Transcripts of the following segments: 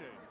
question.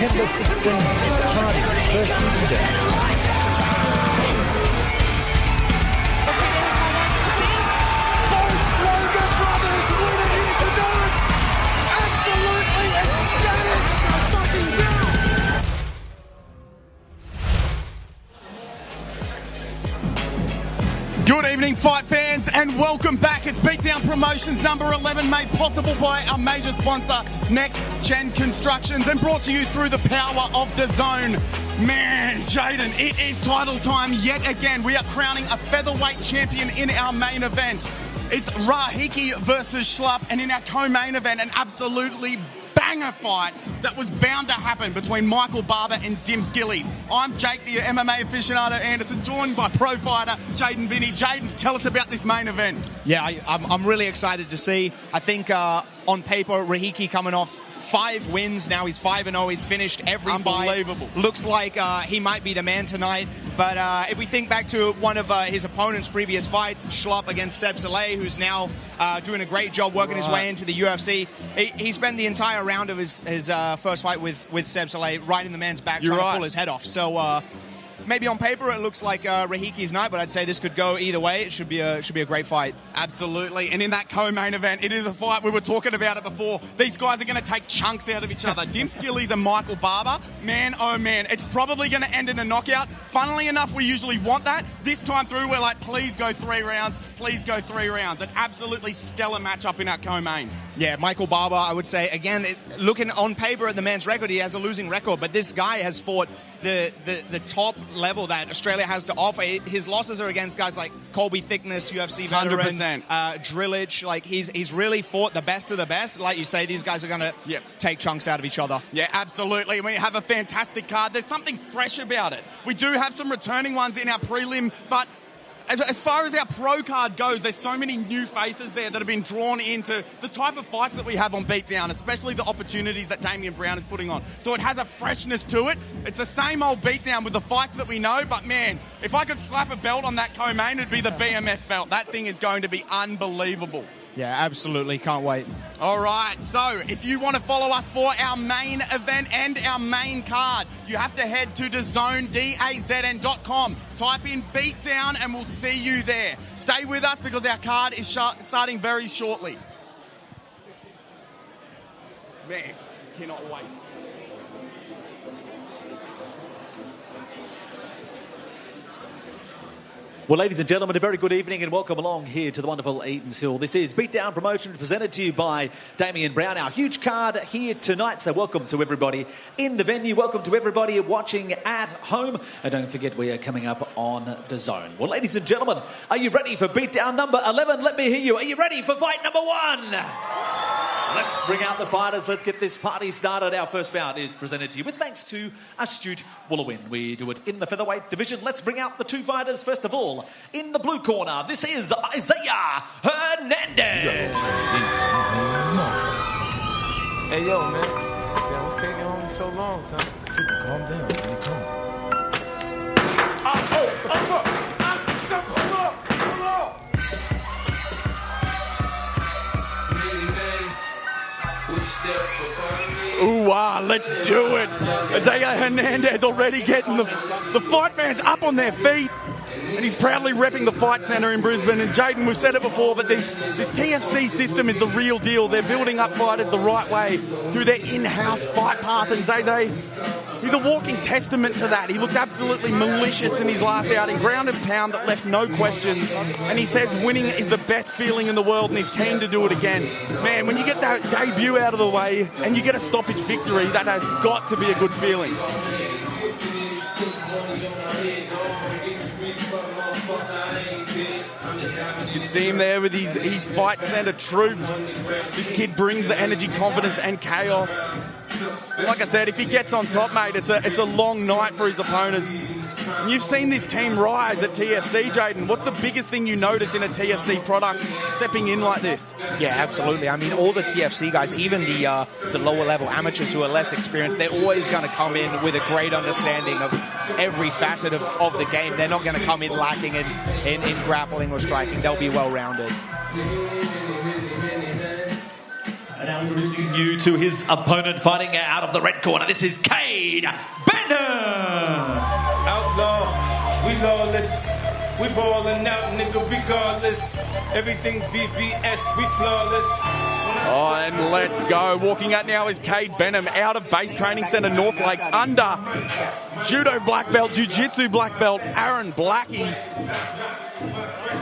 September 16th, Cardiff, first Wimbledon. Good evening, fight fans, and welcome back. It's Beatdown Promotions number 11, made possible by our major sponsor, Next Gen Constructions, and brought to you through the power of DAZN. Man, Jaden, it is title time yet again. We are crowning a featherweight champion in our main event. It's Rahiki versus Schlupp, and in our co-main event, an absolutely banger fight that was bound to happen between Michael Barber and Dim Skillies. I'm Jake, the MMA aficionado Anderson, joined by pro fighter Jaden Binney. Jaden, tell us about this main event. Yeah, I'm really excited to see. I think on paper, Rahiki coming off 5 wins. Now he's 5-0. He's finished every Unbelievable. fight. Looks like he might be the man tonight. But if we think back to one of his opponent's previous fights, Schlupp against Seb Saleh, who's now doing a great job working his way into the UFC. He spent the entire round of his first fight with Seb Saleh right in the man's back, trying to pull his head off. So maybe on paper it looks like Rahiki's night, but I'd say this could go either way. It should be a great fight. Absolutely. And in that co-main event, it is a fight. We were talking about it before. These guys are going to take chunks out of each other. Dim Skillies and Michael Barber. Man, oh man, it's probably going to end in a knockout. Funnily enough, we usually want that. This time through, we're like, please go 3 rounds. Please go 3 rounds. An absolutely stellar matchup in our co-main. Yeah, Michael Barber, I would say, again, looking on paper at the man's record, he has a losing record, but this guy has fought the top level that Australia has to offer. His losses are against guys like Colby Thickness, UFC veteran, 100%. Drillage. Like, he's really fought the best of the best. Like you say, these guys are going to take chunks out of each other. Yeah, absolutely. We have a fantastic card. There's something fresh about it. We do have some returning ones in our prelim, but as far as our pro card goes, there's so many new faces there that have been drawn into the type of fights that we have on Beatdown, especially the opportunities that Damian Brown is putting on. So it has a freshness to it. It's the same old Beatdown with the fights that we know, but man, if I could slap a belt on that co-main, it'd be the BMF belt. That thing is going to be unbelievable. Yeah, absolutely. Can't wait. All right, so if you want to follow us for our main event and our main card, you have to head to DAZN, DAZN.com. Type in Beatdown and we'll see you there. Stay with us because our card is starting very shortly. Man, cannot wait. Well, ladies and gentlemen, a very good evening and welcome along here to the wonderful Eaton's Hill. This is Beatdown Promotions presented to you by Damian Brown. Our huge card here tonight, so welcome to everybody in the venue. Welcome to everybody watching at home. And don't forget, we are coming up on DAZN. Well, ladies and gentlemen, are you ready for Beatdown number 11? Let me hear you. Are you ready for fight number 1? Let's bring out the fighters. Let's get this party started. Our first bout is presented to you with thanks to Astute Woolawin. We do it in the featherweight division. Let's bring out the 2 fighters. First of all, in the blue corner, this is Isaiah Hernandez. Hey, yo, man. Damn, what's taking on so long, son? Calm down, man. Come on. Ooh, wow, let's do it. Isaiah Hernandez already getting the fight fans up on their feet. And he's proudly repping the Fight Centre in Brisbane. And Jaden, we've said it before, but this TFC system is the real deal. They're building up fighters the right way through their in-house fight path. And Zay, he's a walking testament to that. He looked absolutely malicious in his last outing, ground and pound that left no questions. And he says winning is the best feeling in the world and he's keen to do it again. Man, when you get that debut out of the way and you get a stoppage victory, that has got to be a good feeling. You can see him there with his Fight Centre troops. This kid brings the energy, confidence and chaos. Like I said, if he gets on top, mate, it's a long night for his opponents. And you've seen this team rise at TFC, Jaden. What's the biggest thing you notice in a TFC product stepping in like this? Yeah, absolutely. I mean, all the TFC guys, even the lower level amateurs who are less experienced, they're always going to come in with a great understanding of every facet of the game. They're not going to come in lacking in grappling or striking. They'll be well-rounded. And now introducing you to his opponent fighting out of the red corner. This is Cade Benham. Outlaw, we lawless. We ballin' out, nigga, regardless. Everything VVS, we flawless. Oh, and let's go. Walking out now is Cade Benham out of Base Training Centre North Lakes under Judo black belt, Jiu-Jitsu black belt, Aaron Blackie.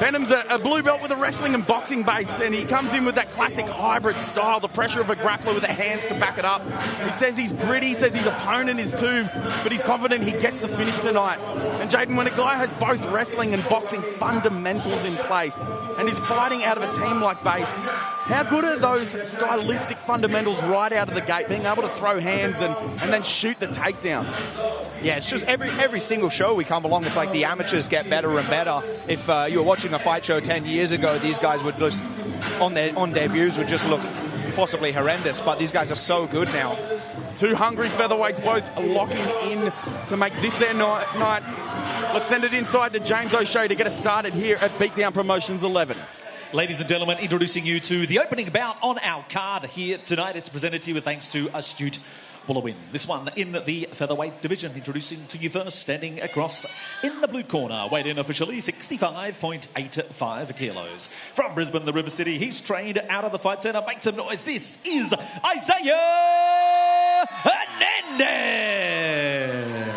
Benham's a blue belt with a wrestling and boxing base, and he comes in with that classic hybrid style, the pressure of a grappler with the hands to back it up. He says he's gritty, says his opponent is too, but he's confident he gets the finish tonight. And Jaden, when a guy has both wrestling and boxing fundamentals in place, and is fighting out of a team like Base, how good are those stylistic fundamentals right out of the gate, being able to throw hands and then shoot the takedown? Yeah, it's just every single show we come along, it's like the amateurs get better and better. If you were watching a fight show 10 years ago, these guys would just, on debuts, would just look possibly horrendous, but these guys are so good now. Two hungry featherweights both locking in to make this their night. Let's send it inside to James O'Shea to get us started here at Beatdown Promotions 11. Ladies and gentlemen, introducing you to the opening bout on our card here tonight. It's presented to you with thanks to Astute Wollowin. This one in the featherweight division. Introducing to you first, standing across in the blue corner, weighed in officially 65.85 kilos. From Brisbane, the River City, he's trained out of the fight centre. Make some noise. This is Isaiah Hernandez.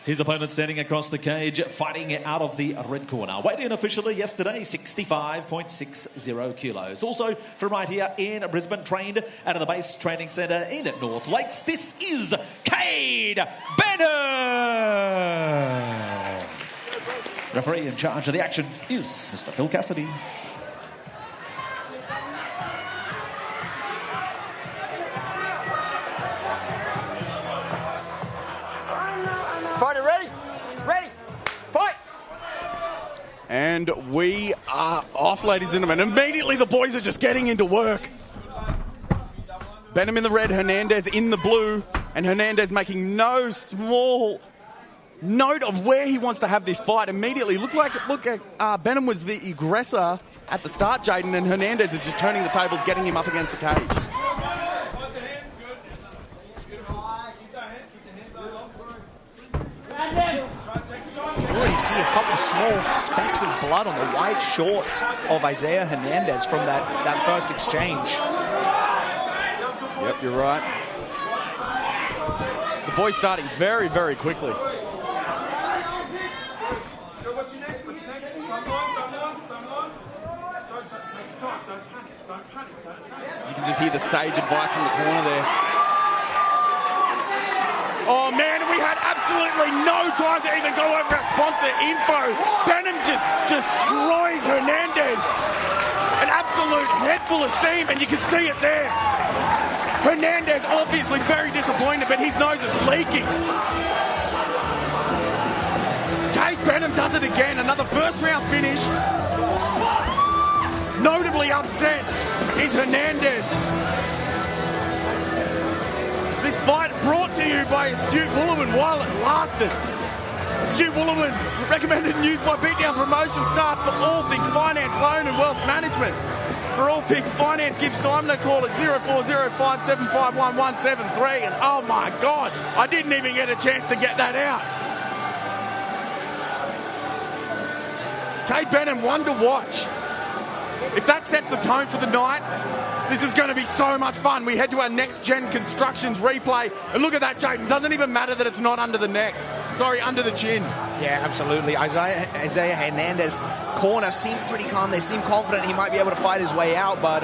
His opponent standing across the cage, fighting out of the red corner. Weighed in officially yesterday, 65.60 kilos. Also from right here in Brisbane, trained out of the Base Training Centre in North Lakes. This is Cade Benham. Referee in charge of the action is Mr. Phil Cassidy. Fighter ready? Ready? Fight! And we are off, ladies and gentlemen. Immediately the boys are just getting into work. Benham in the red, Hernandez in the blue, and Hernandez making no small note of where he wants to have this fight. Immediately, look, Benham was the aggressor at the start, Jaden, and Hernandez is just turning the tables, getting him up against the cage. You already see a couple small specks of blood on the white shorts of Isaiah Hernandez from that first exchange. Yep, you're right. The boys starting very, very quickly. You can just hear the sage advice from the corner there. Oh man, we had absolutely no time to even go over our sponsor info. Benham just destroys Hernandez. An absolute head full of steam, and you can see it there. Hernandez obviously very disappointed, but his nose is leaking. Cade Benham does it again, another first round finish. Notably upset is Hernandez. This fight brought to you by Astute Wollowin while it lasted. Astute Wollowin, recommended and used by Beatdown Promotion staff for all things finance, loan and wealth management. For all things finance, give Simon a call at 0405751173. And oh my God, I didn't even get a chance to get that out. Cade Benham, one to watch. If that sets the tone for the night, this is going to be so much fun. We head to our next-gen constructions replay. And look at that, Jaden. Doesn't even matter that it's not under the neck. Sorry, under the chin. Yeah, absolutely. Isaiah Hernandez corner seemed pretty calm. They seemed confident he might be able to fight his way out, but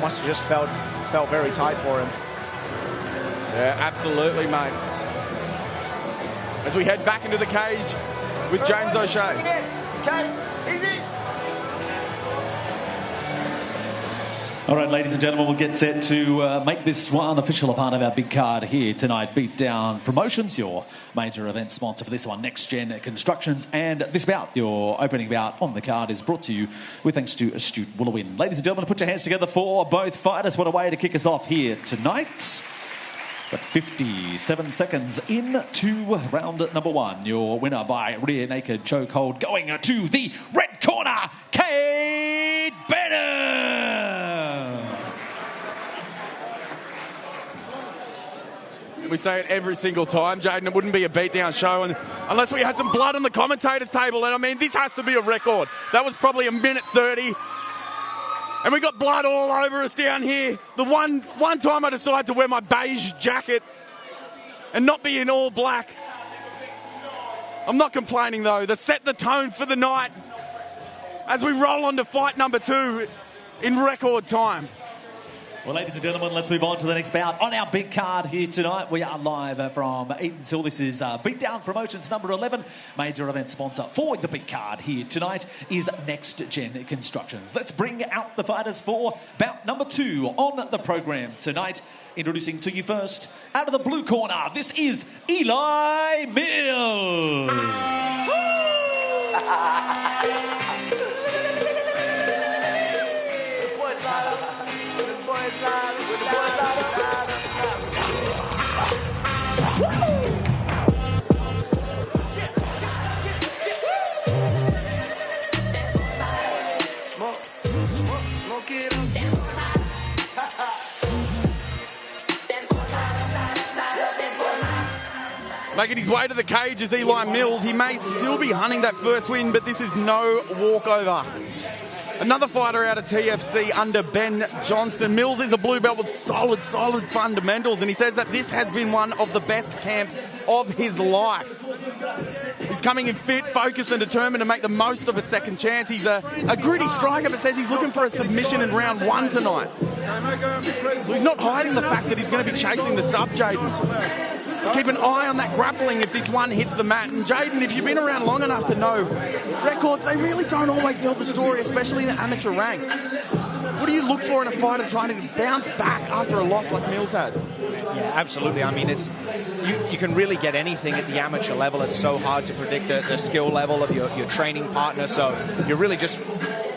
must have just felt very tight for him. Yeah, absolutely, mate. As we head back into the cage with James O'Shea. Okay, easy. All right, ladies and gentlemen, we'll get set to make this one official a part of our big card here tonight. Beatdown Promotions, your major event sponsor for this one, Next Gen Constructions. And this bout, your opening bout on the card, is brought to you with thanks to Astute Wollowin. Ladies and gentlemen, put your hands together for both fighters. What a way to kick us off here tonight. But 57 seconds into round number one. Your winner by rear naked chokehold going to the red corner, Cade Benham. say it every single time, Jaden. It wouldn't be a beatdown show unless we had some blood on the commentators' table. And I mean, this has to be a record. That was probably a minute 30. And we got blood all over us down here. The one time I decided to wear my beige jacket and not be in all black. I'm not complaining, though. They set the tone for the night as we roll on to fight number 2 in record time. Well, ladies and gentlemen, let's move on to the next bout on our big card here tonight. We are live from Eatanswill. This is Beatdown Promotions number 11. Major event sponsor for the big card here tonight is Next Gen Constructions. Let's bring out the fighters for bout number 2 on the program tonight. Introducing to you first, out of the blue corner, this is Eli Mills. Making his way to the cage is Eli Mills. He may still be hunting that first win, but this is no walkover. Another fighter out of TFC under Ben Johnston. Mills is a blue belt with solid fundamentals, and he says that this has been one of the best camps of his life. He's coming in fit, focused and determined to make the most of a second chance. He's a gritty striker, but says he's looking for a submission in round 1 tonight. So he's not hiding the fact that he's going to be chasing the sub, Jaden. Keep an eye on that grappling if this one hits the mat. And Jaden, if you've been around long enough to know, records, they really don't always tell the story, especially in the amateur ranks. What do you look for in a fighter trying to bounce back after a loss like Mills has? Yeah, absolutely. I mean, it's you can really get anything at the amateur level. It's so hard to predict the skill level of your training partner. So you're really just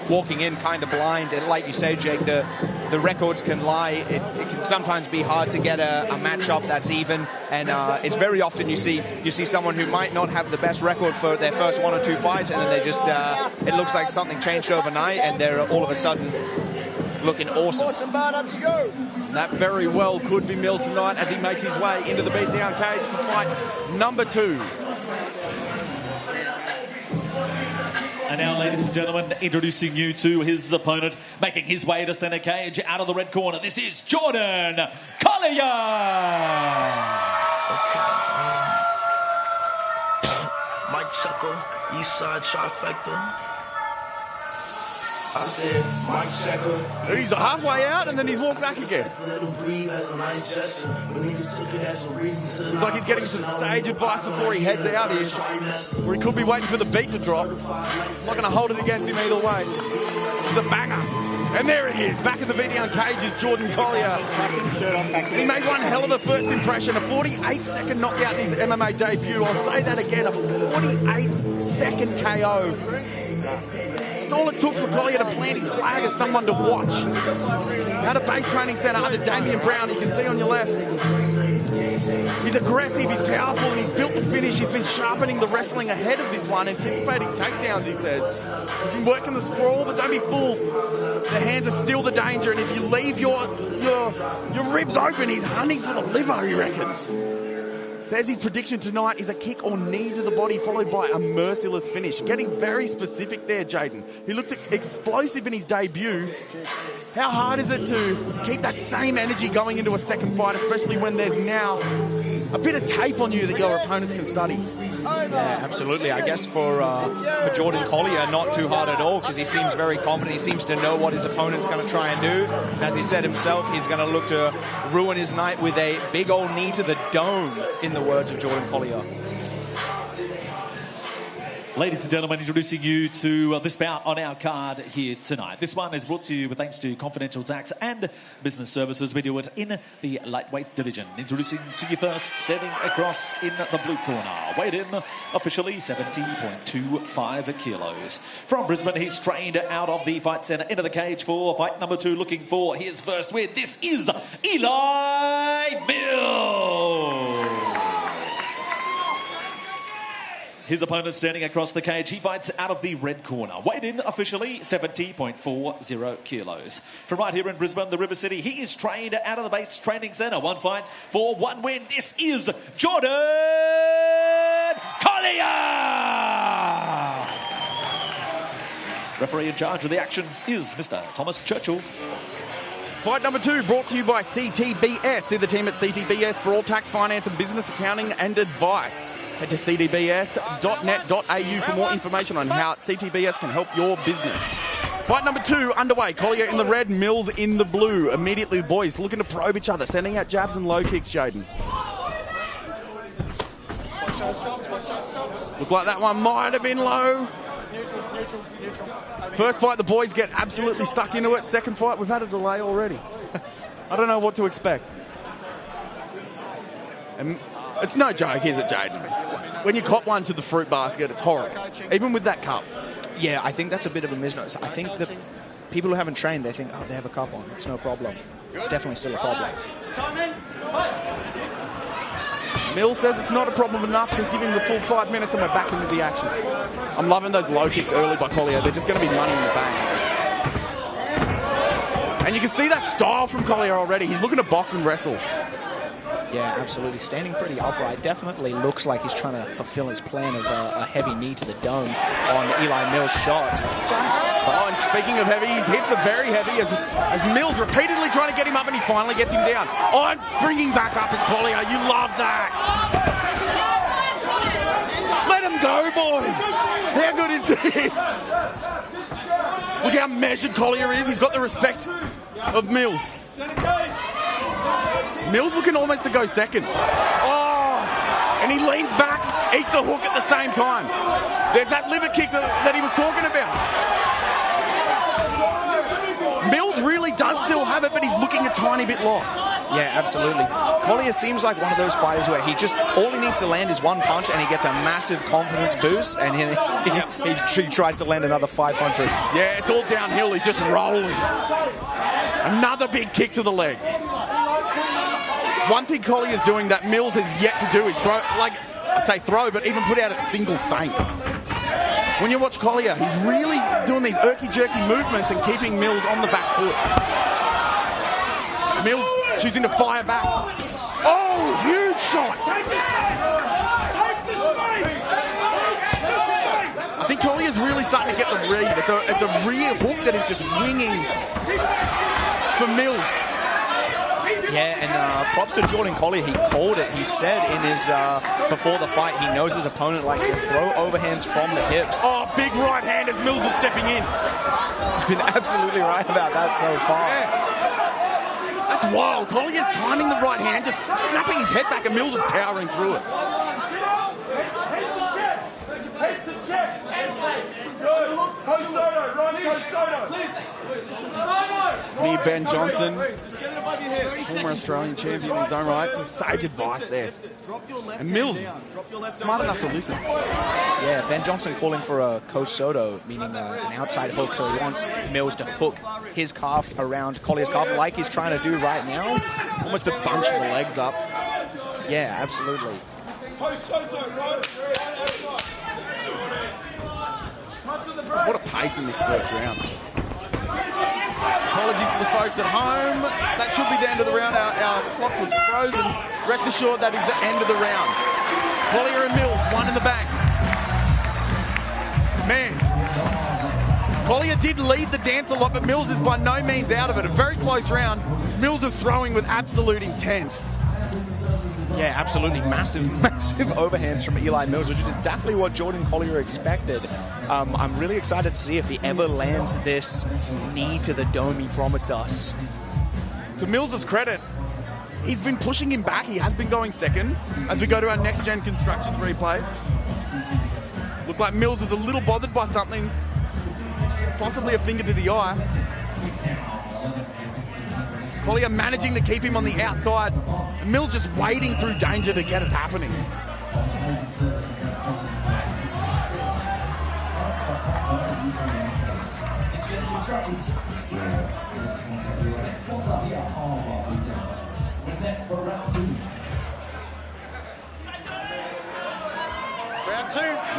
walking in kind of blind. And like you say, Jake, the records can lie. It can sometimes be hard to get a matchup that's even. And it's very often you see someone who might not have the best record for their first 1 or 2 fights, and then they just it looks like something changed overnight, and they're all of a sudden looking awesome. That very well could be Mills tonight as he makes his way into the beatdown cage for fight number 2. And now, ladies and gentlemen, introducing you to his opponent, making his way to centre cage out of the red corner. This is Jordan Collier. Mike Chuckle, Eastside Trifecta. I said, Mike Checker. He's halfway out and then he's walked back again. Looks like he's getting some sage advice before he heads out here. Or he could be waiting for the beat to drop. Not going to hold it against him either way. It's a banger. And there he is, back in the beatdown cage is Jordan Collier. He made one hell of a first impression, a 48-second knockout in his MMA debut. I'll say that again, a 48-second KO. That's all it took for Collier to plant his flag as someone to watch. Out of base training centre under Damian Brown, you can see on your left. He's aggressive, he's powerful, and he's built to finish. He's been sharpening the wrestling ahead of this one, anticipating takedowns, he says. He's been working the sprawl, but don't be fooled. The hands are still the danger, and if you leave your ribs open, he's hunting for the liver, he reckons. Says his prediction tonight is a kick or knee to the body followed by a merciless finish. Getting very specific there, Jaden. He looked explosive in his debut. How hard is it to keep that same energy going into a second fight, especially when there's now a bit of tape on you that your opponents can study? Yeah, absolutely. I guess for Jordan Collier, not too hard at all because he seems very confident. He seems to know what his opponent's going to try and do. As he said himself, he's going to look to ruin his night with a big old knee to the dome, in the words of Jordan Collier. Ladies and gentlemen, introducing you to this bout on our card here tonight. This one is brought to you with thanks to Confidential Tax and Business Services. We do it in the lightweight division. Introducing to you first, standing across in the blue corner, weighed in officially 70.25 kilos. From Brisbane, he's trained out of the fight centre into the cage for fight number 2, looking for his first win. This is Eli Mills. His opponent standing across the cage. He fights out of the red corner. Weighed in officially 70.40 kilos. From right here in Brisbane, the River City, he is trained out of the base training centre. One fight for one win. This is Jordan Collier! Referee in charge of the action is Mr. Thomas Churchill. Fight number 2 brought to you by CTBS. See the team at CTBS for all tax, finance and business accounting and advice. Head to ctbs.net.au for more information on how CTBS can help your business. Fight number 2 underway. Collier in the red, Mills in the blue. Immediately, boys looking to probe each other, sending out jabs and low kicks, Jaden. Looked like that one might have been low. Neutral. First fight, the boys get absolutely stuck into it. Second fight, we've had a delay already. I don't know what to expect. And it's no joke, is it, Jaden? When you cop one to the fruit basket, it's horrible. Even with that cup. Yeah, I think that's a bit of a misnomer. I think that people who haven't trained, they think, oh, they have a cup on. It's no problem. It's definitely still a problem. Mills says it's not a problem enough to give him the full 5 minutes and we're back into the action. I'm loving those low kicks early by Collier. They're just going to be money in the bank. And you can see that style from Collier already. He's looking to box and wrestle. Yeah, absolutely. Standing pretty upright. Definitely looks like he's trying to fulfill his plan of a heavy knee to the dome on Eli Mills' shot. Oh, and speaking of heavy, his hips are very heavy as Mills repeatedly trying to get him up and he finally gets him down. Oh, and springing back up is Collier. You love that. Let him go, boys. How good is this? Look how measured Collier is. He's got the respect of Mills. Mills looking almost to go second. Oh, and he leans back, eats a hook at the same time. There's that liver kick that he was talking about. Mills really does still have it, but he's looking a tiny bit lost. Yeah, absolutely. Collier seems like one of those fighters where all he needs to land is one punch and he gets a massive confidence boost and he tries to land another 500. Yeah, it's all downhill. He's just rolling. Another big kick to the leg. One thing Collier's doing that Mills has yet to do is throw, but even put out a single feint. When you watch Collier, he's really doing these irky-jerky movements and keeping Mills on the back foot. Mills choosing to fire back. Oh, huge shot! Take the space! Take the space! Take the space! I think Collier's really starting to get the read. It's a rear hook that is just winging for Mills. Yeah, and props to Jordan Collier. He called it. He said in his before the fight, he knows his opponent likes to throw overhands from the hips. Oh, big right hand as Mills was stepping in. He's been absolutely right about that so far. Yeah. That's wild. Collier's timing the right hand, just snapping his head back, and Mills is powering through it. Me, Ben Johnson, former Australian champion in his own right, just sage advice there. And Mills, smart enough to listen. Yeah, Ben Johnson calling for a Kosoto, meaning an outside hook, so he wants Mills to hook his calf around Collier's calf like he's trying to do right now. Almost to bunch the legs up. Yeah, absolutely. What a pace in this first round. Apologies to the folks at home. That should be the end of the round. Our clock was frozen. Rest assured that is the end of the round. Collier and Mills, one in the bank. Man, Collier did lead the dance a lot, but Mills is by no means out of it. A very close round. Mills is throwing with absolute intent. Yeah, absolutely. Massive overhands from Eli Mills, which is exactly what Jordan Collier expected. I'm really excited to see if he ever lands this knee to the dome he promised us. To Mills' credit, he's been pushing him back. He has been going second as we go to our next-gen construction replay. Look like Mills is a little bothered by something, possibly a finger to the eye. Collier managing to keep him on the outside. And Mills just wading through danger to get it happening.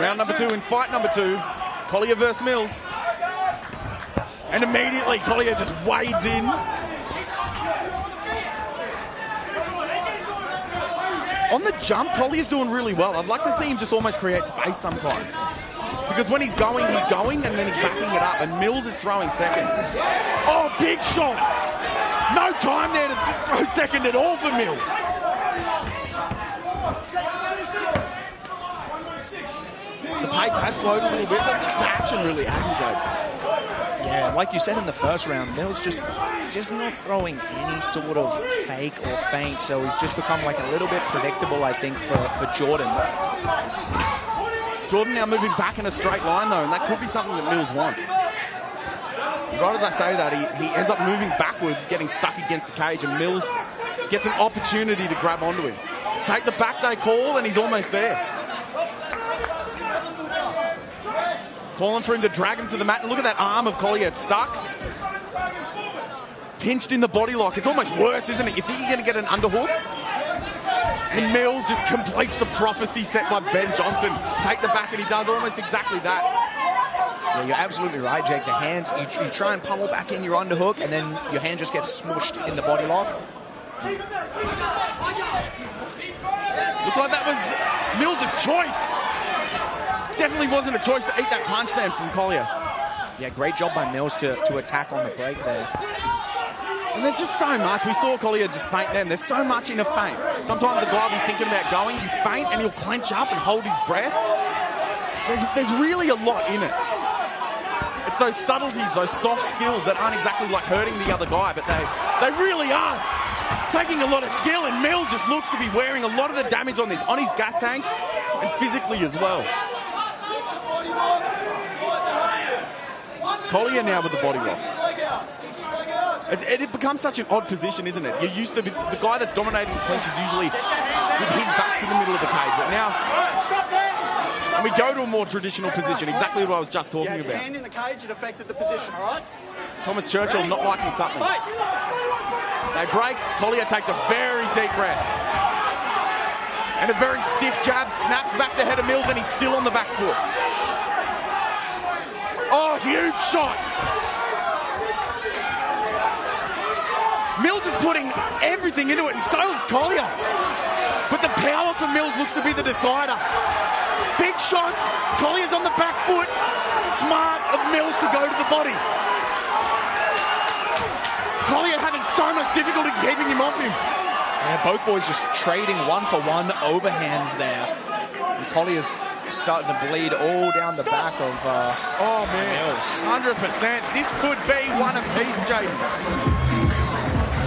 Round number 2 in fight number 2. Collier versus Mills. And immediately Collier just wades in. On the jump, Collier's doing really well. I'd like to see him just almost create space sometimes. Because when he's going, and then he's backing it up, and Mills is throwing second. Oh, big shot! No time there to throw second at all for Mills. The pace has slowed a little bit, but the action really hasn't, Joe. Yeah, like you said in the first round, Mills just not throwing any sort of fake or feint, so he's just become like a little bit predictable, I think, for Jordan. Jordan now moving back in a straight line, though, and that could be something that Mills wants. Right as I say that, he ends up moving backwards, getting stuck against the cage, and Mills gets an opportunity to grab onto him. Take the back they call, and he's almost there. Calling for him to drag him to the mat, and look at that arm of Collier, it's stuck. Pinched in the body lock. It's almost worse, isn't it? You think you're going to get an underhook? And Mills just completes the prophecy set by Ben Johnson. Take the back, and he does almost exactly that. Yeah, you're absolutely right, Jake. The hands, you try and pummel back in your underhook, and then your hand just gets smooshed in the body lock. Looked like that was Mills' choice. Definitely wasn't a choice to eat that punch then from Collier. Yeah, great job by Mills to attack on the break there. And there's just so much. We saw Collier just feint then. There's so much in a feint. Sometimes the guy will be thinking about going, you feint and he'll clench up and hold his breath. There's really a lot in it. It's those subtleties, those soft skills that aren't exactly like hurting the other guy, but they really are taking a lot of skill, and Mills just looks to be wearing a lot of the damage on this, on his gas tank and physically as well. Collier now with the body lock. It becomes such an odd position, isn't it? You're used to the guy that's dominating the clinch is usually with his back to the middle of the cage. But now, and we go to a more traditional position, exactly what I was just talking about. Your hand in the cage, it affected the position, all right? Thomas Churchill not liking something. They break. Collier takes a very deep breath. And a very stiff jab, snaps back the head of Mills, and he's still on the back foot. Oh, huge shot. Mills is putting everything into it, and so is Collier. But the power for Mills looks to be the decider. Big shots. Collier's on the back foot. Smart of Mills to go to the body. Collier having so much difficulty keeping him off him. Yeah, both boys just trading one-for-one overhands there. And Collier's starting to bleed all down the back of Mills. 100%. This could be one of these, Jaden.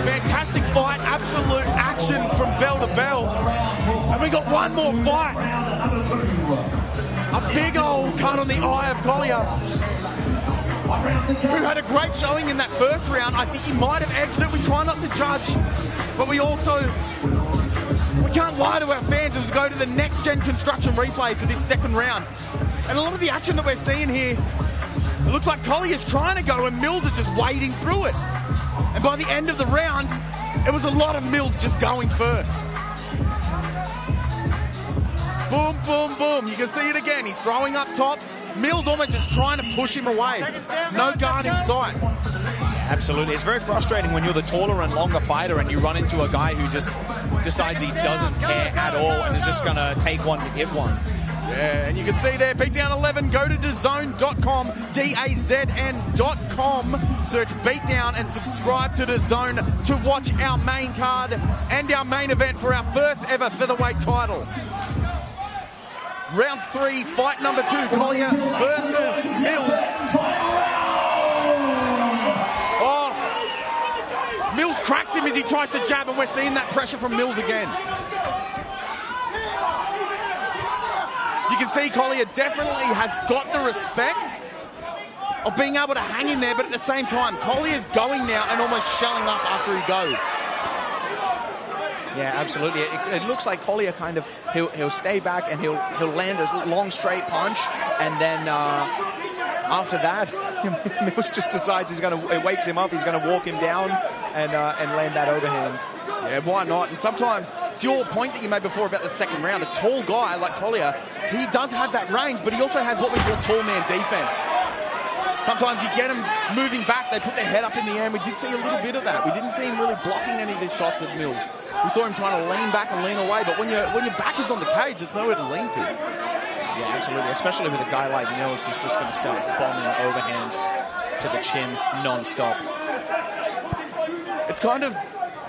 Fantastic fight, absolute action from bell to bell. And we got one more fight. A big old cut on the eye of Collier, who had a great showing in that first round. I think he might have edged it. We try not to judge, but we can't lie to our fans as we go to the next-gen construction replay for this second round. And a lot of the action that we're seeing here, it looks like Collier's trying to go and Mills is just wading through it. And by the end of the round, it was a lot of Mills just going first. Boom, boom, boom. You can see it again. He's throwing up top. Mills almost just trying to push him away. No guard in sight. Absolutely. It's very frustrating when you're the taller and longer fighter and you run into a guy who just decides he doesn't care at all and is just going to take one to give one. Yeah, and you can see there, Beatdown 11, go to DAZN.com, DAZN.com, search Beatdown and subscribe to DAZN to watch our main card and our main event for our first ever featherweight title. Round 3, fight number 2, Collier versus Mills. Oh, Mills cracks him as he tries to jab, and we're seeing that pressure from Mills again. You can see Collier definitely has got the respect of being able to hang in there, but at the same time, Collier's going now and almost shelling up after he goes. Yeah, absolutely. It looks like Collier kind of, he'll stay back and he'll land a long straight punch, and then after that, Mills just decides it wakes him up, he's going to walk him down and land that overhand. Yeah, why not? And sometimes to your point that you made before about the second round, a tall guy like Collier, he does have that range, but he also has what we call tall man defense. Sometimes you get them moving back, they put their head up in the air, and we did see a little bit of that. We didn't see him really blocking any of his shots at Mills. We saw him trying to lean back and lean away, but when your back is on the cage, there's nowhere to lean to. Yeah, absolutely, especially with a guy like Mills who's just going to start bombing overhands to the chin non-stop. It's kind of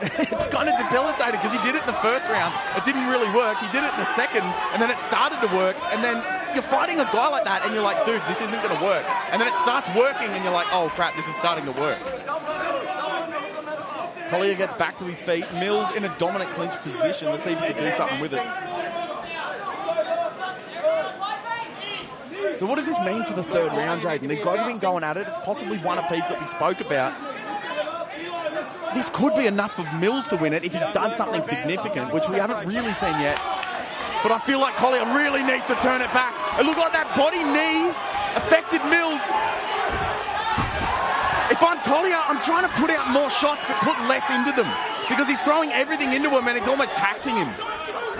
debilitating because he did it in the first round. It didn't really work. He did it in the second, and then it started to work, and then you're fighting a guy like that, and you're like, dude, this isn't going to work. And then it starts working, and you're like, oh, crap, this is starting to work. Collier gets back to his feet. Mills in a dominant clinch position. Let's see if he can do something with it. So what does this mean for the third round, Jaden? These guys have been going at it. It's possibly one apiece that we spoke about. This could be enough of Mills to win it if he does something significant, which we haven't really seen yet. But I feel like Collier really needs to turn it back. It looked like that body knee affected Mills. If I'm Collier, I'm trying to put out more shots but put less into them because he's throwing everything into him and it's almost taxing him.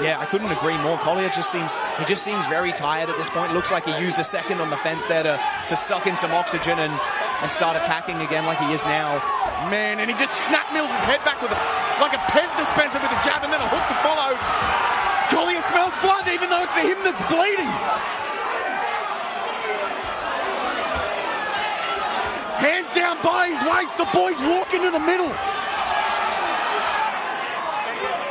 Yeah, I couldn't agree more. Collier just seems very tired at this point. Looks like he used a second on the fence there to suck in some oxygen and start attacking again like he is now. Man, and he just snapped Mills' head back with like a Pez dispenser with a jab and then a hook to follow. Collier smells blood even though it's him that's bleeding. Hands down by his waist, the boys walk into the middle.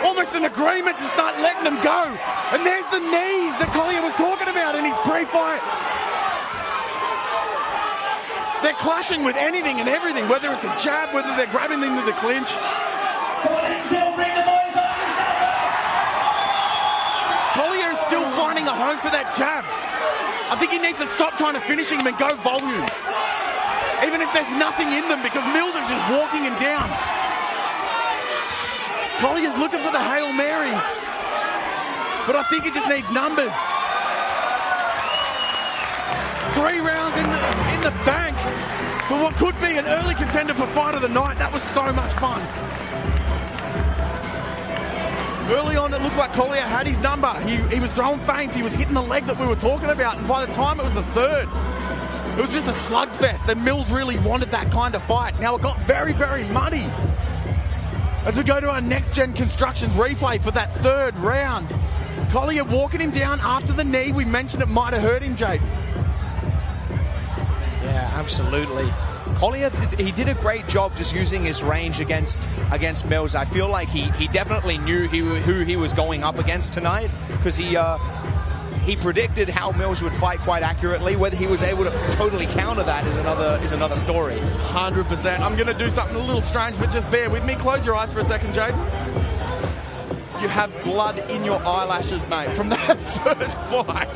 Almost an agreement to start letting them go. And there's the knees that Collier was talking about in his pre-fight. They're clashing with anything and everything, whether it's a jab, whether they're grabbing them to the clinch. Collier is still finding a home for that jab. I think he needs to stop trying to finish him and go volume. Even if there's nothing in them, because Mills is just walking him down. Collier's looking for the Hail Mary. But I think he just needs numbers. 3 rounds in the bank for what could be an early contender for fight of the night. That was so much fun. Early on, it looked like Collier had his number. He was throwing feints. He was hitting the leg that we were talking about. And by the time it was the third, it was just a slugfest. And Mills really wanted that kind of fight. Now it got very, very muddy. As we go to our next-gen constructions replay for that third round. Collier walking him down after the knee. We mentioned it might have hurt him, Jade. Yeah, absolutely. Collier, he did a great job just using his range against Mills. I feel like he definitely knew who he was going up against tonight because he predicted how Mills would fight quite accurately. Whether he was able to totally counter that is another story. 100%. I'm going to do something a little strange, but just bear with me. Close your eyes for a second, Jade. You have blood in your eyelashes, mate, from that first fight.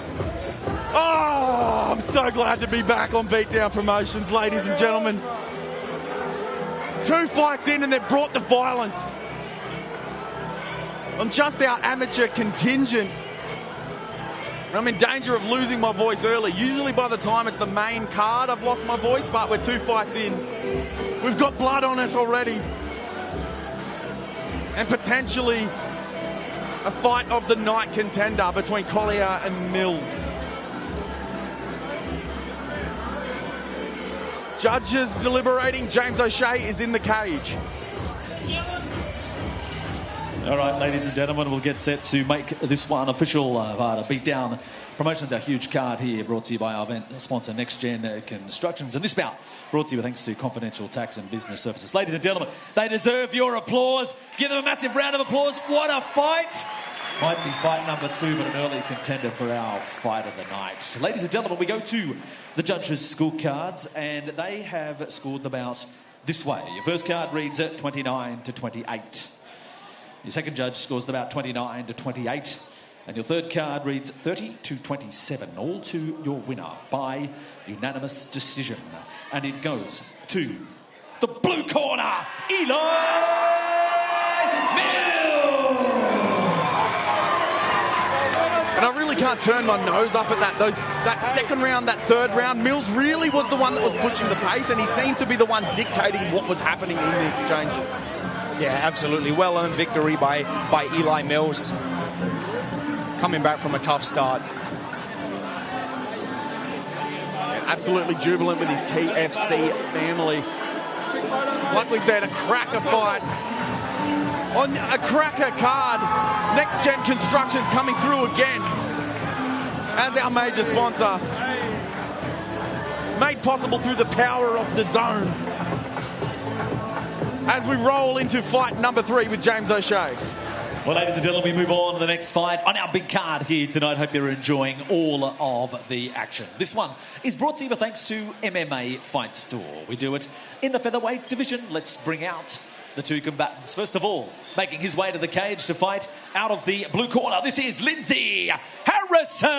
Oh, I'm so glad to be back on Beatdown Promotions, ladies and gentlemen. 2 fights in and they've brought the violence. I'm just our amateur contingent. I'm in danger of losing my voice early. Usually by the time it's the main card, I've lost my voice, but we're 2 fights in. We've got blood on us already. And potentially a fight of the night contender between Collier and Mills. Judges deliberating. James O'Shea is in the cage. All right, ladies and gentlemen, we'll get set to make this one official. Beatdown Promotions, our huge card here, brought to you by our event sponsor, Next Gen Constructions. And this bout brought to you thanks to Confidential Tax and Business Services. Ladies and gentlemen, they deserve your applause. Give them a massive round of applause. What a fight! Might be fight number 2, but an early contender for our fight of the night. Ladies and gentlemen, we go to the judges' scorecards, and they have scored the bout this way. Your first card reads at 29-28. Your second judge scores the bout 29-28. And your third card reads 30-27. All to your winner by unanimous decision. And it goes to the blue corner, Eli Mills! And I really can't turn my nose up at that second round, that third round. Mills really was the one that was pushing the pace, and he seemed to be the one dictating what was happening in the exchanges. Yeah, absolutely. Well-earned victory by Eli Mills. Coming back from a tough start. Absolutely jubilant with his TFC family. Like we said, a cracker fight. On a cracker card, Next Gen Construction's coming through again as our major sponsor. Made possible through the power of DAZN. As we roll into fight number 3 with James O'Shea. Well, ladies and gentlemen, we move on to the next fight on our big card here tonight. Hope you're enjoying all of the action. This one is brought to you thanks to MMA Fight Store. We do it in the featherweight division. Let's bring out the two combatants. First of all, making his way to the cage to fight out of the blue corner, this is Lindsay Harrison.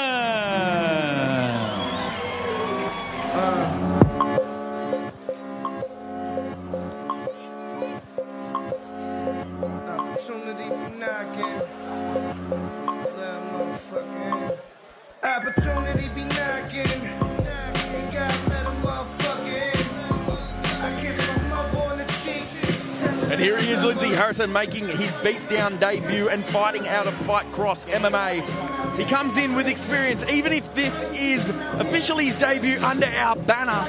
Opportunity be knocking. Opportunity be knocking. You gotta let a motherfucker in. I kiss my mother on the cheek. And here he is, Lindsay Harrison, making his beatdown debut and fighting out of Fight Cross MMA. He comes in with experience, even if this is officially his debut under our banner.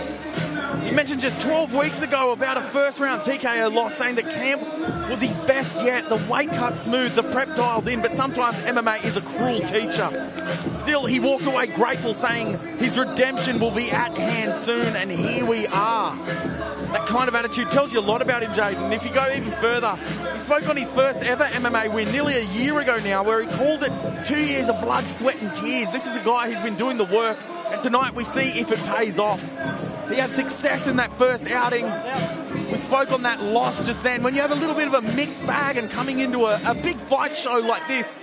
He mentioned just 12 weeks ago about a first-round TKO loss, saying that camp was his best yet. The weight cut smooth, the prep dialed in, but sometimes MMA is a cruel teacher. Still, he walked away grateful, saying his redemption will be at hand soon, and here we are. That kind of attitude tells you a lot about him, Jaden. And if you go even further, he spoke on his first ever MMA win nearly a year ago now, where he called it 2 years of blood, sweat and tears. This is a guy who's been doing the work, and tonight we see if it pays off. He had success in that first outing. We spoke on that loss just then. When you have a little bit of a mixed bag and coming into a big fight show like this,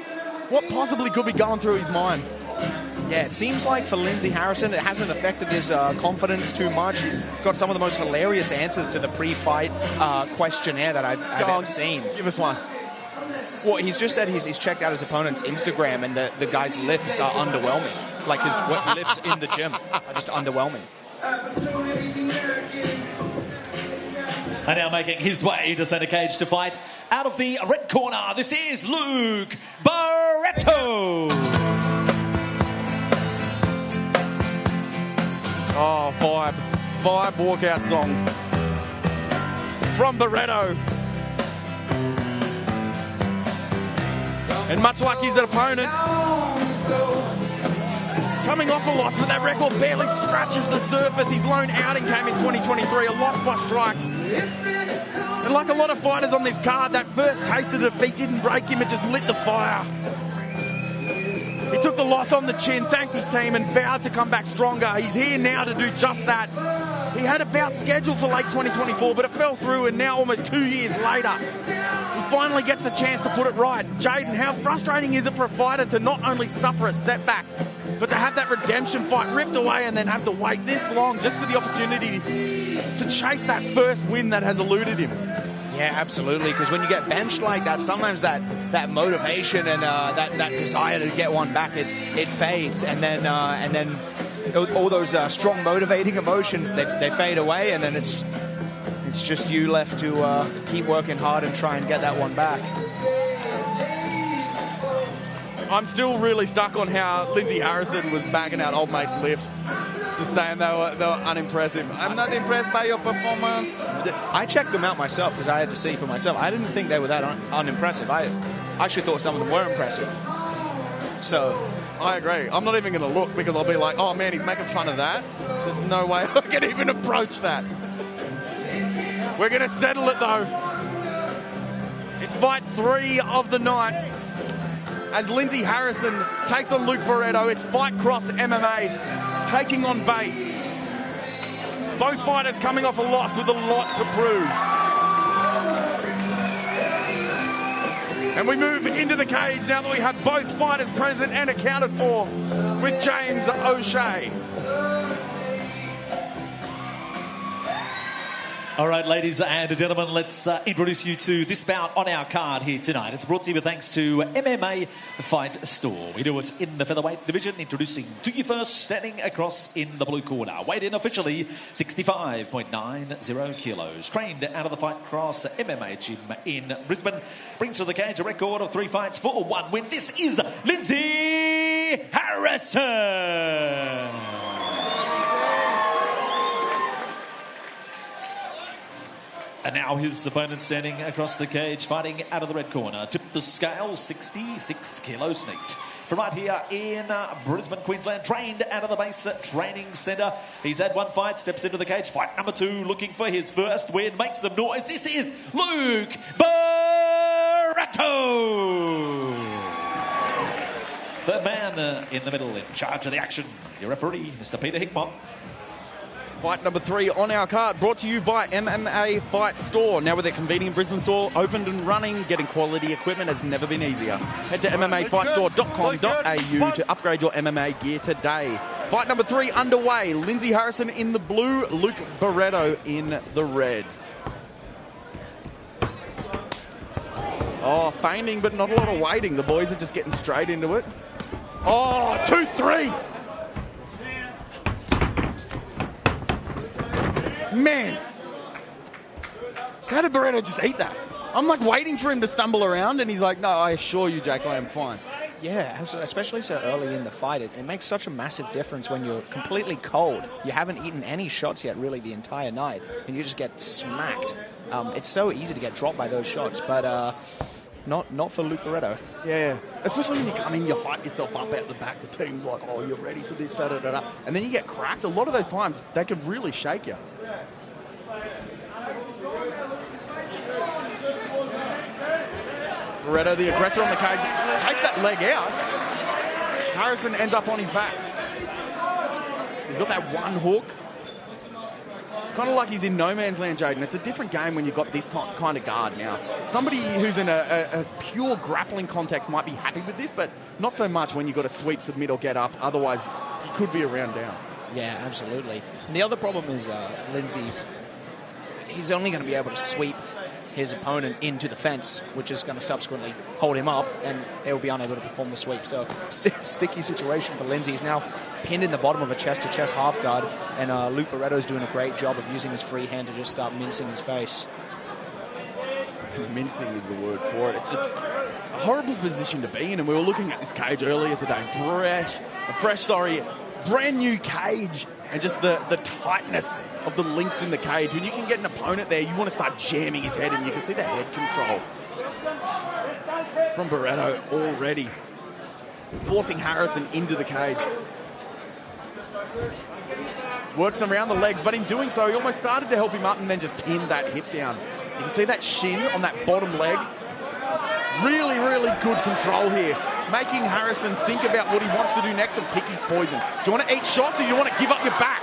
what possibly could be going through his mind? Yeah, it seems like for Lindsay Harrison, it hasn't affected his confidence too much. He's got some of the most hilarious answers to the pre-fight questionnaire that I've ever seen. Give us one. Well, he's just said he's checked out his opponent's Instagram, and the guy's lifts are underwhelming. Like his lifts in the gym are just underwhelming. And now making his way to centre cage to fight out of the red corner, this is Luke Barto. Oh, vibe walkout song from Barto. And much like his opponent, coming off a loss, but that record barely scratches the surface. His lone outing came in 2023, a loss by strikes. And like a lot of fighters on this card, that first taste of defeat didn't break him, it just lit the fire. He took the loss on the chin, thanked his team and vowed to come back stronger. He's here now to do just that. He had a bout scheduled for late 2024, but it fell through, and now almost 2 years later, he finally gets the chance to put it right. Jaden, how frustrating is it for a fighter to not only suffer a setback, but to have that redemption fight ripped away and then have to wait this long just for the opportunity to chase that first win that has eluded him? Yeah, absolutely. Because when you get benched like that, sometimes that motivation and that desire to get one back, it fades, and then all those strong motivating emotions they fade away, and then it's just you left to keep working hard and try and get that one back. I'm still really stuck on how Lindsay Harrison was bagging out old mates' lifts, just saying they were unimpressive. I'm not impressed by your performance. I checked them out myself because I had to see for myself. I didn't think they were that unimpressive. I actually thought some of them were impressive. So I agree. I'm not even going to look because I'll be like, oh man, he's making fun of that. There's no way I can even approach that. We're going to settle it though. In fight 3 of the night, as Lindsay Harrison takes on Luke Barto, it's Fight Cross MMA taking on base. Both fighters coming off a loss with a lot to prove. And we move into the cage now that we have both fighters present and accounted for with James O'Shea. All right, ladies and gentlemen, let's introduce you to this bout on our card here tonight. It's brought to you with thanks to MMA Fight Store. We do it in the featherweight division, introducing to you first, standing across in the blue corner. Weighed in officially 65.90 kilos. Trained out of the Fight Cross MMA gym in Brisbane. Brings to the cage a record of 3 fights for 1 win. This is Lindsay Harrison. And now his opponent standing across the cage, fighting out of the red corner. Tip the scale, 66 kilos neat. From right here in Brisbane, Queensland, trained out of the base training centre. He's had 1 fight, steps into the cage. Fight number 2, looking for his first win. Makes some noise. This is Luke Barto. Third man in the middle, in charge of the action. Your referee, Mr. Peter Hickmott. Fight number 3 on our card, brought to you by MMA Fight Store. Now with their convenient Brisbane store opened and running, getting quality equipment has never been easier. Head to mmafightstore.com.au to upgrade your MMA gear today. Fight number 3 underway. Lindsay Harrison in the blue, Luke Barreto in the red. Oh, feigning, but not a lot of waiting. The boys are just getting straight into it. Oh, 2-3. Man, how did Barreto just eat that? I'm like waiting for him to stumble around, and he's like, no, I assure you, Jake, I am fine. Yeah, absolutely. Especially so early in the fight. It makes such a massive difference when you're completely cold. You haven't eaten any shots yet, really, the entire night, and you just get smacked. It's so easy to get dropped by those shots, but not for Luke Barreto. Yeah, especially when you come in, you hype yourself up out the back. The team's like, oh, you're ready for this, da-da-da-da. And then you get cracked. A lot of those times, they can really shake you. Barreto, the aggressor on the cage, takes that leg out. Harrison ends up on his back. He's got that one hook. It's kind of like he's in no man's land, Jaden. It's a different game when you've got this kind of guard now. Somebody who's in a pure grappling context might be happy with this, but not so much when you've got to sweep, submit, or get up. Otherwise, you could be a round down. Yeah, absolutely. And the other problem is he's only going to be able to sweep his opponent into the fence, which is going to subsequently hold him up, and he'll be unable to perform the sweep. So, sticky situation for Lindsay. He's now pinned in the bottom of a chest-to-chest half guard, and Luke Barreto's doing a great job of using his free hand to just start mincing his face. Mincing is the word for it. It's just a horrible position to be in, and we were looking at this cage earlier today. Brand new cage, and just the tightness of the links in the cage. When you can get an opponent there, you want to start jamming his head in. You can see the head control from Barreto already, forcing Harrison into the cage. Works around the legs, but in doing so, he almost started to help him up and then just pinned that hip down. You can see that shin on that bottom leg. Really, really good control here, making Harrison think about what he wants to do next and pick his poison. Do you want to eat shots or do you want to give up your back?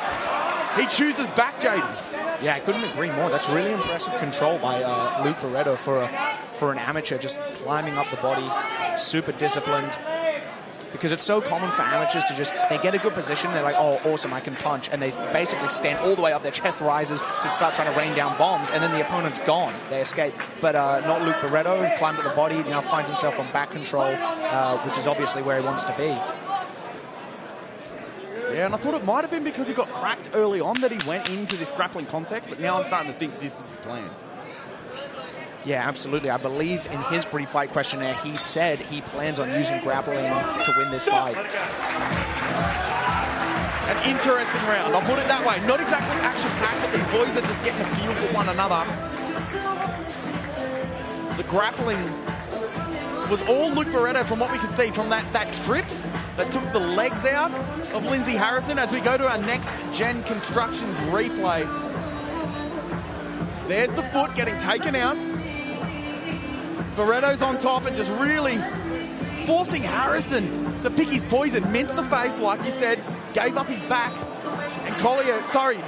He chooses back, Jaden. Yeah, I couldn't agree more. That's really impressive control by Luke Barreto for an amateur, just climbing up the body, super disciplined. Because it's so common for amateurs to they get a good position, they're like, oh, awesome, I can punch, and they basically stand all the way up, their chest rises to start trying to rain down bombs, and then the opponent's gone. They escape. But not Luke Barreto, who climbed up the body, now finds himself on back control, which is obviously where he wants to be. Yeah, and I thought it might have been because he got cracked early on that he went into this grappling context, but now I'm starting to think this is the plan. Yeah, absolutely. I believe in his pre-fight questionnaire, he said he plans on using grappling to win this fight. An interesting round. I'll put it that way. Not exactly action-packed, but these boys are just getting a feel for one another. The grappling was all Luke Barreto from what we can see from that trip that took the legs out of Lindsay Harrison. As we go to our next Gen Constructions replay, there's the foot getting taken out. Barreto's on top and just really forcing Harrison to pick his poison, mince the face, like you said, gave up his back. And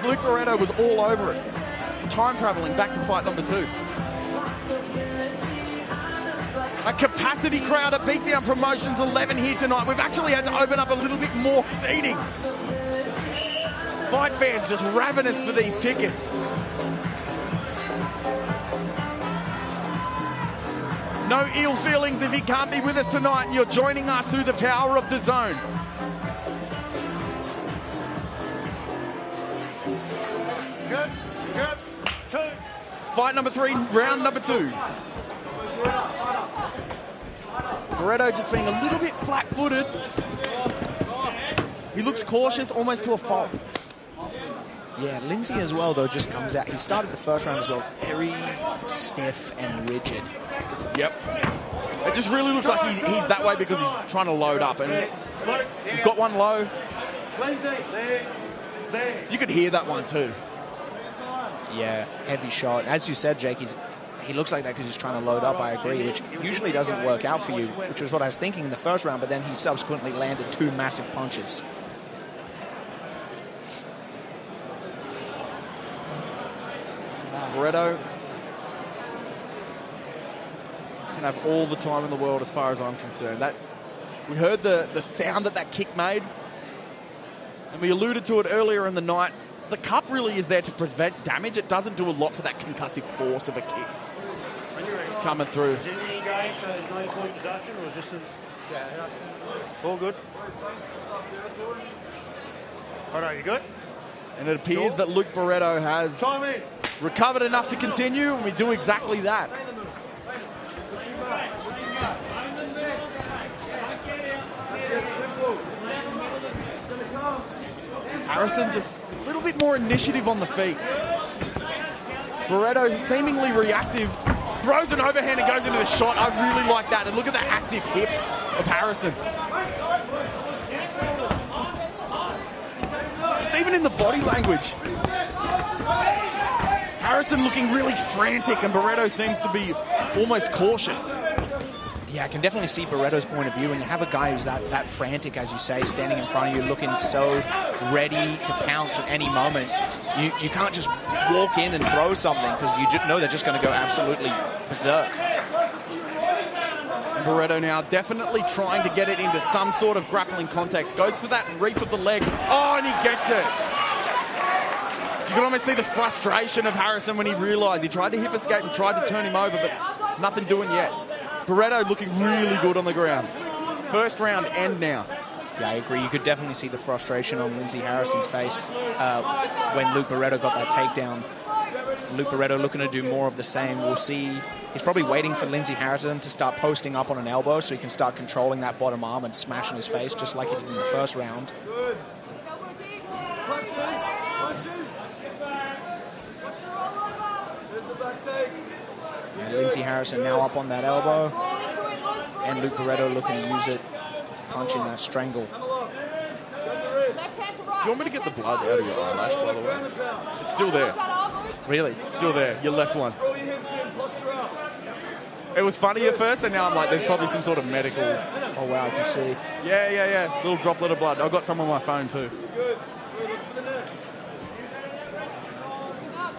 Luke Barreto was all over it. Time traveling back to fight number 2. A capacity crowd at Beatdown Promotions 11 here tonight. We've actually had to open up a little bit more seating. Fight fans just ravenous for these tickets. No ill feelings if he can't be with us tonight and you're joining us through the power of the zone. Good. Two. Fight number 3, round number 2. Barto just being a little bit flat-footed. He looks cautious, almost to a fault. Yeah, Lindsay as well, though, just comes out. He started the first round as well, very stiff and rigid. Yep. It just really looks like he's that way because he's trying to load up. And he's got one low. You could hear that one too. Yeah, heavy shot. As you said, Jake, he looks like that because he's trying to load up, I agree, which usually doesn't work out for you, which was what I was thinking in the first round, but then he subsequently landed 2 massive punches. Barto can have all the time in the world as far as I'm concerned. We heard the sound that kick made, and we alluded to it earlier in the night. The cup really is there to prevent damage. It doesn't do a lot for that concussive force of a kick coming through. Is it any game, so there's no full introduction, or is this all good? Alright, you good? And it appears that Luke Barto has recovered enough to continue, and we do exactly that. Harrison just a little bit more initiative on the feet. Barto seemingly reactive, throws an overhand and goes into the shot. I really like that. And look at the active hips of Harrison. Just even in the body language. Harrison looking really frantic, and Barto seems to be almost cautious. Yeah, I can definitely see Barreto's point of view. When you have a guy who's that frantic, as you say, standing in front of you, looking so ready to pounce at any moment, you can't just walk in and throw something because you know they're just going to go absolutely berserk. Barto now definitely trying to get it into some sort of grappling context. Goes for that reach of the leg. Oh, and he gets it. You can almost see the frustration of Harrison when he realised he tried to hip escape and tried to turn him over, but nothing doing yet. Barto looking really good on the ground. First round end now. Yeah, I agree. You could definitely see the frustration on Lindsay Harrison's face when Luke Barto got that takedown. Luke Barto looking to do more of the same. We'll see. He's probably waiting for Lindsay Harrison to start posting up on an elbow so he can start controlling that bottom arm and smashing his face just like he did in the first round. And Lindsay Harrison now up on that elbow. And Luke Barto looking to use it, punching that strangle. You want me to get the blood out of your eyelash, by the way? It's still there. Really? It's still there. Your left one. It was funny at first, and now I'm like, there's probably some sort of medical. Oh, wow, I can see. Yeah. Little droplet of blood. I've got some on my phone, too.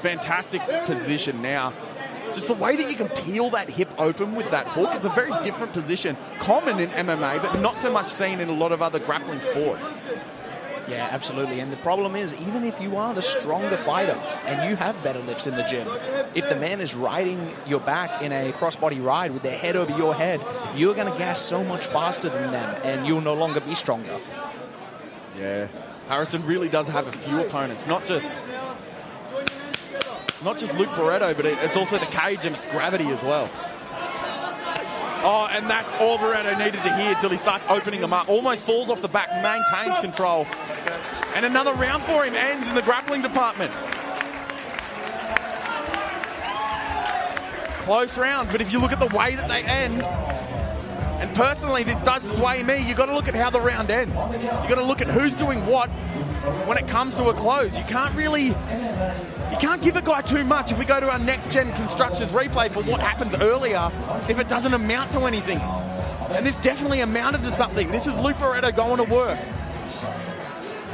Fantastic position now. Just the way that you can peel that hip open with that hook, it's a very different position. Common in MMA, but not so much seen in a lot of other grappling sports. Yeah, absolutely. And the problem is, even if you are the stronger fighter and you have better lifts in the gym, if the man is riding your back in a crossbody ride with their head over your head, you're going to gas so much faster than them and you'll no longer be stronger. Yeah. Harrison really does have a few opponents, not just Luke Barto, but it's also the cage and its gravity as well. Oh, and that's all Barto needed to hear until he starts opening them up. Almost falls off the back, maintains control. And another round for him ends in the grappling department. Close round, but if you look at the way that they end, and personally this does sway me, you've got to look at how the round ends. You've got to look at who's doing what when it comes to a close. You can't give a guy too much if we go to our next-gen constructions replay for what happens earlier if it doesn't amount to anything. And this definitely amounted to something. This is Luke Barto going to work.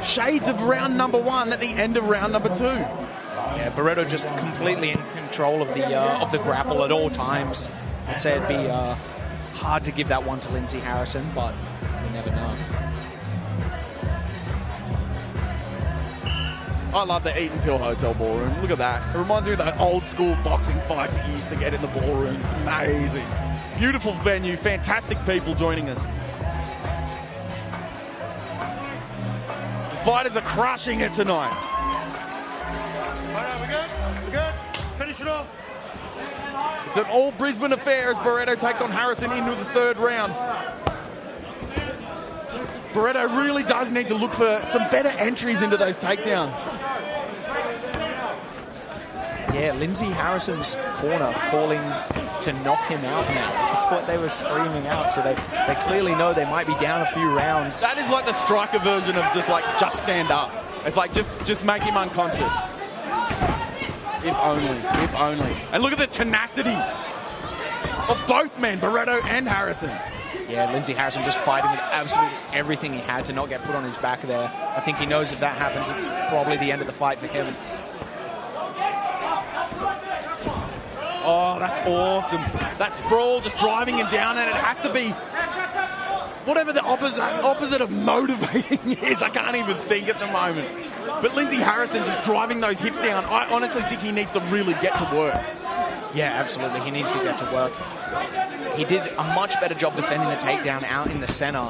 Shades of round number 1 at the end of round number 2. Yeah, Barto just completely in control of the grapple at all times. I'd say it'd be hard to give that one to Lindsay Harrison, but you never know. I love the Eaton's Hill Hotel Ballroom. Look at that. It reminds me of the old school boxing fights that you used to get in the ballroom. Amazing. Beautiful venue. Fantastic people joining us. The fighters are crushing it tonight. All right, we good? We good? Finish it off. It's an all Brisbane affair as Barto takes on Harrison into the third round. Barto really does need to look for some better entries into those takedowns. Yeah, Lindsay Harrison's corner calling to knock him out now. That's what they were screaming out. So they clearly know they might be down a few rounds. That is like the striker version of just stand up. It's like just make him unconscious. If only. And look at the tenacity of both men, Barto and Harrison. Yeah, Lindsay Harrison just fighting with absolutely everything he had to not get put on his back there. I think he knows if that happens, it's probably the end of the fight for him. Oh, that's awesome. That sprawl just driving him down, and it has to be whatever the opposite of motivating is. I can't even think at the moment. But Lindsay Harrison just driving those hips down, I honestly think he needs to really get to work. Yeah, absolutely. He needs to get to work. He did a much better job defending the takedown out in the center.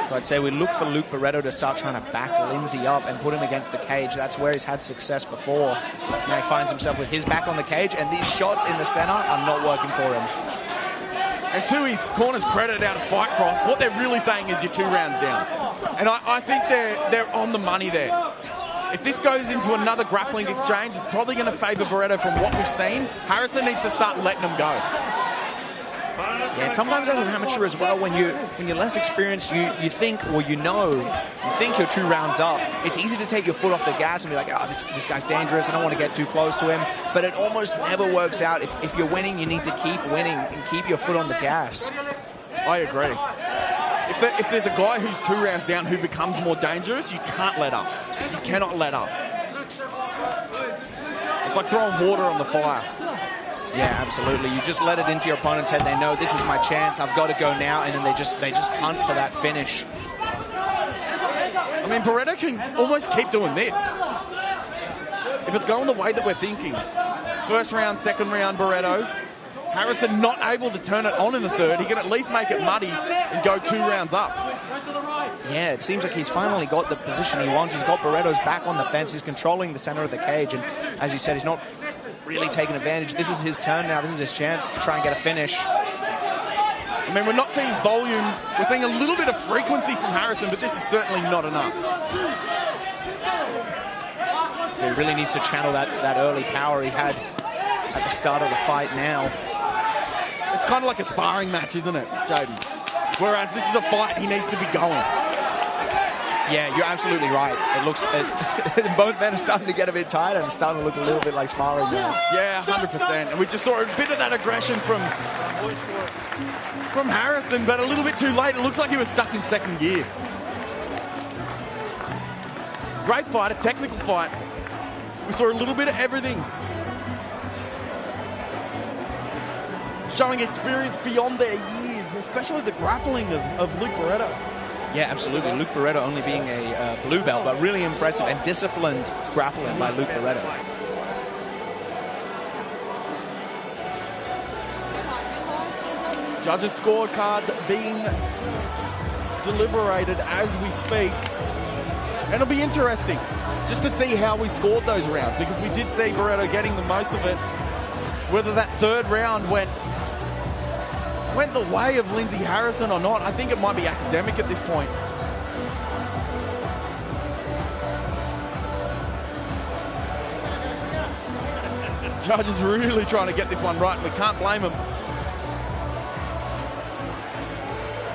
So I'd say we look for Luke Barto to start trying to back Lindsay up and put him against the cage. That's where he's had success before. Now he finds himself with his back on the cage, and these shots in the center are not working for him. And to his corner's credit out of Fight Cross, what they're really saying is you're 2 rounds down. And I think they're on the money there. If this goes into another grappling exchange, it's probably going to favour Barto from what we've seen. Harrison needs to start letting him go. Yeah, sometimes as an amateur as well, when you're less experienced, you think, or you think you're 2 rounds up. It's easy to take your foot off the gas and be like, oh, this guy's dangerous, I don't want to get too close to him. But it almost never works out. If you're winning, you need to keep winning and keep your foot on the gas. I agree. If there's a guy who's 2 rounds down who becomes more dangerous, you can't let up. You cannot let up. It's like throwing water on the fire. Yeah, absolutely. You just let it into your opponent's head. They know this is my chance. I've got to go now, and then they just hunt for that finish. I mean, Barto can almost keep doing this. If it's going the way that we're thinking. First round, second round, Barto. Harrison not able to turn it on in the third. He can at least make it muddy and go 2 rounds up. Yeah, it seems like he's finally got the position he wants. He's got Barreto's back on the fence. He's controlling the center of the cage. And as you said, he's not really taking advantage. This is his turn now. This is his chance to try and get a finish. I mean, we're not seeing volume. We're seeing a little bit of frequency from Harrison, but this is certainly not enough. He really needs to channel that early power he had at the start of the fight now. It's kind of like a sparring match, isn't it, Jaden? Whereas this is a fight he needs to be going. Yeah, you're absolutely right. It looks... both men are starting to get a bit tired and it's starting to look a little bit like sparring now. Yeah, 100%. And we just saw a bit of that aggression from Harrison, but a little bit too late. It looks like he was stuck in second gear. Great fight, a technical fight. We saw a little bit of everything. Showing experience beyond their years, especially the grappling of Luke Barto. Yeah, absolutely. Luke Barto only being a blue belt, but really impressive and disciplined grappling by Luke Barto. Judges' scorecards being deliberated as we speak. And it'll be interesting just to see how we scored those rounds, because we did see Barto getting the most of it. Whether that third round went the way of Lindsay Harrison or not, I think it might be academic at this point. Judge is really trying to get this one right, and we can't blame him.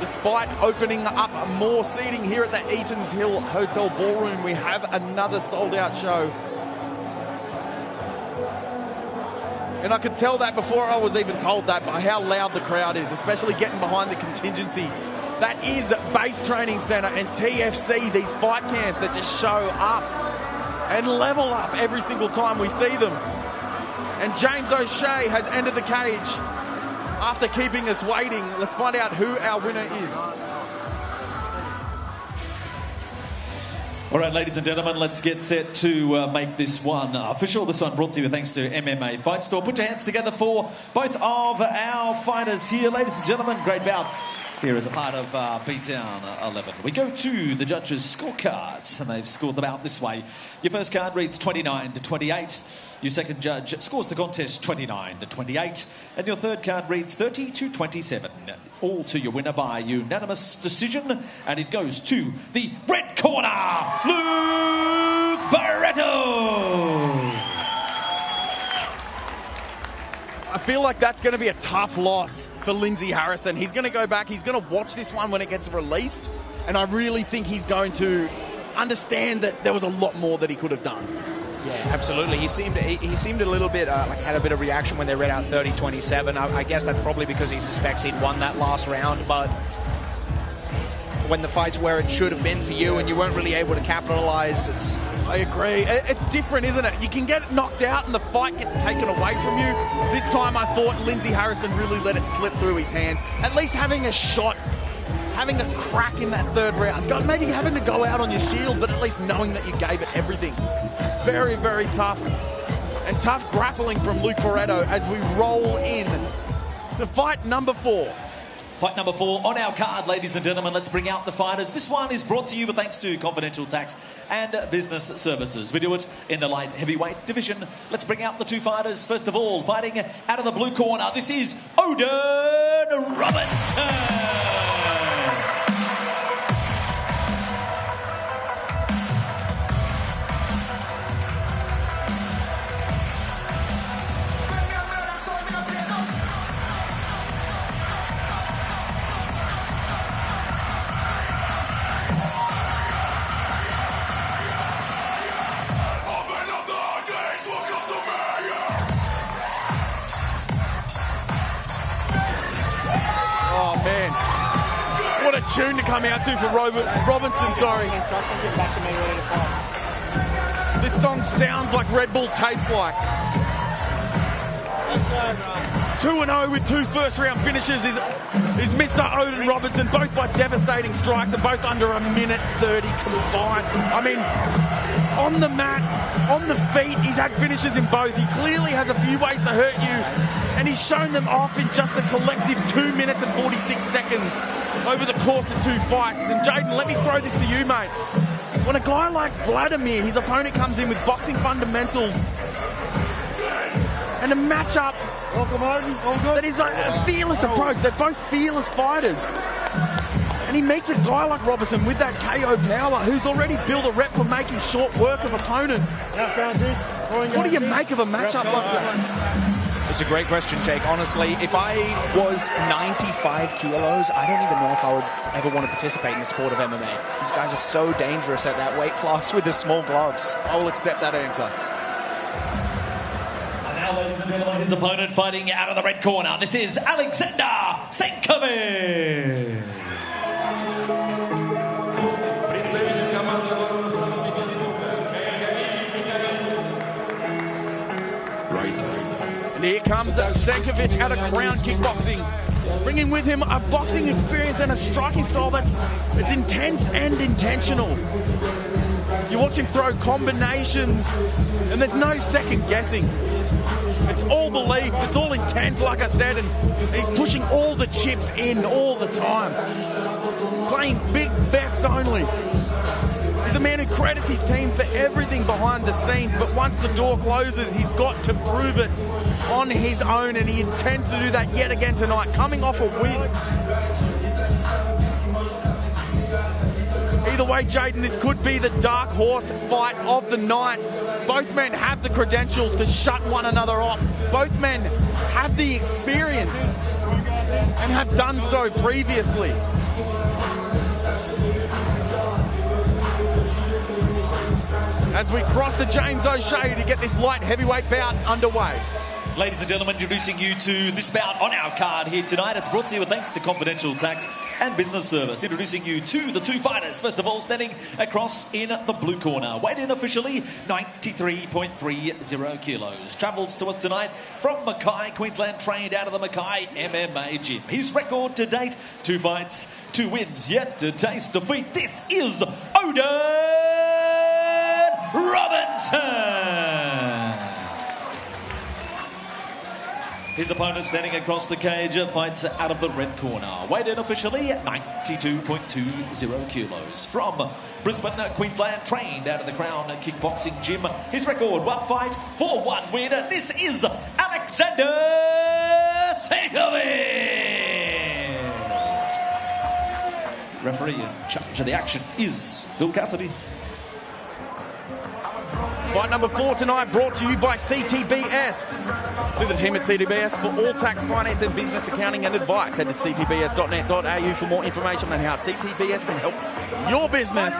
Despite opening up more seating here at the Eaton's Hill Hotel Ballroom, we have another sold-out show. And I could tell that before I was even told that by how loud the crowd is, especially getting behind the contingency. That is Base Training Centre and TFC, these fight camps that just show up and level up every single time we see them. And James O'Shea has entered the cage after keeping us waiting. Let's find out who our winner is. All right, ladies and gentlemen, let's get set to make this one official. This one brought to you thanks to MMA Fight Store. Put your hands together for both of our fighters here. Ladies and gentlemen, great bout here as a part of Beatdown 11. We go to the judges' scorecards, and they've scored them out this way. Your first card reads 29-28. Your second judge scores the contest 29-28. And your third card reads 30-27. All to your winner by unanimous decision. And it goes to the red corner, Barto. I feel like that's going to be a tough loss for Lindsay Harrison. He's going to go back. He's going to watch this one when it gets released. And I really think he's going to understand that there was a lot more that he could have done. Yeah, absolutely. He seemed a little bit like had a bit of reaction when they read out 30-27. I guess that's probably because he suspects he'd won that last round. But when the fight's where it should have been for you and you weren't really able to capitalize, I agree. It's different, isn't it? You can get knocked out and the fight gets taken away from you. This time I thought Lindsay Harrison really let it slip through his hands. At least having a shot, having a crack in that third round. Maybe having to go out on your shield, but at least knowing that you gave it everything. Very, very tough. And tough grappling from Luke Barreto as we roll in to fight number 4. Fight number 4 on our card, ladies and gentlemen. Let's bring out the fighters. This one is brought to you with thanks to Confidential Tax and Business Services. We do it in the light heavyweight division. Let's bring out the two fighters. First of all, fighting out of the blue corner, this is Odin Robinson. Tune to come out to for Robinson, sorry. This song sounds like Red Bull tastes like. 2-0 with 2 first-round finishes is Mr. Odin Robinson, both by devastating strikes and both under a minute 30 combined. I mean, on the mat, on the feet, he's had finishes in both. He clearly has a few ways to hurt you, and he's shown them off in just a collective 2 minutes and 46 seconds over the course of 2 fights. And Jaden, let me throw this to you, mate. When a guy like Vladimir, his opponent, comes in with boxing fundamentals and a matchup that is like a fearless approach. They're both fearless fighters. And he meets a guy like Robinson with that KO power who's already built a rep for making short work of opponents. What do you make of a matchup like that? It's a great question, Jake. Honestly, if I was 95 kilos, I don't even know if I would ever want to participate in the sport of MMA. These guys are so dangerous at that weight class with the small gloves. I will accept that answer. And now, ladies and gentlemen, his opponent fighting out of the red corner. This is Alexander Sankovic. And here comes Sankovic out of ground kickboxing, bringing with him a boxing experience and a striking style that's intense and intentional. You watch him throw combinations, and there's no second guessing. It's all belief, it's all intent, like I said, and he's pushing all the chips in all the time. Playing big bets only. He's a man who credits his team for everything behind the scenes, but once the door closes, he's got to prove it on his own, and he intends to do that yet again tonight, coming off a win. Either way, Jaden, this could be the dark horse fight of the night. Both men have the credentials to shut one another off. Both men have the experience and have done so previously. As we cross the James O'Shea to get this light heavyweight bout underway. Ladies and gentlemen, introducing you to this bout on our card here tonight. It's brought to you with thanks to Confidential Tax and Business Service. Introducing you to the two fighters. First of all, standing across in the blue corner. Weighed in officially 93.30 kilos. Travels to us tonight from Mackay, Queensland, trained out of the Mackay MMA gym. His record to date, 2 fights, 2 wins, yet to taste defeat. This is Odin Robinson. His opponent standing across the cage fights out of the red corner. Weighed in officially at 92.20 kilos. From Brisbane, Queensland, trained out of the Crown Kickboxing Gym. His record, 1 fight for 1 win. This is Alexander Senov. Referee in charge of the action is Phil Cassidy. Fight number 4 tonight brought to you by CTBS. To the team at CTBS for all tax, finance and business accounting and advice. Head to ctbs.net.au for more information on how CTBS can help your business.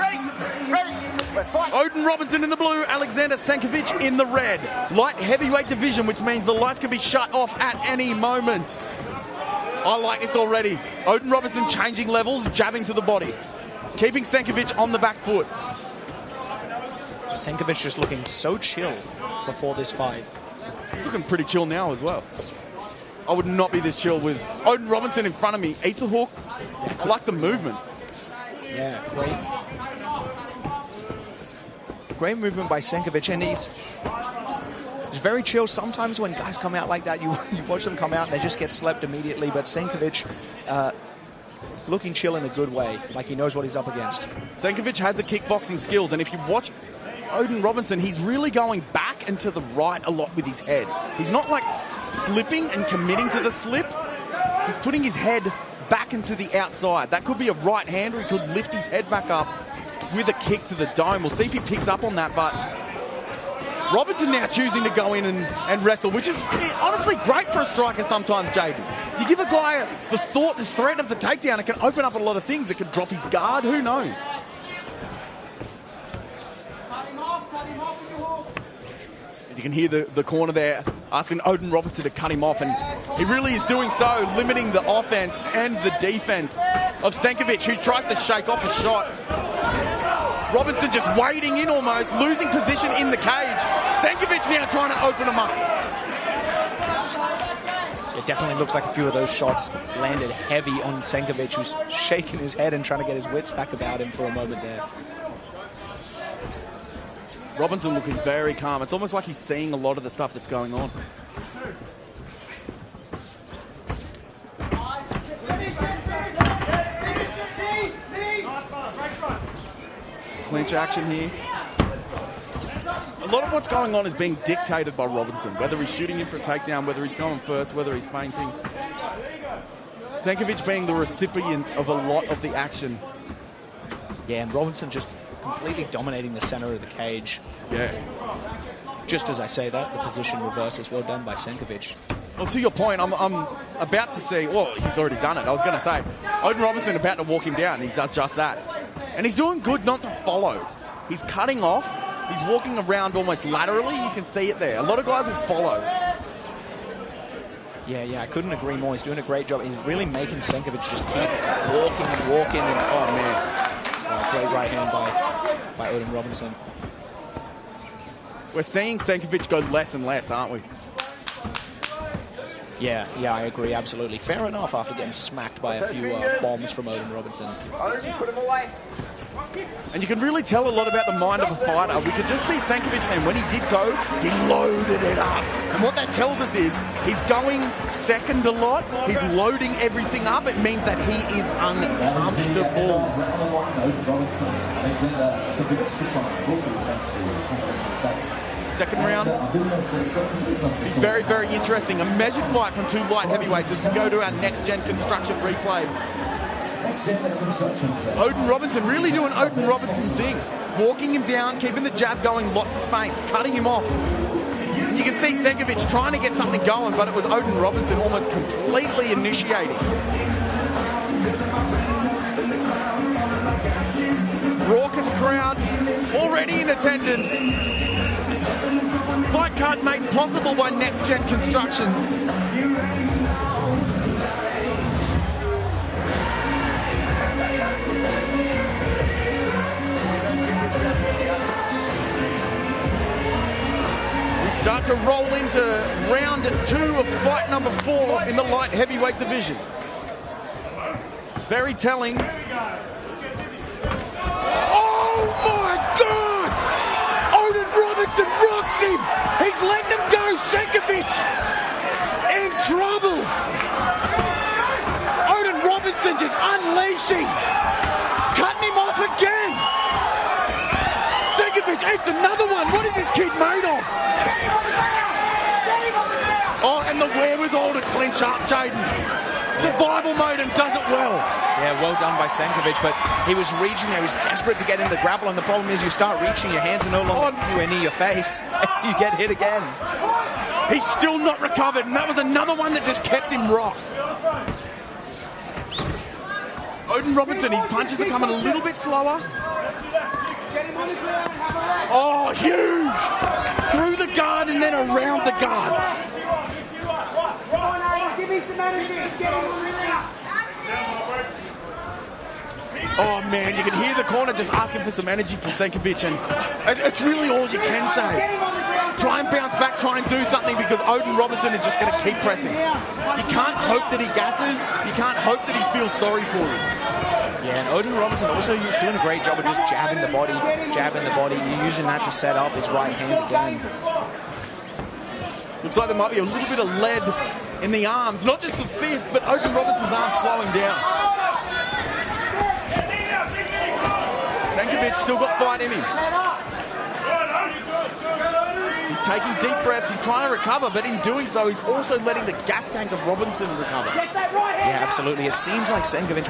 Let's fight. Odin Robinson in the blue, Alexander Senkovic in the red. Light heavyweight division, which means the lights can be shut off at any moment. I like this already. Odin Robinson changing levels, jabbing to the body. Keeping Senkovic on the back foot. Senkovic just looking so chill before this fight. He's looking pretty chill now as well. I would not be this chill with Odin Robinson in front of me. Eats a hook. I like the movement. Yeah, great movement by Senkovic, and he's very chill. Sometimes when guys come out like that, you watch them come out and they just get slept immediately, but Senkovic looking chill in a good way, like he knows what he's up against. Senkovic has the kickboxing skills, and if you watch Odin Robinson, he's really going back and to the right a lot with his head. He's not like slipping and committing to the slip. He's putting his head back into the outside. That could be a right hand, or he could lift his head back up with a kick to the dome. We'll see if he picks up on that, but Robinson now choosing to go in and wrestle, which is honestly great for a striker sometimes, Jaden. You give a guy the threat of the takedown, it can open up a lot of things. It can drop his guard, who knows? You can hear the corner there asking Odin Robinson to cut him off, and he really is doing so, limiting the offense and the defense of Senkovic, who tries to shake off a shot. Robinson just wading in almost, losing position in the cage. Senkovic now trying to open him up. It definitely looks like a few of those shots landed heavy on Senkovic, who's shaking his head and trying to get his wits back about him for a moment there. Robinson looking very calm. It's almost like he's seeing a lot of the stuff that's going on. Clinch action here. A lot of what's going on is being dictated by Robinson, whether he's shooting in for a takedown, whether he's going first, whether he's feinting. Senkovic being the recipient of a lot of the action. Yeah, and Robinson just completely dominating the center of the cage. Yeah. Just as I say that, the position reverses. Well done by Senkovic. Well, to your point, I'm about to see, well, he's already done it. I was going to say, Odin Robinson about to walk him down. He does just that. And he's doing good not to follow. He's cutting off. He's walking around almost laterally. You can see it there. A lot of guys will follow. Yeah, I couldn't agree more. He's doing a great job. He's really making Senkovic just keep walking and walking. And, oh, man. Great right hand by Odin Robinson. We're seeing Senkovic go less and less, aren't we? Yeah, I agree, absolutely. Fair enough after getting smacked by a few bombs from Odin Robinson. Put him away. And you can really tell a lot about the mind of a fighter. We could just see Senkovic then, when he did go, he loaded it up. And what that tells us is he's going second a lot. He's loading everything up. It means that he is uncomfortable. Second round. It's very, very interesting. A measured fight from 2 light heavyweights as we go to our next-gen construction replay. Odin Robinson really doing Odin Robinson things. Walking him down, keeping the jab going, lots of feints, cutting him off. You can see Senkovic trying to get something going, but it was Odin Robinson almost completely initiating. Raucous crowd already in attendance. Fight card made possible by Next Gen Constructions. We start to roll into round 2 of fight number 4 in the light heavyweight division. Very telling. Oh my God! Stankovic in trouble. Odin Robinson just unleashing, cutting him off again. Stankovic eats another one. What is this kid made of? Oh, and the wherewithal to clinch up, Jaden. Survival mode and does it well. Yeah, well done by Senkovic, but he was reaching there. He was desperate to get in the grapple, and the problem is you start reaching, your hands are no longer anywhere near your face. You get hit again. He's still not recovered, and that was another one that just kept him rocked. Odin Robinson, his punches are coming a little bit slower. Oh, huge! Through the guard and then around the guard. Give me some energy. Get him on release. Oh man, you can hear the corner just asking for some energy from Senkovic, and it's really all you can say. Try and bounce back, try and do something, because Odin Robinson is just going to keep pressing. You can't hope that he gasses, you can't hope that he feels sorry for him. Yeah, and Odin Robinson also doing a great job of just jabbing the body, using that to set up his right hand again. Looks like there might be a little bit of lead in the arms, not just the fist, but Odin Robinson's arms slowing down. Stankovic still got fight in him. He's taking deep breaths, he's trying to recover, but in doing so, he's also letting the gas tank of Robinson recover. Yeah, absolutely. It seems like Senkovic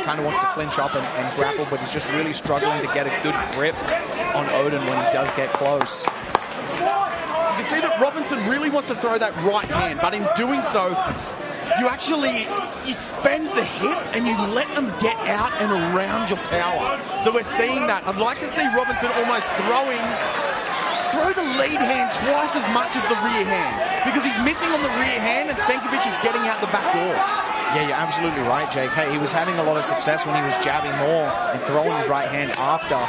kind of wants to clinch up and grapple, but he's just really struggling to get a good grip on Odin when he does get close. You can see that Robinson really wants to throw that right hand, but in doing so, you spend the hip and you let them get out and around your power. So we're seeing that. I'd like to see Robinson almost throw the lead hand twice as much as the rear hand, because he's missing on the rear hand and Stankovic is getting out the back door. Yeah, you're absolutely right, Jake. Hey, he was having a lot of success when he was jabbing more and throwing his right hand after.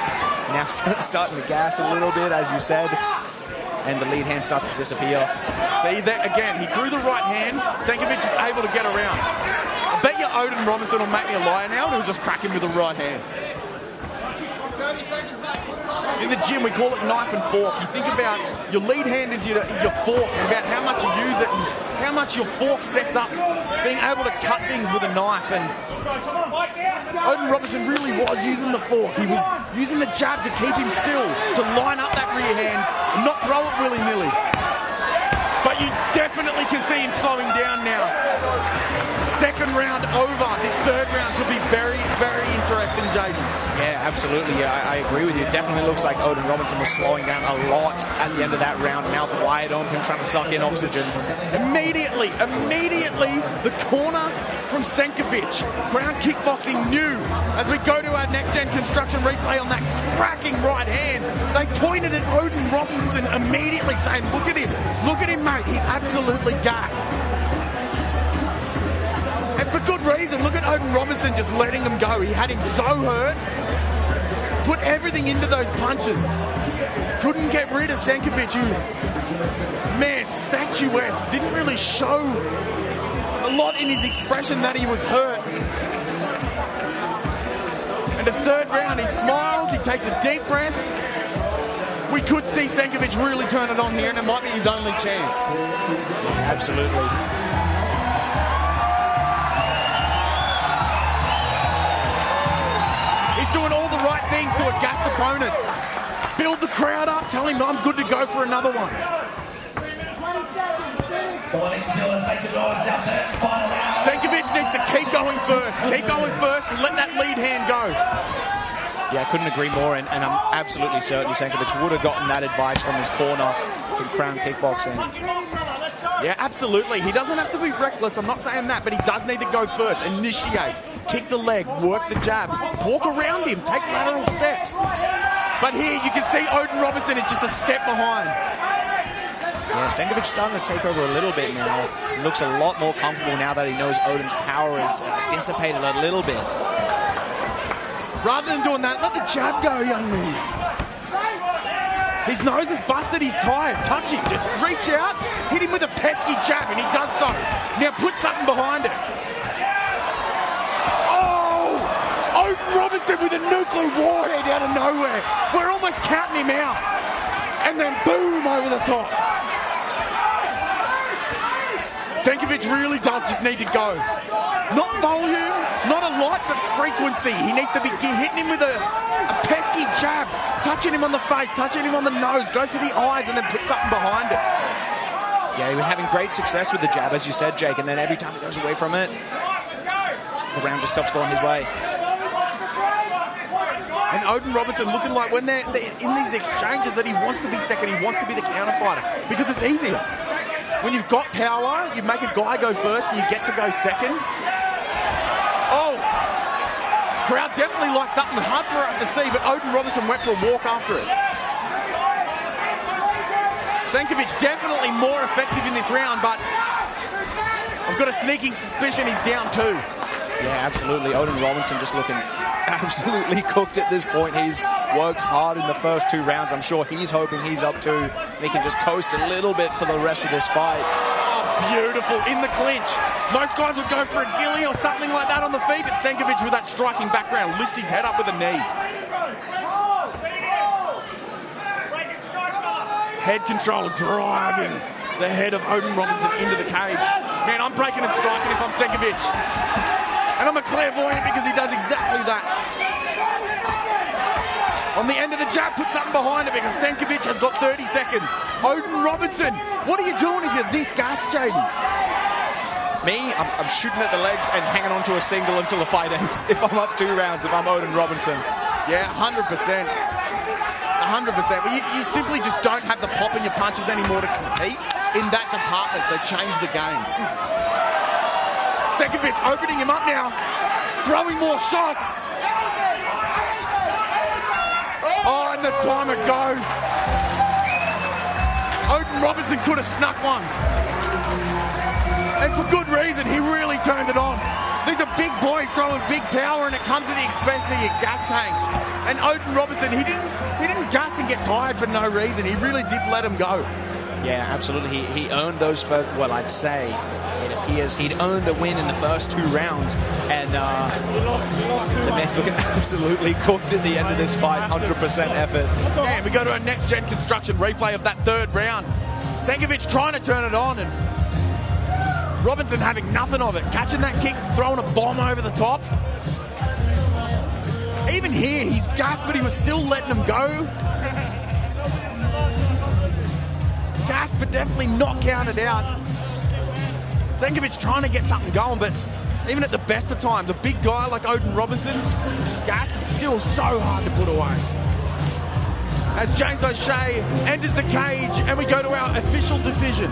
Now starting to gas a little bit, as you said. And the lead hand starts to disappear. See, that again, he threw the right hand. Stankovic is able to get around. I bet you Odin Robinson will make me a liar now, and he'll just crack him with the right hand. In the gym, we call it knife and fork. You think about your lead hand is your fork, and about how much you use it and how much your fork sets up being able to cut things with a knife. And Odin Robinson really was using the fork. He was using the jab to keep him still, to line up that rear hand and not throw it willy-nilly. But you definitely can see him slowing down now. Second round over. This third round could be very, very interesting, Jaden. Yeah, absolutely. Yeah, I agree with you. It definitely looks like Odin Robinson was slowing down a lot at the end of that round. Mouth wide open, trying to suck in oxygen. Immediately, the corner from Senkovic. Crown Kickboxing knew, as we go to our next-gen construction replay on that cracking right hand, they pointed at Odin Robinson immediately, saying, look at him, mate. He's absolutely gassed. And for good reason. Look at Odin Robinson just letting him go. He had him so hurt. Put everything into those punches. Couldn't get rid of Stankovic, who, man, statuesque. Didn't really show a lot in his expression that he was hurt. And the third round, he smiles, he takes a deep breath. We could see Stankovic really turn it on here, and it might be his only chance. Absolutely. Doing all the right things to a gassed opponent. Build the crowd up, tell him I'm good to go for another one. Stankovic needs to keep going first and let that lead hand go. Yeah, I couldn't agree more, and I'm absolutely certain Stankovic would have gotten that advice from his corner from Crown Kickboxing. Yeah, absolutely. He doesn't have to be reckless, I'm not saying that, but he does need to go first, initiate, kick the leg, work the jab, walk around him, take lateral steps. But here you can see Odin Robinson is just a step behind. Yeah, Stankovic's starting to take over a little bit now. He looks a lot more comfortable now that he knows Odin's power is dissipated a little bit. Rather than doing that, let the jab go, young man. His nose is busted, he's tired. Touch him, just reach out, hit him with a pesky jab, and he does so. Now put something behind it. Oh! Odin Robinson with a nuclear warhead out of nowhere. We're almost counting him out. And then boom, over the top. Senkovic really does just need to go. Not volume, not a lot, but frequency. He needs to be hitting him with a pesky jab, touching him on the face, touching him on the nose, go for the eyes, and then put something behind it. Yeah, he was having great success with the jab, as you said, Jake, and then every time he goes away from it, the round just stops going his way. And Odin Robertson looking like when they're in these exchanges that he wants to be second, he wants to be the counter fighter, because it's easier. When you've got power, you make a guy go first and you get to go second. Oh! Crowd definitely likes something hard for us to see, but Odin Robertson went for a walk after it. Senkovic definitely more effective in this round, but I've got a sneaking suspicion he's down too. Yeah, absolutely. Odin Robinson just looking absolutely cooked at this point. He's worked hard in the first 2 rounds. I'm sure he's hoping he's up too. And he can just coast a little bit for the rest of this fight. Oh, beautiful. In the clinch. Most guys would go for a gilly or something like that on the feet, but Senkovic with that striking background lifts his head up with a knee. Head control driving the head of Odin Robinson into the cage. Man, I'm breaking and striking if I'm Senkovic. And I'm a clairvoyant because he does exactly that. On the end of the jab, put something behind it because Senkovic has got 30 seconds. Odin Robinson, what are you doing if you're this gassed, Jaden? Me, I'm shooting at the legs and hanging on to a single until the fight ends. If I'm up 2 rounds, if I'm Odin Robinson. Yeah, 100%. 100%. But you simply just don't have the pop in your punches anymore to compete in that department, so change the game. Senkovic opening him up now, throwing more shots. Oh, and the timer goes. Odin Robinson could have snuck one. And for good reason, he really turned it on. These are big boys throwing big power, and it comes at the expense of your gas tank. And Odin Robinson, he didn't gas and get tired for no reason. He really did let him go. Yeah, absolutely. He earned those first, well, I'd say it appears he'd earned a win in the first 2 rounds. And the man looking absolutely cooked at the end of this fight. 100% effort. Yeah, we go to a next-gen construction replay of that 3rd round. Senkovic trying to turn it on, and Robinson having nothing of it. Catching that kick, throwing a bomb over the top. Even here, he's gassed, but he was still letting him go. Gassed, but definitely not counted out. Senkovic trying to get something going, but even at the best of times, a big guy like Odin Robinson, gassed and still so hard to put away. As James O'Shea enters the cage, and we go to our official decision.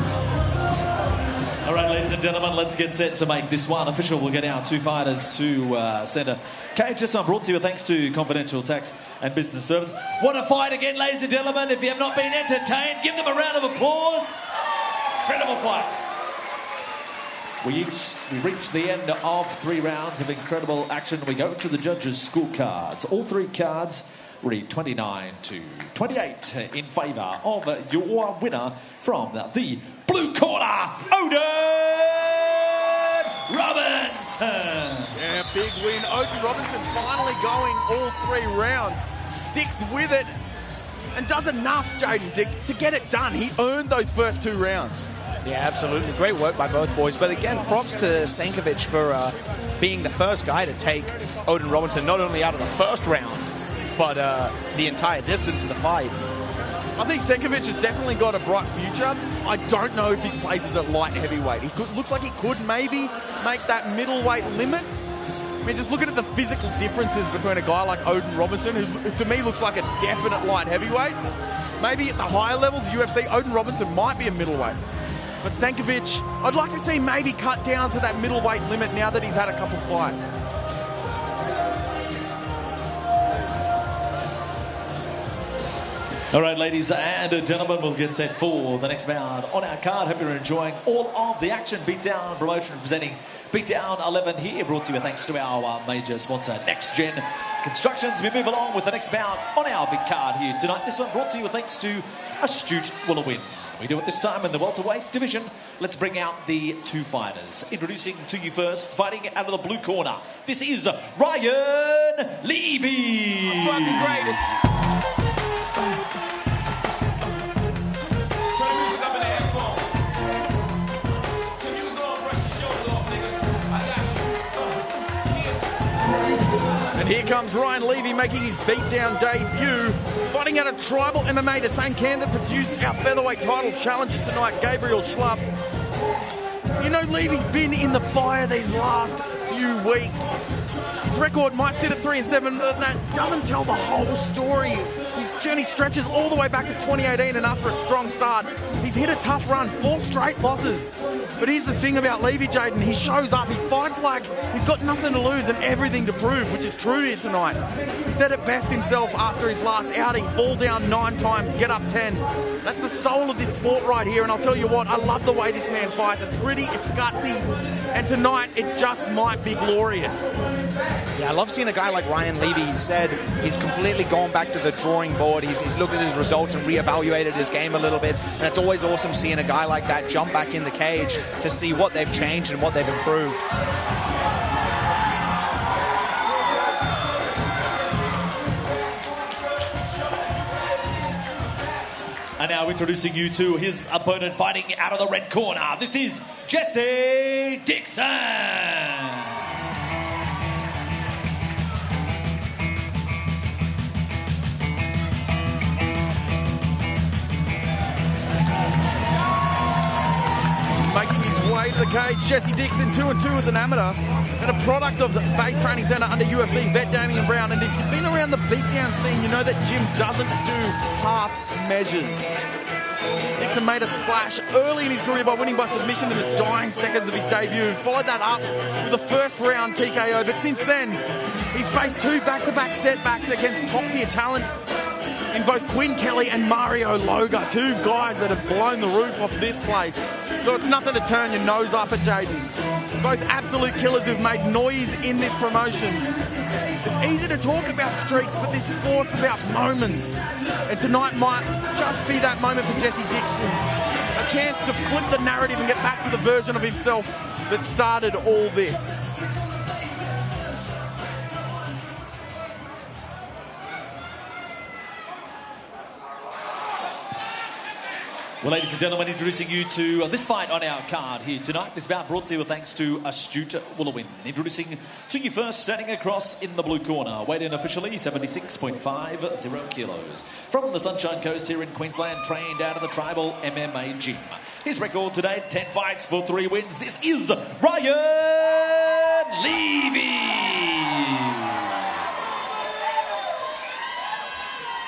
All right, ladies and gentlemen, let's get set to make this one official. We'll get our 2 fighters to centre cage. This one brought to you thanks to Confidential Tax and Business Service. What a fight again, ladies and gentlemen. If you have not been entertained, give them a round of applause. Incredible fight. We reach the end of 3 rounds of incredible action. We go to the judges' scorecards. All 3 cards read 29-28 in favour of your winner from the blue corner, Odin Robinson. Yeah, big win. Odin Robinson finally going all 3 rounds. Sticks with it and does enough, Jaden, to get it done. He earned those first 2 rounds. Yeah, absolutely. Great work by both boys. But again, props to Senkovic for being the first guy to take Odin Robinson not only out of the first round, but the entire distance of the fight. I think Senkovic has definitely got a bright future. I don't know if his place is at light heavyweight. Looks like he could maybe make that middleweight limit. I mean, just looking at the physical differences between a guy like Odin Robinson, who to me looks like a definite light heavyweight. Maybe at the higher levels of UFC, Odin Robinson might be a middleweight. But Senkovic, I'd like to see maybe cut down to that middleweight limit now that he's had a couple fights. All right, ladies and gentlemen, we'll get set for the next round on our card. Hope you're enjoying all of the action. Beatdown promotion presenting Beatdown 11 here, brought to you thanks to our major sponsor, Next Gen Constructions. We move along with the next bout on our big card here tonight. This one brought to you thanks to Astute Willowin. We do it this time in the welterweight division. Let's bring out the 2 fighters. Introducing to you first, fighting out of the blue corner. This is Ryan Levy. I'm fucking greatest. Turn the music up in the headphones. So you go And here comes Ryan Levy making his beatdown debut, fighting out a tribal MMA, the same can that produced our featherweight title challenger tonight, Gabriel Schlupp. You know, Levy's been in the fire these last few weeks. His record might sit at 3-7, but that doesn't tell the whole story. His journey stretches all the way back to 2018, and after a strong start, he's hit a tough run, 4 straight losses. But here's the thing about Levy, Jaden. He shows up, he fights like he's got nothing to lose and everything to prove, which is true here tonight. He said it best himself after his last outing, fall down 9 times, get up 10. That's the soul of this sport right here, and I'll tell you what, I love the way this man fights. It's gritty, it's gutsy, and tonight it just might be glorious. Yeah, I love seeing a guy like Ryan Levy. He said he's completely gone back to the drawing board. He's looked at his results and reevaluated his game a little bit. And it's always awesome seeing a guy like that jump back in the cage to see what they've changed and what they've improved. And now introducing you to his opponent fighting out of the red corner. This is Jesse Dixon. Making his way to the cage, Jesse Dixon, 2-2 as an amateur, and a product of the base training centre under UFC vet Damian Brown. And if you've been around the beatdown scene, you know that Jim doesn't do half measures. Dixon made a splash early in his career by winning by submission in the dying seconds of his debut. Followed that up with the first round TKO, but since then, he's faced 2 back-to-back setbacks against top-tier talent in both Quinn Kelly and Mario Loga, 2 guys that have blown the roof off this place. So it's nothing to turn your nose up at, Jaden. Both absolute killers who've made noise in this promotion. It's easy to talk about streaks, but this sport's about moments. And tonight might just be that moment for Jesse Dixon. A chance to flip the narrative and get back to the version of himself that started all this. Well, ladies and gentlemen, introducing you to this fight on our card here tonight. This bout brought to you thanks to Astute Woolawin. Introducing to you first, standing across in the blue corner, weighed in officially 76.50 kilos. From the Sunshine Coast here in Queensland, trained out of the Tribal MMA gym. His record today, 10 fights for 3 wins. This is Ryan Levy.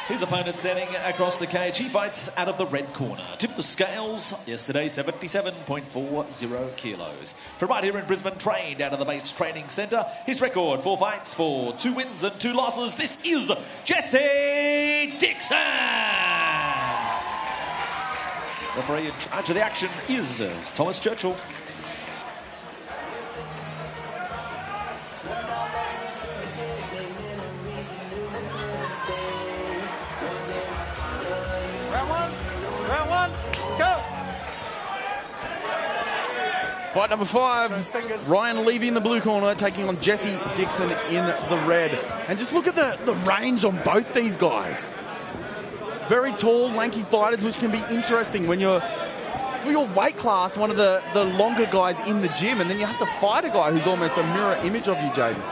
His opponent standing across the cage. He fights out of the red corner. Tipped the scales yesterday, 77.40 kilos. From right here in Brisbane, trained out of the base training centre. His record, 4 fights for 2 wins and 2 losses. This is Jesse Dixon. Referee in charge of the action is Thomas Churchill. Fight number 5, Ryan Levy in the blue corner taking on Jesse Dixon in the red. And just look at the range on both these guys. Very tall, lanky fighters, which can be interesting when you're, for your weight class, one of the longer guys in the gym, and then you have to fight a guy who's almost a mirror image of you, Jaden.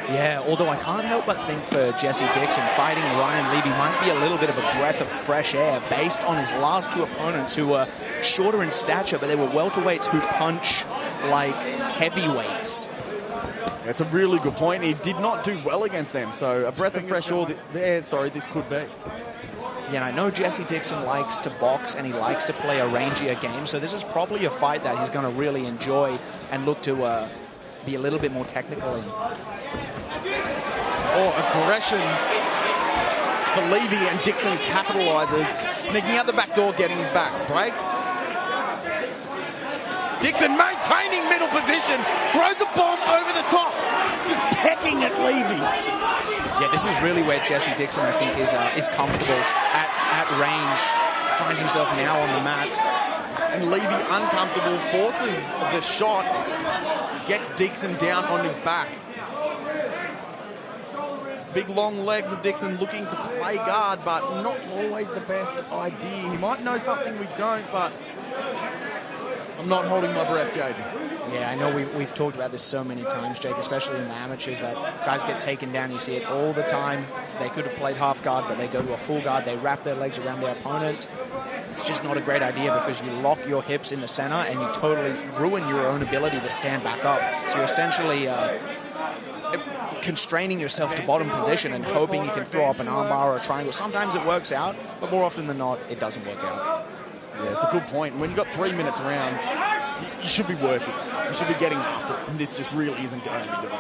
Yeah, although I can't help but think for Jesse Dixon, fighting Ryan Levy might be a little bit of a breath of fresh air based on his last 2 opponents who were shorter in stature, but they were welterweights who punch like heavyweights. That's a really good point. He did not do well against them, so a breath of fresh air, this could be. Yeah, I know Jesse Dixon likes to box and he likes to play a rangier game, so this is probably a fight that he's going to really enjoy and look to be a little bit more technical in. Aggression for Levy, and Dixon capitalizes, sneaking out the back door, getting his back. Breaks. Dixon maintaining middle position, throws a bomb over the top, just pecking at Levy. Yeah, this is really where Jesse Dixon, I think, is comfortable at range. Finds himself now on the mat. And Levy, uncomfortable, forces the shot, gets Dixon down on his back. Big long legs of Dixon looking to play guard, but not always the best idea. He might know something we don't, but I'm not holding my breath, Jaden. Yeah, I know we've talked about this so many times, Jake, especially in the amateurs, that guys get taken down. You see it all the time. They could have played half guard, but they go to a full guard. They wrap their legs around their opponent. It's just not a great idea because you lock your hips in the center and you totally ruin your own ability to stand back up. So you're essentially constraining yourself to bottom position and hoping you can throw up an armbar or a triangle. Sometimes it works out, but more often than not, it doesn't work out. Yeah, it's a good point. When you've got 3 minutes around, you should be working. You should be getting after it, and this just really isn't going to be doing.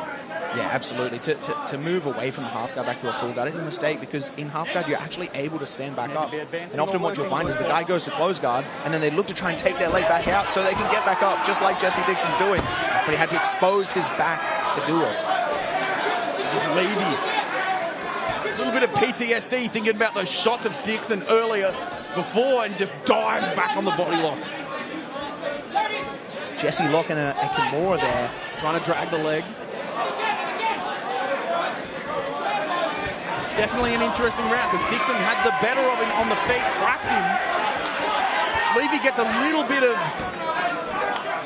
Yeah, absolutely. To move away from the half guard back to a full guard is a mistake because in half guard you're actually able to stand back up. And often what you'll find is the guy goes to close guard and then they look to try and take their leg back out so they can get back up, just like Jesse Dixon's doing. But he had to expose his back to do it. Just Levy. A little bit of PTSD thinking about those shots of Dixon earlier before and just dives back on the body lock. Jesse locking a Kimura there. Trying to drag the leg. Definitely an interesting round because Dixon had the better of him on the feet, cracked him. Levy gets a little bit of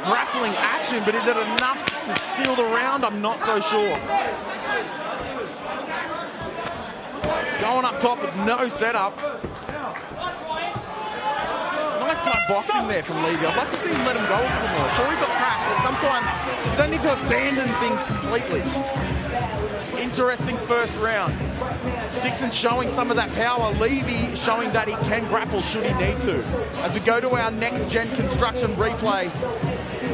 grappling action, but is it enough to steal the round? I'm not so sure. Going up top with no setup. Nice tight boxing there from Levy. I'd like to see him let him go a little more. Sure, he got cracked, but sometimes you don't need to abandon things completely. Interesting first round. Dixon showing some of that power. Levy showing that he can grapple should he need to. As we go to our next gen construction replay,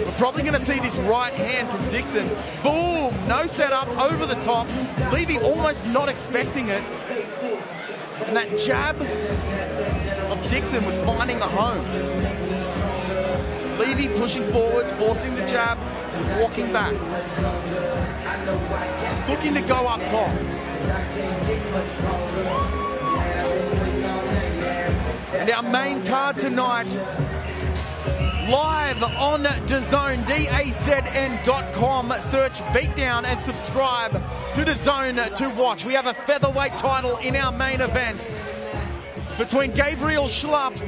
we're probably going to see this right hand from Dixon. Boom! No setup, over the top. Levy almost not expecting it. And that jab of Dixon was finding a home. Levy pushing forwards, forcing the jab, walking back. Looking to go up top. And our main card tonight, live on DAZN, DAZN.com. Search Beatdown and subscribe to DAZN to watch. We have a featherweight title in our main event between Gabriel Schlupp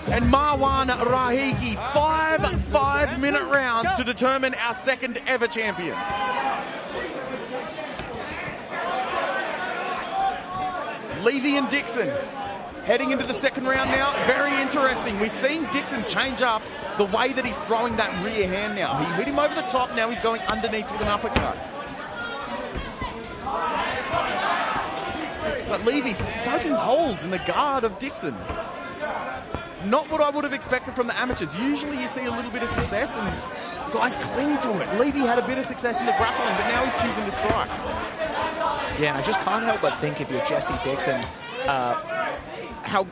and Marwan Rahiki. 5 5-minute rounds to determine our second ever champion. Levy and Dixon heading into the second round now. Very interesting. We're seeing Dixon change up the way that he's throwing that rear hand now. He hit him over the top. Now he's going underneath with an uppercut. But Levy poking holes in the guard of Dixon. Not what I would have expected from the amateurs. Usually you see a little bit of success and guys cling to it. Levy had a bit of success in the grappling, but now he's choosing to strike. Yeah, and I just can't help but think if you're Jesse Dixon, how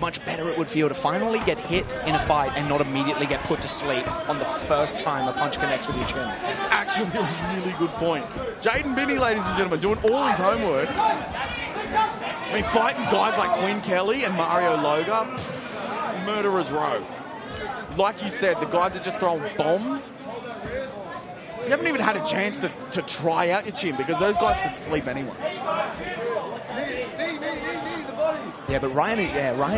much better it would feel to finally get hit in a fight and not immediately get put to sleep on the first time a punch connects with your chin. It's actually a really good point. Jaden Binney, ladies and gentlemen, doing all his homework. I mean, fighting guys like Quinn Kelly and Mario Loga, murderer's row. Like you said, the guys are just throwing bombs. You haven't even had a chance to try out your chin because those guys could sleep anyway. Yeah, but Ryan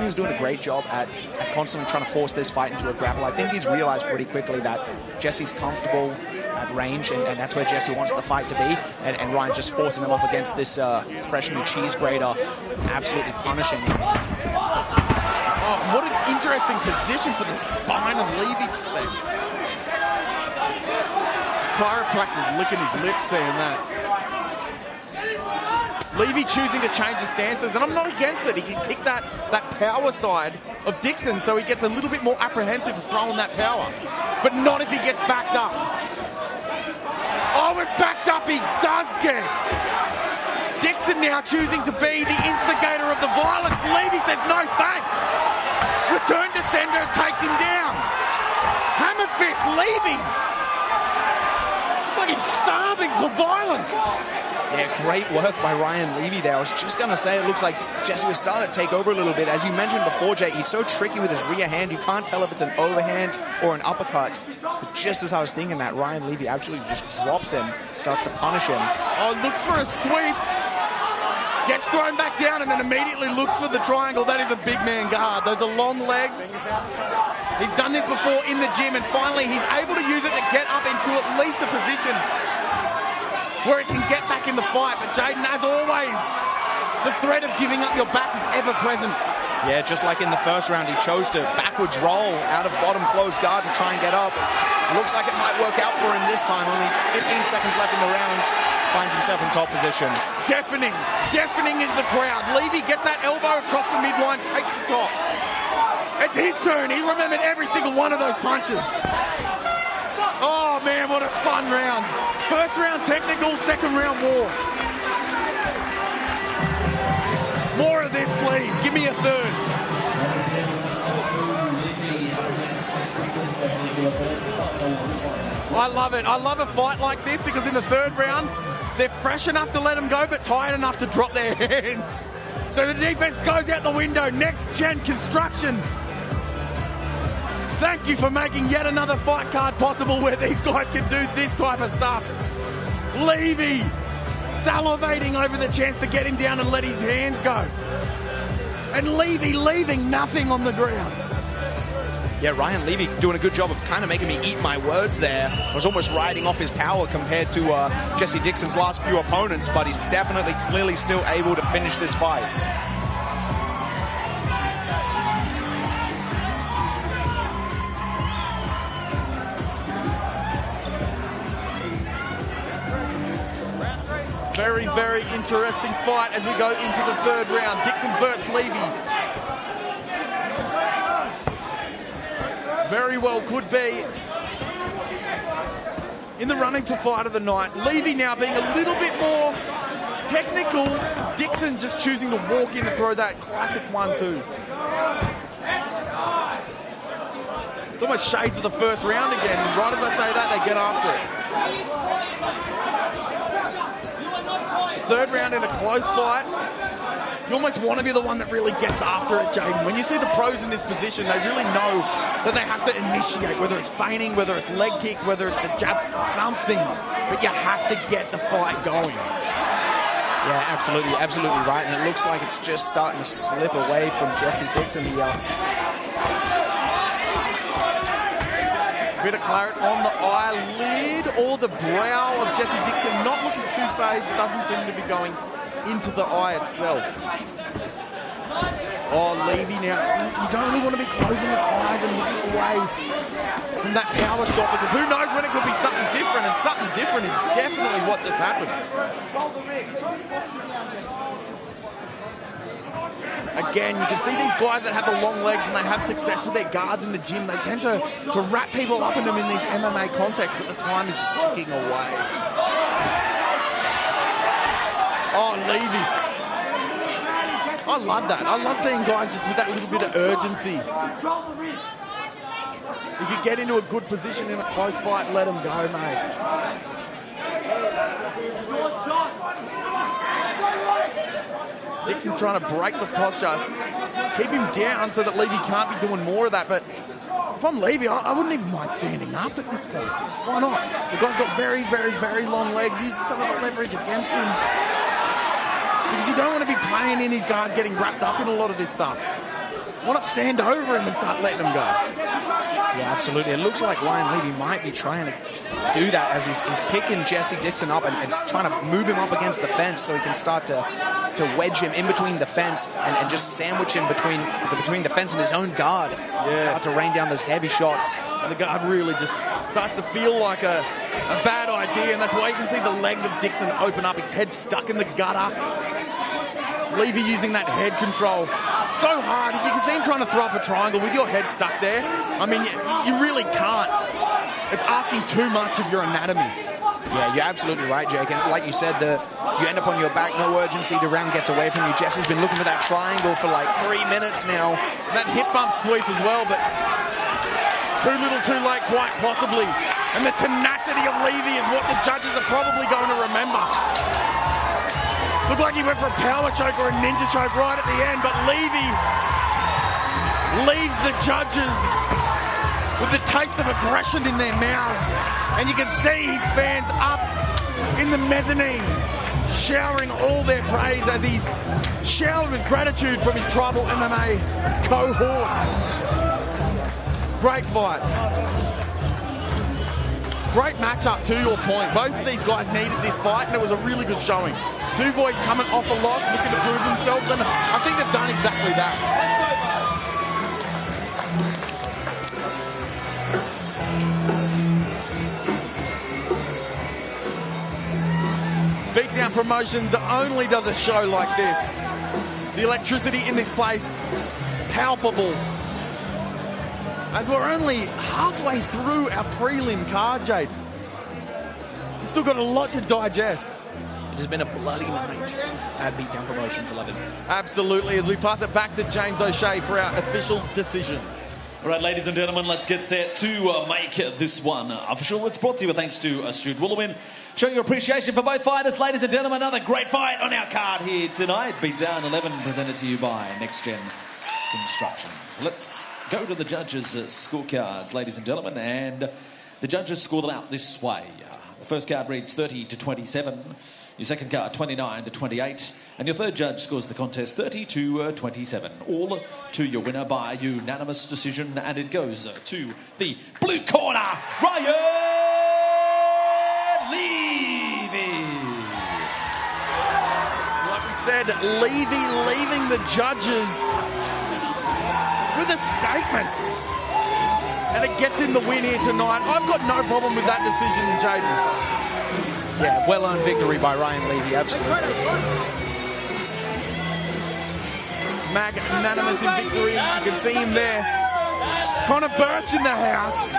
is doing a great job at constantly trying to force this fight into a grapple. I think he's realized pretty quickly that Jesse's comfortable at range, and that's where Jesse wants the fight to be. And Ryan's just forcing him up against this fresh new cheese grater, absolutely punishing him. Oh, what an interesting position for the spine of Levy to stay. Chiropractor's licking his lips saying that. Levy choosing to change his stances, and I'm not against it. He can kick that power side of Dixon so he gets a little bit more apprehensive of throwing that power. But not if he gets backed up. Oh, and backed up he does get. Dixon now choosing to be the instigator of the violence. Levy says no thanks. Return to sender takes him down. Hammer fist Levy. It's like he's starving for violence. Yeah, great work by Ryan Levy there. I was just going to say, it looks like Jesse was starting to take over a little bit. As you mentioned before, Jay, he's so tricky with his rear hand. You can't tell if it's an overhand or an uppercut. But just as I was thinking that, Ryan Levy absolutely just drops him, starts to punish him. Oh, looks for a sweep. Gets thrown back down and then immediately looks for the triangle. That is a big man guard. Those are long legs. He's done this before in the gym, and finally he's able to use it to get up into at least a position where he can get back in the fight. But Jaden, as always, the threat of giving up your back is ever present. Yeah, just like in the first round, he chose to backwards roll out of bottom closed guard to try and get up. Looks like it might work out for him this time. Only 15 seconds left in the round. Finds himself in top position. Deafening is the crowd. Levy gets that elbow across the midline, takes the top. It's his turn. He remembered every single one of those punches. Oh man, what a fun round. First round technical, second round war. More of this, please. Give me a third. I love it. I love a fight like this because in the third round, they're fresh enough to let them go, but tired enough to drop their hands. So the defense goes out the window. Next gen construction. Thank you for making yet another fight card possible where these guys can do this type of stuff. Levy salivating over the chance to get him down and let his hands go. And Levy leaving nothing on the ground. Yeah, Ryan Levy doing a good job of kind of making me eat my words there. I was almost riding off his power compared to Jesse Dixon's last few opponents, but he's definitely clearly still able to finish this fight. Very, very interesting fight as we go into the third round. Dixon versus Levy. Very well could be in the running for fight of the night. Levy now being a little bit more technical. Dixon just choosing to walk in and throw that classic 1-2. It's almost shades of the first round again. And right as I say that, they get after it. Third round in a close fight. You almost want to be the one that really gets after it, Jaden. When you see the pros in this position, they really know that they have to initiate, whether it's feinting, whether it's leg kicks, whether it's the jab, something. But you have to get the fight going. Yeah, absolutely right. And it looks like it's just starting to slip away from Jesse Dixon. Bit of claret on the eyelid or the brow of Jesse Dixon. Not looking too phased. Doesn't seem to be going into the eye itself. Oh, Levy now. You don't really want to be closing your eyes and looking away from that power shot because who knows when it could be something different, and something different is definitely what just happened. Again, you can see these guys that have the long legs and they have success with their guards in the gym. They tend to wrap people up in them in these MMA contexts, but the time is just ticking away. Oh, Levy. I love that. I love seeing guys just with that little bit of urgency. If you get into a good position in a close fight, let them go, mate. Dixon trying to break the posture, keep him down so that Levy can't be doing more of that. But if I'm Levy, I wouldn't even mind standing up at this point. Why not? The guy's got very, very, very long legs. Use some of the leverage against him. Because you don't want to be playing in his guard, getting wrapped up in a lot of this stuff. Why not stand over him and start letting him go? Yeah, absolutely. It looks like Ryan Levy might be trying to do that as he's picking Jesse Dixon up and trying to move him up against the fence so he can start to wedge him in between the fence and just sandwich him between the fence and his own guard. Yeah. Start to rain down those heavy shots. And the guard really just starts to feel like a bad idea, and that's why you can see the legs of Dixon open up, his head stuck in the gutter. Levy using that head control. So hard. You can see him trying to throw up a triangle with your head stuck there. I mean, you really can't. It's asking too much of your anatomy. Yeah, you're absolutely right, Jake. And like you said, you end up on your back, no urgency, the round gets away from you. Jesse's been looking for that triangle for like 3 minutes now. That hip bump sweep as well, but too little too late, quite possibly. And the tenacity of Levy is what the judges are probably going to remember. Looked like he went for a power choke or a ninja choke right at the end, but Levy leaves the judges with the taste of aggression in their mouths. And you can see his fans up in the mezzanine, showering all their praise as he's showered with gratitude from his tribal MMA cohorts. great fight. Great matchup, to your point. Both of these guys needed this fight, and it was a really good showing. Two boys coming off a loss, looking to prove themselves, and I think they've done exactly that. Beatdown Promotions only does a show like this. The electricity in this place, palpable. As we're only halfway through our prelim card, Jade. We've still got a lot to digest. It has been a bloody night at Beatdown Promotions 11. Absolutely, as we pass it back to James O'Shea for our official decision. All right, ladies and gentlemen, let's get set to make this one official. It's brought to you thanks to Stuart Woolowin. Showing your appreciation for both fighters. Ladies and gentlemen, another great fight on our card here tonight. Beatdown 11 presented to you by Next Gen Constructions. Let's go to the judges' scorecards, ladies and gentlemen, and the judges scored them out this way. The first card reads 30-27, your second card 29-28, and your third judge scores the contest 30-27. All to your winner by unanimous decision, and it goes to the blue corner, Ryan Levy. Like we said, Levy leaving the judges with a statement. And it gets him the win here tonight. I've got no problem with that decision, Jaden. Yeah, well-earned victory by Ryan Levy, absolutely. Magnanimous in victory. You can see him there. Connor Birch in the house.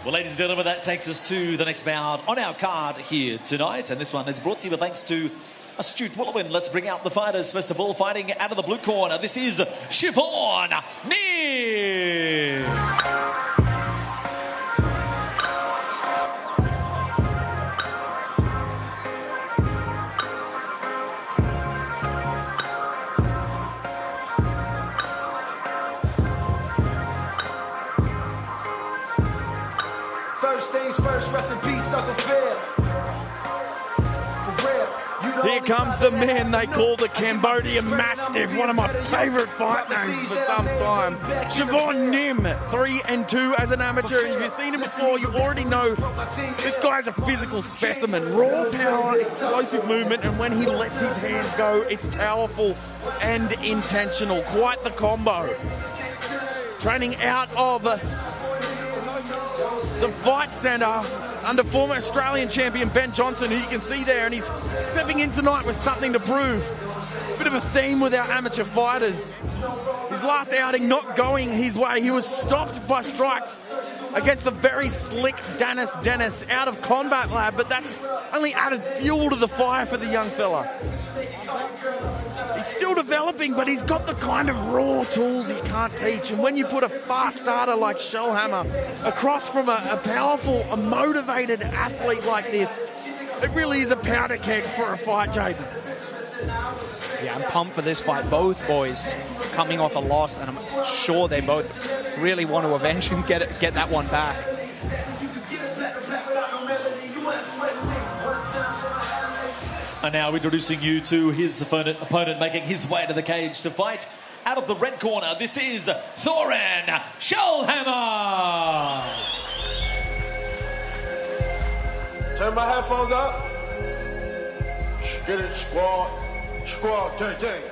Well, ladies and gentlemen, that takes us to the next bout on our card here tonight. And this one is brought to you thanks to Astute Woolowin. Let's bring out the fighters. First of all, fighting out of the blue corner, this is Siobhan Neer. First things first, rest in peace, Sucker Fair. For real. Here comes the man they call the Cambodia Mastiff, one of my favourite fight names for some time. Siobhan Nim, 3-2 as an amateur. If you've seen him before, you already know this guy's a physical specimen. Raw power, explosive movement, and when he lets his hands go, it's powerful and intentional. Quite the combo. Training out of the Fight Centre under former Australian champion Ben Johnson, who you can see there, and he's stepping in tonight with something to prove. Bit of a theme with our amateur fighters. His last outing not going his way. He was stopped by strikes against the very slick Dennis out of Combat Lab, but that's only added fuel to the fire for the young fella. He's still developing, but he's got the kind of raw tools he can't teach. And when you put a fast starter like Shellhammer across from a powerful, a motivated athlete like this, it really is a powder keg for a fight, Jaden. Yeah, I'm pumped for this fight. Both boys coming off a loss, and I'm sure they both really want to avenge and get that one back. And now introducing you to his opponent making his way to the cage to fight. Out of the red corner, this is Thorin Shellhammer. Turn my headphones up. Get it, squad. Squad, gang, gang.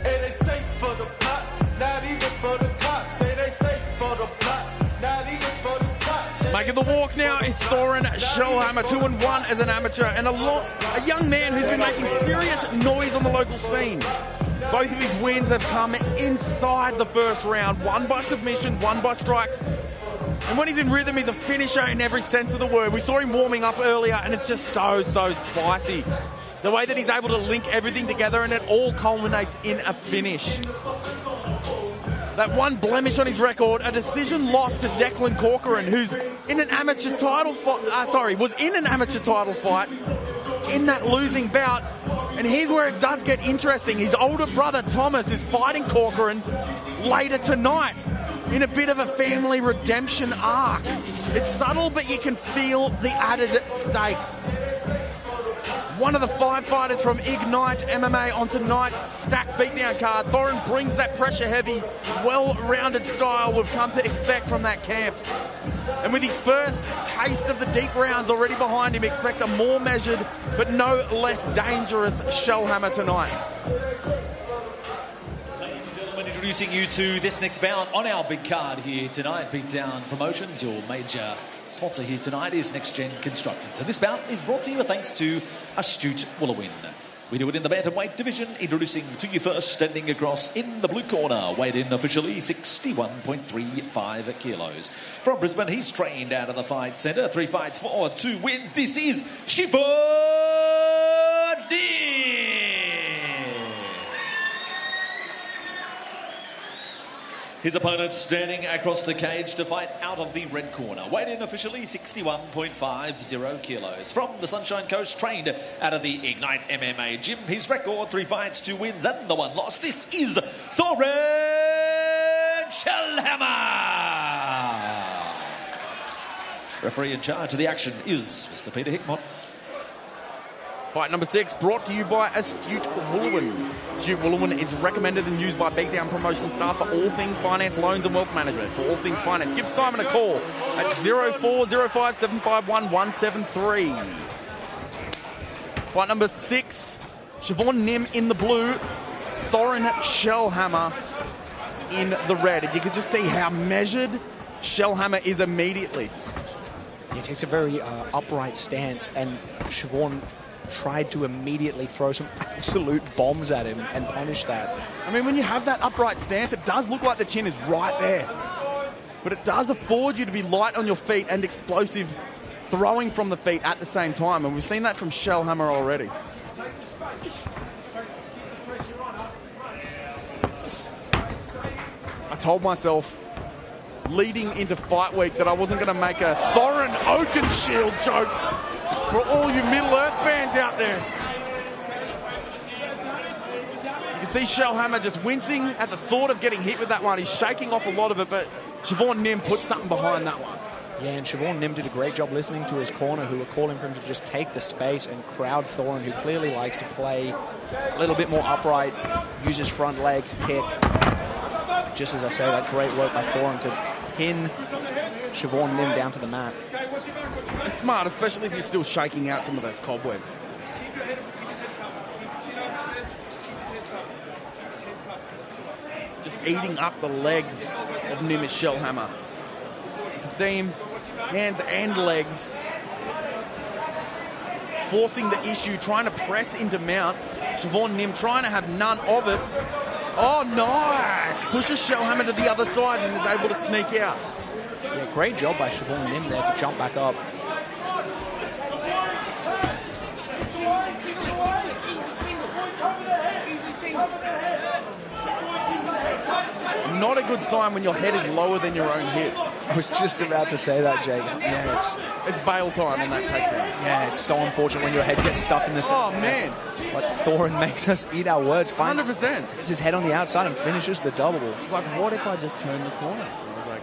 And they say for the plot, not even for the cops. Say they say for the plot, not even for the cops. Making the walk now is Thorin Shellhammer, 2-1 as an amateur, and a young man who's been making serious noise on the local scene. Both of his wins have come inside the first round, one by submission, one by strikes. And when he's in rhythm, he's a finisher in every sense of the word. We saw him warming up earlier, and it's just so spicy. The way that he's able to link everything together, and it all culminates in a finish. That one blemish on his record, a decision loss to Declan Corcoran, who's in an amateur title fight, was in an amateur title fight in that losing bout. And here's where it does get interesting. His older brother, Thomas, is fighting Corcoran later tonight. in a bit of a family redemption arc. It's subtle, but you can feel the added stakes. One of the 5 fighters from Ignite MMA on tonight's stacked beatdown card. Thorin brings that pressure-heavy, well-rounded style we've come to expect from that camp. And with his first taste of the deep rounds already behind him, expect a more measured but no less dangerous Shellhammer tonight. Ladies and gentlemen, introducing you to this next bout on our big card here tonight. Beatdown Promotions, your major sponsor here tonight is Next Gen Construction. So this bout is brought to you thanks to Astute Woolawin. We do it in the bantamweight division, introducing to you first, standing across in the blue corner, weighed in officially 61.35 kilos. From Brisbane, he's trained out of the fight centre. 3 fights for 2 wins. This is Shibodi. His opponent standing across the cage to fight out of the red corner. Weighed in officially 61.50 kilos. From the Sunshine Coast, trained out of the Ignite MMA gym. His record, 3 fights, 2 wins and the 1 loss. This is Thorin Shellhammer. Referee in charge of the action is Mr. Peter Hickmott. Fight number 6, brought to you by Astute Woolawin. Astute Woolawin is recommended and used by Beatdown Promotion staff for all things finance, loans and wealth management. For all things finance, give Simon a call at 0405 751 173. Fight number 6, Siobhan Nim in the blue, Thorin Shellhammer in the red. And you can just see how measured Shellhammer is immediately. He takes a very upright stance, and Siobhan tried to immediately throw some absolute bombs at him and punish that. I mean, when you have that upright stance, it does look like the chin is right there. But it does afford you to be light on your feet and explosive throwing from the feet at the same time. And we've seen that from Shellhammer already. I told myself leading into fight week that I wasn't going to make a Thorin Oakenshield joke for all you Middle-earth fans out there. You can see Shellhammer just wincing at the thought of getting hit with that one. He's shaking off a lot of it, but Siobhan Nim put something behind that one. Yeah, and Siobhan Nim did a great job listening to his corner, who were calling for him to just take the space and crowd Thorin, who clearly likes to play a little bit more upright, use his front legs, kick. Just as I say, that great work by Thorin to pin Siobhan Nim down to the mat. It's smart, especially if you're still shaking out some of those cobwebs. Just eating up the legs of Nimitz Shellhammer. You can see him, hands and legs, forcing the issue, trying to press into mount. Siobhan Nim trying to have none of it. Oh, nice! Pushes Shellhammer to the other side and is able to sneak out. Yeah, great job by Siobhan Nim there to jump back up. Not a good sign when your head is lower than your own hips. I was just about to say that, Jake. Yeah, it's bail time on that takedown. Yeah, it's so unfortunate when your head gets stuck in the center. Oh, man. But Thorin makes us eat our words. 100%. It's his head on the outside and finishes the double. It's like, what if I just turn the corner? I was like,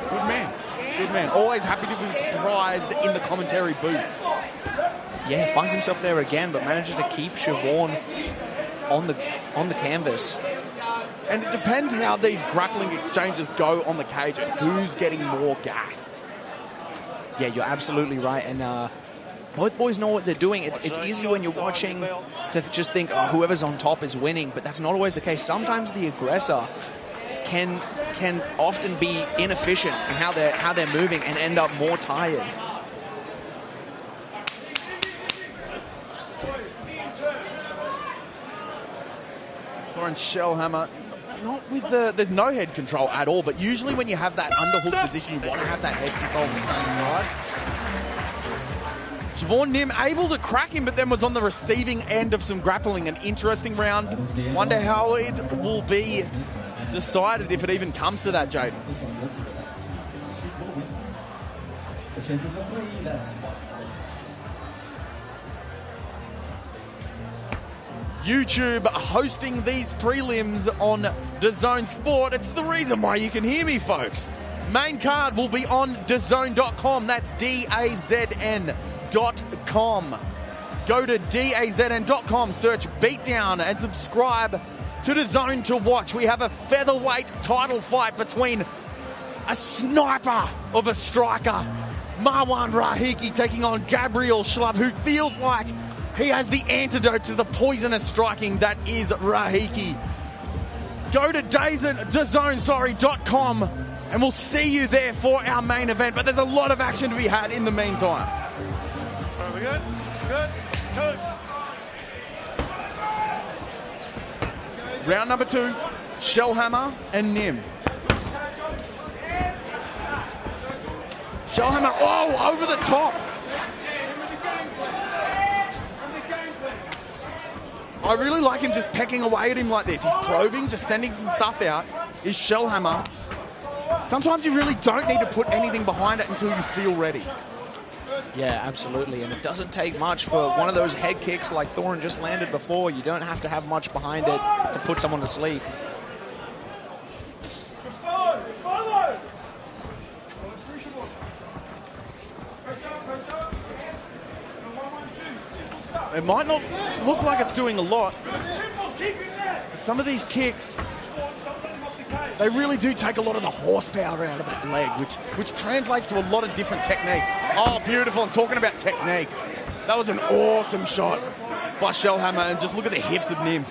good man. Good man. Always happy to be surprised in the commentary booth. Yeah, finds himself there again, but manages to keep Siobhan on the canvas. And it depends how these grappling exchanges go on the cage and who's getting more gassed. Yeah, you're absolutely right. And both boys know what they're doing. It's easy when you're watching to just think, oh, whoever's on top is winning, but that's not always the case. Sometimes the aggressor can often be inefficient in how they're moving and end up more tired. Thorin Shellhammer, not with there's no head control at all, but usually when you have that underhook position, you want to have that head control on the same side. Siobhan Nim able to crack him, but then was on the receiving end of some grappling. An interesting round. Wonder how it will be decided if it even comes to that, Jaden. YouTube hosting these prelims on DAZN Sport. It's the reason why you can hear me, folks. Main card will be on DAZN.com. That's DAZN.com. Go to DAZN.com, search Beatdown, and subscribe to DAZN to watch. We have a featherweight title fight between a sniper of a striker, Marwan Rahiki, taking on Gabriel Schlupp, who feels like he has the antidote to the poisonous striking that is Rahiki. Go to DAZN.com and we'll see you there for our main event. But there's a lot of action to be had in the meantime. Are we good? Good? Good. Round number 2, Shellhammer and Nim. Shellhammer, oh, over the top. I really like him just pecking away at him like this. He's probing, just sending some stuff out. Is Shellhammer. Sometimes you really don't need to put anything behind it until you feel ready. Yeah, absolutely. And it doesn't take much for one of those head kicks like Thorin just landed before. You don't have to have much behind it to put someone to sleep. It might not look like it's doing a lot. Some of these kicks, they really do take a lot of the horsepower out of that leg, which translates to a lot of different techniques. Oh, beautiful. I'm talking about technique. That was an awesome shot by Shellhammer, and just look at the hips of Nim.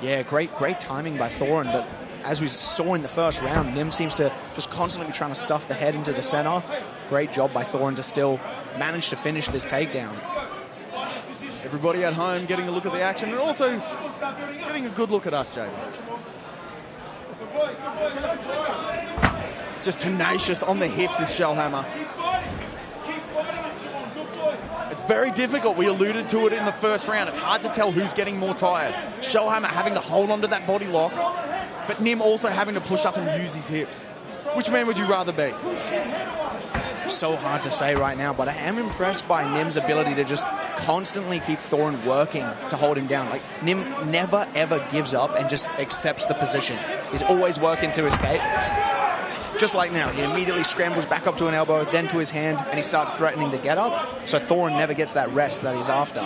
Yeah, great timing by Thorin, but as we saw in the first round, Nim seems to just constantly be trying to stuff the head into the center. Great job by Thorin to still manage to finish this takedown. Everybody at home getting a look at the action, and also getting a good look at us, Jay. Just tenacious on the hips is Shellhammer. It's very difficult. We alluded to it in the first round. It's hard to tell who's getting more tired. Shellhammer having to hold on to that body lock, but Nim also having to push up and use his hips. Which man would you rather be? So hard to say right now, but I am impressed by Nim's ability to just constantly keep Thorin working to hold him down. Like, Nim never, ever gives up and just accepts the position. He's always working to escape. Just like now, he immediately scrambles back up to an elbow, then to his hand, and he starts threatening to get up. So Thorin never gets that rest that he's after.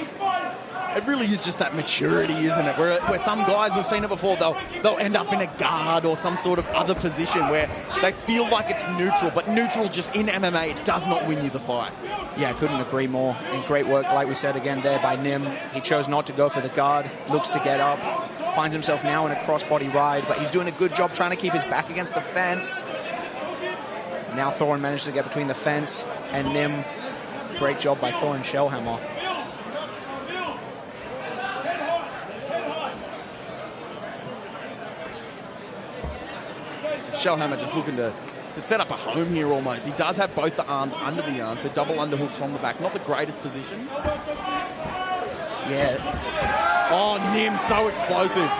It really is just that maturity, isn't it? Where some guys, we've seen it before, they'll end up in a guard or some sort of other position where they feel like it's neutral, but neutral just in MMA, it does not win you the fight. Yeah, I couldn't agree more. And great work, like we said again there by Nim. He chose not to go for the guard, looks to get up, finds himself now in a crossbody ride, but he's doing a good job trying to keep his back against the fence. Now Thorin managed to get between the fence and Nim. Great job by Thorin Shellhammer. Shellhammer just looking to set up a home here almost. He does have both the arms under the arm, so double underhooks from the back. Not the greatest position. Yeah. Oh, Nim, so explosive.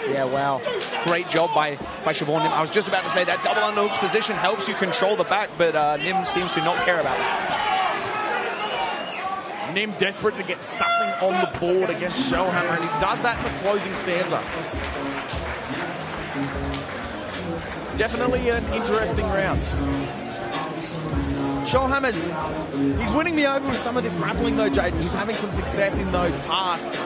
Yeah, wow. Great job by Siobhan Nim. I was just about to say that double underhooks position helps you control the back, but Nim seems to not care about that. Nim desperate to get something on the board against Shellhammer, and he does that in the closing stanza. Definitely an interesting round. Shellhammer, he's winning me over with some of this grappling though, Jaden. He's having some success in those parts.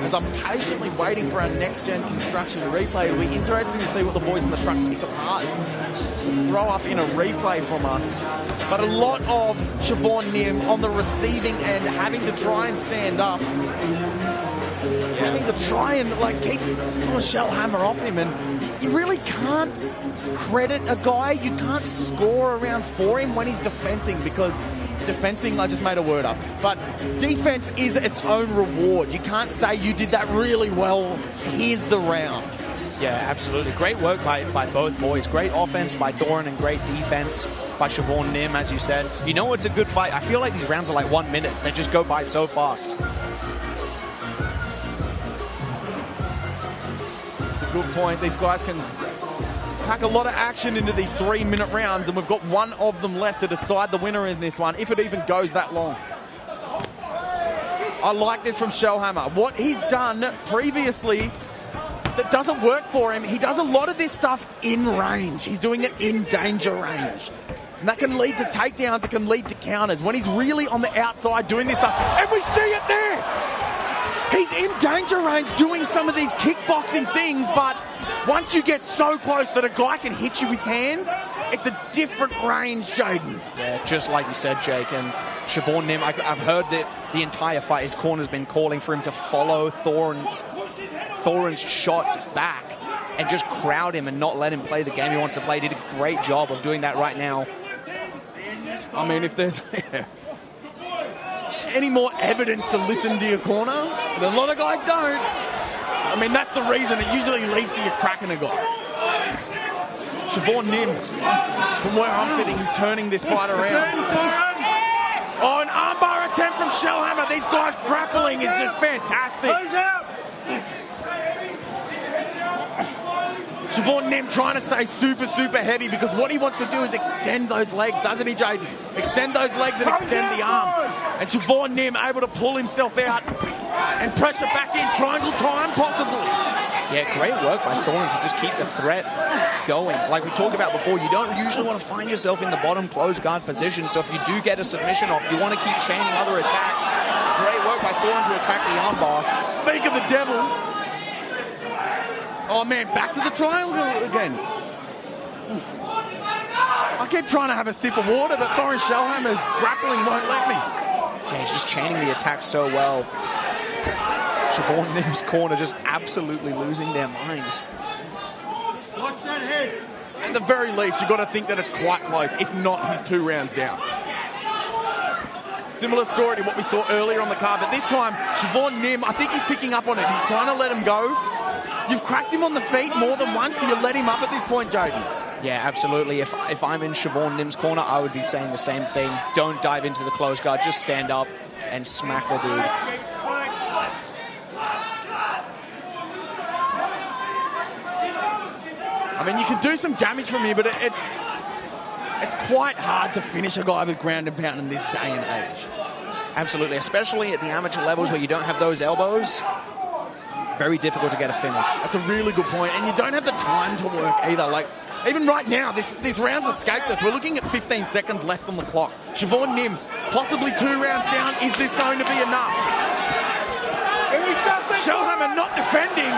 As I'm patiently waiting for our next-gen construction replay, it'll be interesting to see what the boys in the truck pick apart, throw up in a replay from us. But a lot of Siobhan Nim on the receiving end, having to try and stand up. Having to try and keep a Shellhammer off him, and you really can't credit a guy. You can't score around for him when he's defensing, because defensing, I just made a word up, but defense is its own reward. You can't say you did that really well. Here's the round. Yeah, absolutely. Great work by both boys. Great offense by Thorin and great defense by Siobhan Nim, as you said. You know it's a good fight. I feel like these rounds are like 1 minute. They just go by so fast. Good point. These guys can pack a lot of action into these 3-minute rounds, and we've got one of them left to decide the winner in this one, if it even goes that long. I like this from Shellhammer. What he's done previously that doesn't work for him, he does a lot of this stuff in range. He's doing it in danger range. And that can lead to takedowns, it can lead to counters. When he's really on the outside doing this stuff, and we see it there! He's in danger range doing some of these kickboxing things, but once you get so close that a guy can hit you with hands, it's a different range, Jaden. Yeah, just like you said, Jake. And Siobhan Nim, I've heard that the entire fight, his corner's been calling for him to follow Thorin's shots back and just crowd him and not let him play the game he wants to play. He did a great job of doing that right now. I mean, if there's any more evidence to listen to your corner, a lot of guys don't. I mean, that's the reason it usually leads to you cracking a guy. Siobhan Nim, from where I'm sitting, he's turning this fight around. Oh, an armbar attempt from Shellhammer. These guys grappling is just fantastic. Siobhan Nim trying to stay super, super heavy because what he wants to do is extend those legs, doesn't he, Jaden? Extend those legs and extend the arm. And Siobhan Nim able to pull himself out and pressure back in. Triangle time, possibly. Yeah, great work by Thorin to just keep the threat going. Like we talked about before, you don't usually want to find yourself in the bottom closed guard position, so if you do get a submission off, you want to keep chaining other attacks. Great work by Thorin to attack the armbar. Speak of the devil. Oh man, back to the triangle again. I keep trying to have a sip of water, but Thorin Shellhammer's grappling won't let me. Yeah, he's just chaining the attack so well. Siobhan Nim's corner just absolutely losing their minds. Watch that head. At the very least, you've got to think that it's quite close. If not, he's 2 rounds down. Similar story to what we saw earlier on the card, but this time, Siobhan Nim, I think he's picking up on it. He's trying to let him go. You've cracked him on the feet more than once. Do you let him up at this point, Jaden? Yeah, absolutely. If I'm in Siobhan Nim's corner, I would be saying the same thing. Don't dive into the closed guard. Just stand up and smack the dude. I mean, you can do some damage from here, but it's quite hard to finish a guy with ground and pound in this day and age. Absolutely, especially at the amateur levels where you don't have those elbows. Very difficult to get a finish. That's a really good point, and you don't have the time to work either. Like, even right now, this round's escaped us. We're looking at 15 seconds left on the clock. Siobhan Nim, possibly 2 rounds down. Is this going to be enough? Shellhammer not defending.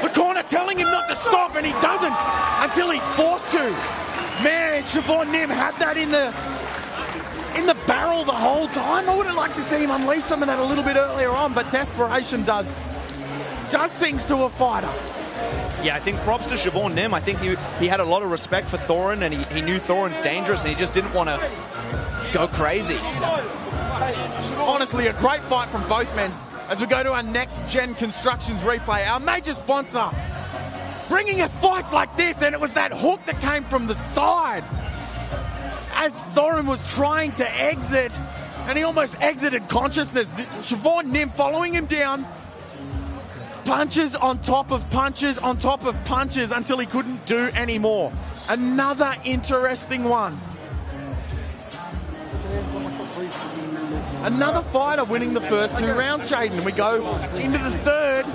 The corner telling him not to stop, and he doesn't until he's forced to. Man, Siobhan Nim had that in the barrel the whole time. I would have liked to see him unleash some of that a little bit earlier on, but desperation does things to a fighter. Yeah, I think props to Siobhan Nim. I think he had a lot of respect for Thorin, and he knew Thorin's dangerous, and he just didn't want to go crazy. Honestly, a great fight from both men. As we go to our next Gen Constructions replay, our major sponsor, bringing us fights like this, and it was that hook that came from the side. As Thorin was trying to exit, and he almost exited consciousness. Siobhan Nim following him down, punches on top of punches on top of punches until he couldn't do any more. Another interesting one. Another fighter winning the first 2 rounds, Jaden. We go into the third.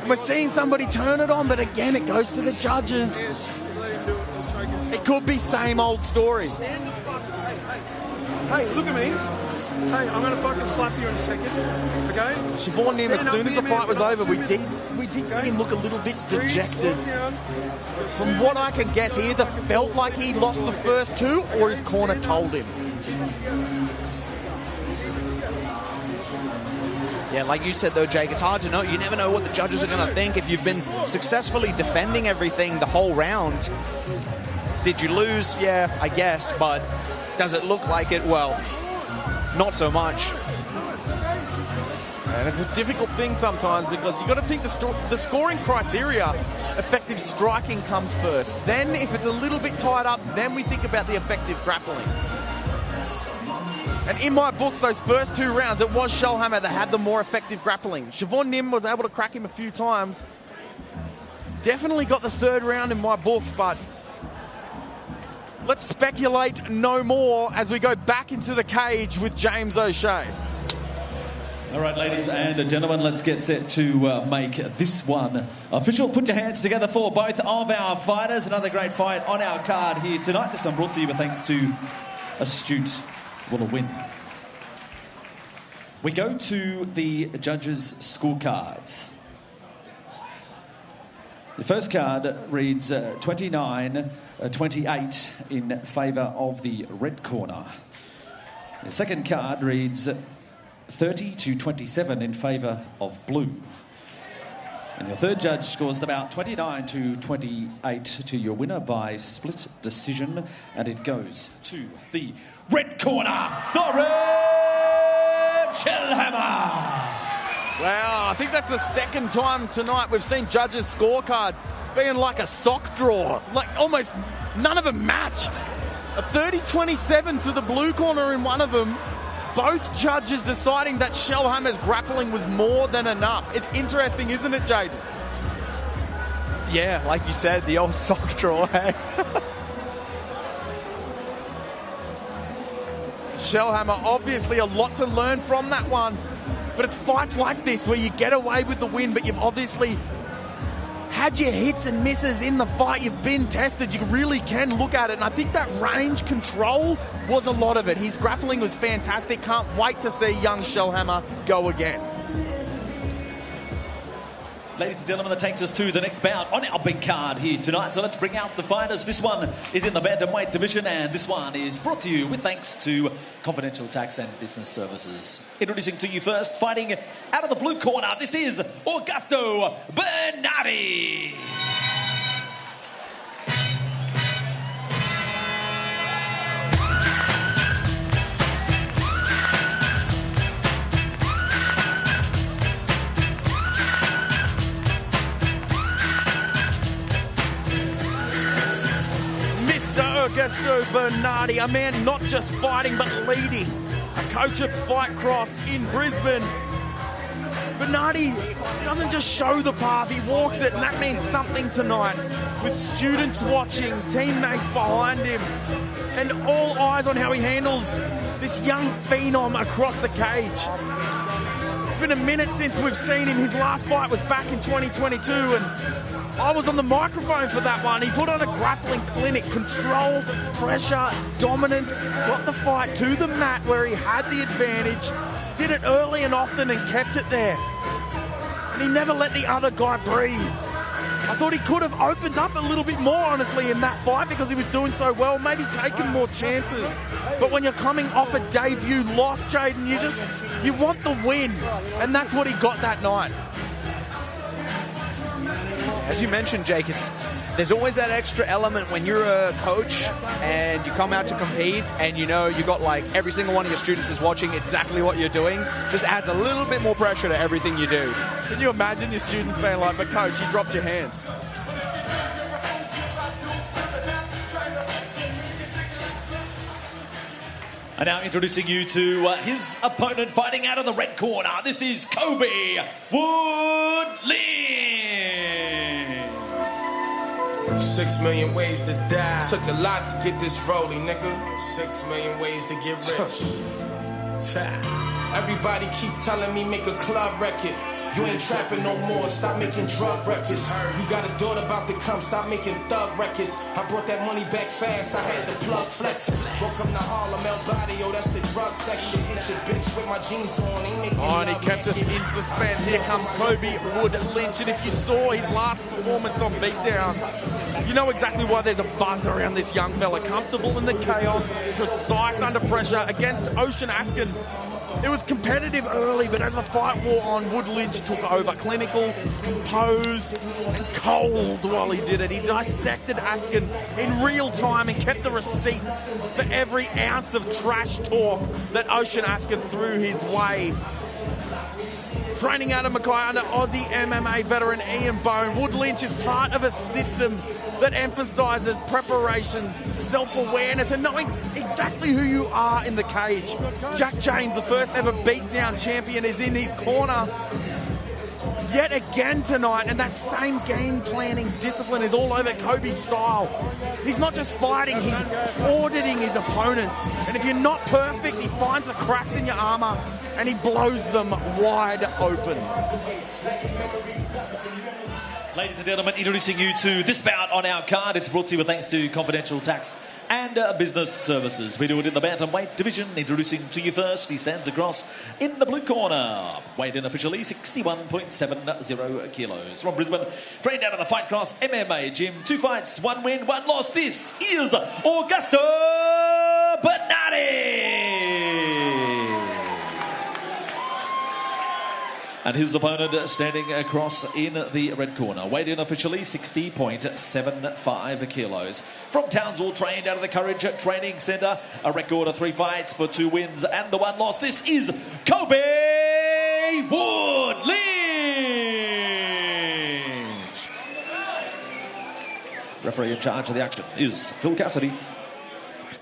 We're seeing somebody turn it on, but again, it goes to the judges. It could be same old story. Hey, look at me. Hey, I'm going to fucking slap you in a second, okay? Siobhan Nim, as soon as the fight was over, we did see him look a little bit dejected. From what I can guess, he either felt like he lost the first 2 or his corner told him. Yeah, like you said though, Jake, it's hard to know. You never know what the judges are going to think. If you've been successfully defending everything the whole round, did you lose? Yeah, I guess, but does it look like it? Well, not so much. And it's a difficult thing sometimes because you've got to think the scoring criteria, effective striking comes first. Then if it's a little bit tied up, then we think about the effective grappling. And in my books, those first 2 rounds, it was Shellhammer that had the more effective grappling. Siobhan Nim was able to crack him a few times. Definitely got the 3rd round in my books, but let's speculate no more as we go back into the cage with James O'Shea. All right, ladies and gentlemen, let's get set to make this one official. Put your hands together for both of our fighters. Another great fight on our card here tonight. This one brought to you with thanks to Astute Will Win. We go to the judges' scorecards. The first card reads 29-28 in favour of the red corner. The second card reads 30-27 in favour of blue. And your third judge scores about 29-28 to your winner by split decision. And it goes to the red corner, the red Shellhammer. Wow, I think that's the second time tonight we've seen judges' scorecards being like a sock draw. Like almost none of them matched. A 30-27 to the blue corner in one of them. Both judges deciding that Shellhammer's grappling was more than enough. It's interesting, isn't it, Jaden? Yeah, like you said, the old sock draw. Shellhammer, obviously a lot to learn from that one. But it's fights like this where you get away with the win, but you've obviously had your hits and misses in the fight. You've been tested. You really can look at it. And I think that range control was a lot of it. His grappling was fantastic. Can't wait to see young Shellhammer go again. Ladies and gentlemen, that takes us to the next bout on our big card here tonight. So let's bring out the fighters. This one is in the bantamweight division, and this one is brought to you with thanks to Confidential Tax and Business Services. Introducing to you first, fighting out of the blue corner, this is Augusto Bernardi. Augusto Bernardi, a man not just fighting but leading, a coach at Fight Cross in Brisbane. Bernardi doesn't just show the path, he walks it, and that means something tonight. With students watching, teammates behind him, and all eyes on how he handles this young phenom across the cage. It's been a minute since we've seen him. His last fight was back in 2022, and I was on the microphone for that one. He put on a grappling clinic, control, pressure, dominance, got the fight to the mat where he had the advantage, did it early and often and kept it there. And he never let the other guy breathe. I thought he could have opened up a little bit more, honestly, in that fight because he was doing so well, maybe taking more chances. But when you're coming off a debut loss, Jaden, you want the win. And that's what he got that night. As you mentioned, Jake, there's always that extra element when you're a coach and you come out to compete and you know you got like every single one of your students is watching exactly what you're doing. Just adds a little bit more pressure to everything you do. Can you imagine your students being like, but coach, you dropped your hands. And now introducing you to his opponent fighting out of the red corner. This is Kobe Woodley. 6 million ways to die. Took a lot to get this rolling, nigga. 6 million ways to get rich. Everybody keep telling me make a club record. You ain't trapping no more, stop making drug records. You got a daughter about to come, stop making thug records. I brought that money back fast, I had the plug flexing. Welcome to Harlem, El Barrio, that's the drug section. Hit your bitch with my jeans on, ain't making Oh, and he kept us in suspense. Here comes Kobe Lynch, and if you saw his last performance on Beatdown, you know exactly why there's a buzz around this young fella. Comfortable in the chaos, precise under pressure against Ocean Askin. It was competitive early, but as the fight wore on, Wood Lynch took over. Clinical, composed, and cold while he did it. He dissected Askin in real time and kept the receipts for every ounce of trash talk that Ocean Askin threw his way. Training out of Mackay under Aussie MMA veteran Ian Bone, Wood Lynch is part of a system that emphasises preparations, self-awareness, and knowing exactly who you are in the cage. Jack James, the first ever beatdown champion, is in his corner. yet again tonight, and that same game planning discipline is all over Kobe's style. He's not just fighting, he's auditing his opponents. And if you're not perfect, he finds the cracks in your armor and he blows them wide open. Ladies and gentlemen, introducing you to this bout on our card. It's brought to you with thanks to Confidential Tax and Business Services. We do it in the bantamweight division. Introducing to you first, he stands across in the blue corner. Weighed in officially 61.70 kilos. From Brisbane, trained out of the Fight Cross MMA gym. 2 fights, 1 win, 1 loss. This is Augusto Bernardi. And his opponent standing across in the red corner. Weighed in officially 60.75 kilos. From Townsville, trained out of the Courage Training Centre. A record of 3 fights for 2 wins and the 1 loss. This is Kobe Wood-Lynch. Referee in charge of the action is Phil Cassidy.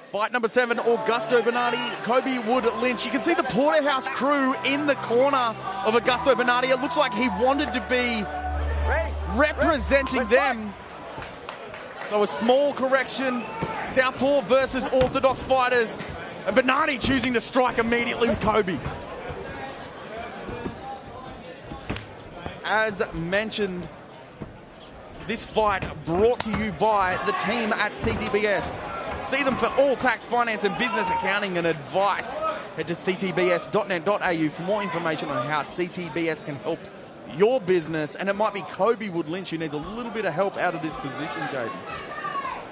Fight number 7, Augusto Bernardi, Kobe Wood-Lynch. You can see the Porterhouse crew in the corner of Augusto Bernardi. It looks like he wanted to be representing them. So a small correction, Southpaw versus Orthodox fighters. And Bernardi choosing to strike immediately with Kobe. As mentioned, this fight brought to you by the team at CTBS. See them for all tax, finance and business accounting and advice. Head to ctbs.net.au for more information on how CTBS can help your business. And it might be Kobe Wood-Lynch who needs a little bit of help out of this position, Jaden.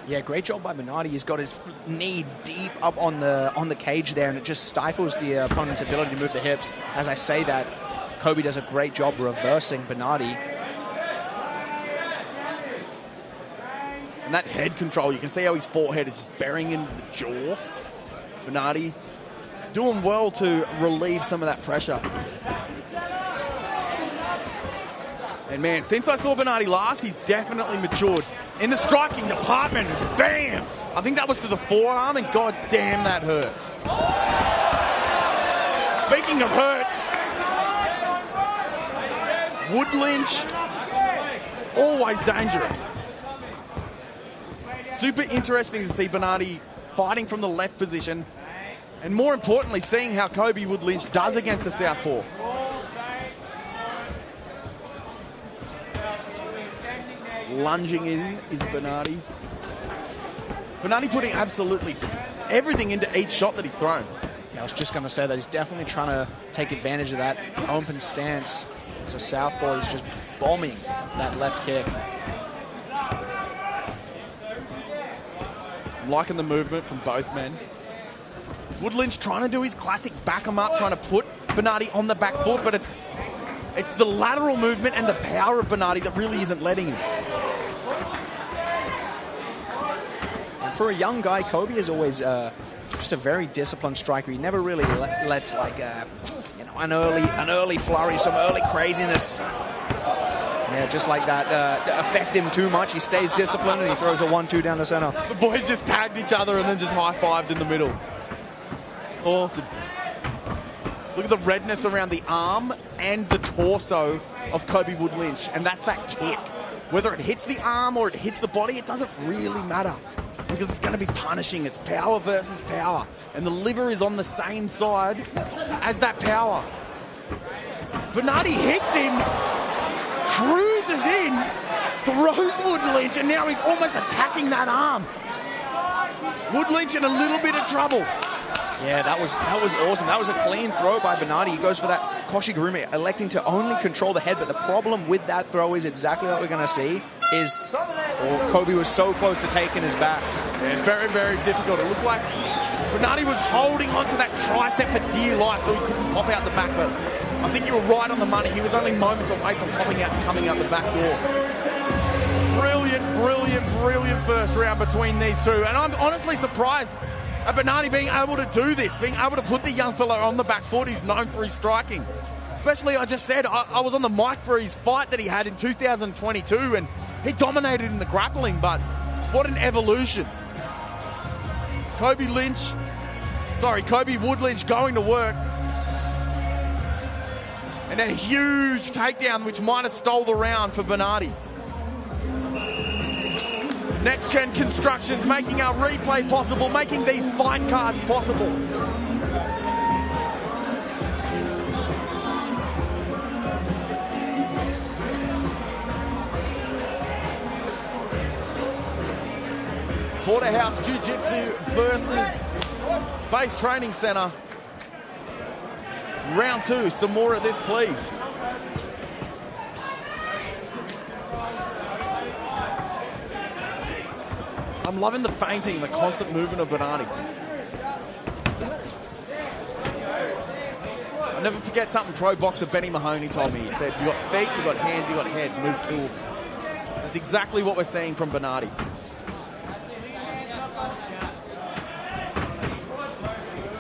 Yeah, great job by Bernardi. He's got his knee deep up on the cage there, and it just stifles the opponent's ability to move the hips. As I say that, Kobe does a great job reversing Bernardi. And that head control, you can see how his forehead is just burying into the jaw. Bernardi doing well to relieve some of that pressure. And man, since I saw Bernardi last, he's definitely matured. In the striking department, bam! I think that was to the forearm, and god damn, that hurts. Speaking of hurt, Wood-Lynch, always dangerous. Super interesting to see Bernardi fighting from the left position, and more importantly, seeing how Kobe Wood-Lynch does against the southpaw. Lunging in is Bernardi. Bernardi putting absolutely everything into each shot that he's thrown. Yeah, I was just going to say that he's definitely trying to take advantage of that open stance. As a southpaw, he's just bombing that left kick. I'm liking the movement from both men. Wood-Lynch trying to do his classic back him up, trying to put Bernardi on the back foot, but it's the lateral movement and the power of Bernardi that really isn't letting him. And for a young guy, Kobe is always just a very disciplined striker. He never really lets like an early flurry, some early craziness. Yeah, just like that, affect him too much. He stays disciplined and he throws a 1-2 down the center. The boys just tagged each other and then just high-fived in the middle. Awesome. Look at the redness around the arm and the torso of Kobe Wood-Lynch, and that's that kick. Whether it hits the arm or it hits the body, it doesn't really matter because it's going to be punishing. It's power versus power, and the liver is on the same side as that power. Bernardi hits him, cruises in, throws Wood-Lynch, and now he's almost attacking that arm. Wood-Lynch in a little bit of trouble. Yeah, that was awesome. That was a clean throw by Bernardi. He goes for that Koshigurumi, electing to only control the head, but the problem with that throw is exactly what we're going to see, is Kobe was so close to taking his back. Yeah, very, very difficult. It looked like Bernardi was holding onto that tricep for dear life so he couldn't pop out the back, but I think you were right on the money. He was only moments away from popping out and coming out the back door. Brilliant, brilliant, brilliant first round between these two, and I'm honestly surprised at Bernardi being able to do this, being able to put the young fella on the back foot who's known for his striking. Especially, I just said, I was on the mic for his fight that he had in 2022, and he dominated in the grappling, but what an evolution. Kobe Wood-Lynch going to work. And a huge takedown, which might have stole the round for Bernardi. Next Gen Constructions making our replay possible, making these fight cards possible. Porterhouse Jiu-Jitsu versus Base Training Center. Round 2, some more of this, please. I'm loving the feinting, the constant movement of Bernardi. I'll never forget something pro boxer Benny Mahoney told me. He said, you got feet, you got hands, you got head, move tool. That's exactly what we're seeing from Bernardi.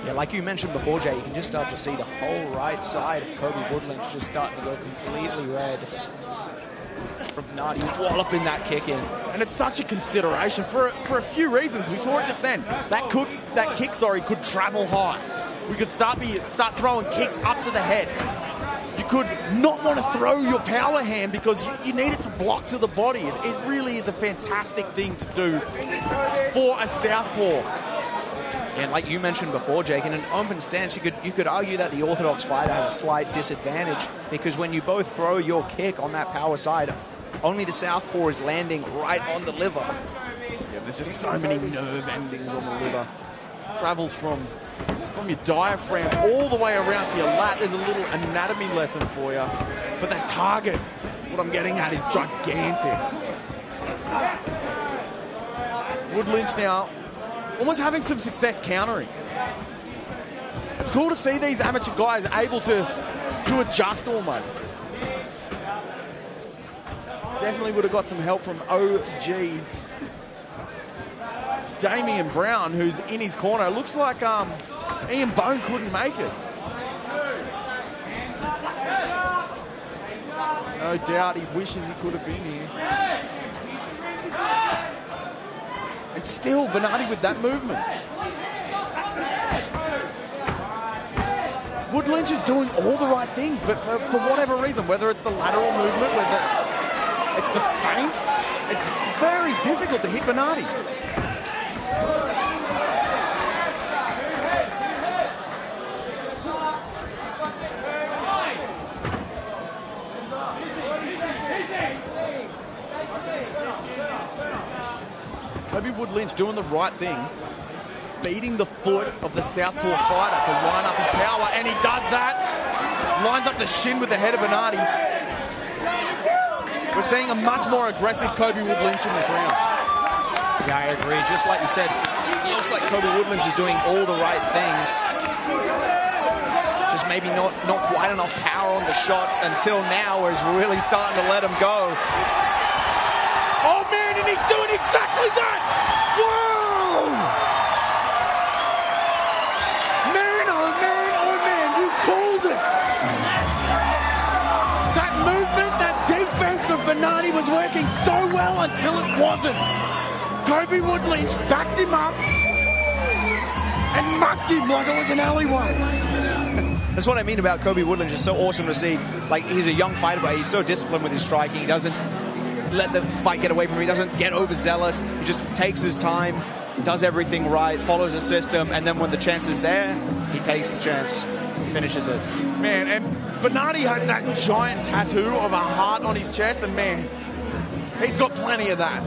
Yeah, like you mentioned before, Jay, you can just start to see the whole right side of Kobe Woodlynch just starting to go completely red. From Bernardi walloping that kick in. And it's such a consideration for a few reasons. We saw it just then. That kick could travel high. We could start throwing kicks up to the head. You could not want to throw your power hand because you need it to block to the body. It really is a fantastic thing to do for a southpaw. And like you mentioned before, Jake, in an open stance, you could argue that the orthodox fighter has a slight disadvantage because when you both throw your kick on that power side, only the southpaw is landing right on the liver. Yeah, there's just so many nerve endings on the liver. Travels from your diaphragm all the way around to your lat. There's a little anatomy lesson for you. But that target, what I'm getting at, is gigantic. Woodlynch now almost having some success countering. It's cool to see these amateur guys able to adjust almost. Definitely would have got some help from OG Damian Brown, who's in his corner. Looks like Ian Bone couldn't make it. No doubt he wishes he could have been here. And still, Bernardi with that movement. Woodlynch is doing all the right things, but for whatever reason, whether it's the lateral movement, whether it's the feints, it's very difficult to hit Bernardi. Kobe Woodlynch doing the right thing, beating the foot of the southpaw fighter to line up his power, and he does that. Lines up the shin with the head of Bernardi. We're seeing a much more aggressive Kobe Woodlynch in this round. Yeah, I agree. Just like you said, it looks like Kobe Woodlynch is doing all the right things. Just maybe not quite enough power on the shots until now, where he's really starting to let him go. Oh man, and he's doing exactly that! Whoa! Man, oh man, you called it! That movement, that defense of Bernardi was working so well until it wasn't. Kobe Woodlynch backed him up and mugged him like it was an alleyway. That's what I mean about Kobe Woodlynch. It's so awesome to see. Like, he's a young fighter, but he's so disciplined with his striking. He doesn't let the fight get away from him. He doesn't get overzealous. He just takes his time, does everything right, follows a system, and then when the chance is there, he takes the chance, finishes it. Man, and Bernardi has that giant tattoo of a heart on his chest, and man, he's got plenty of that.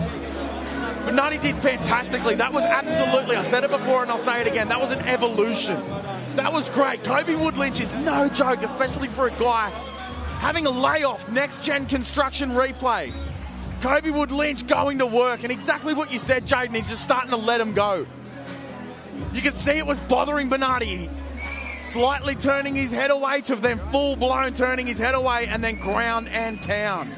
Bernardi did fantastically. That was absolutely, I said it before and I'll say it again, that was an evolution. That was great. Kobe Woodlynch is no joke, especially for a guy having a layoff, next gen construction replay. Kobe Woodlynch going to work, and exactly what you said, Jaden, he's just starting to let him go. You can see it was bothering Bernardi. Slightly turning his head away to then full-blown turning his head away and then ground and pound.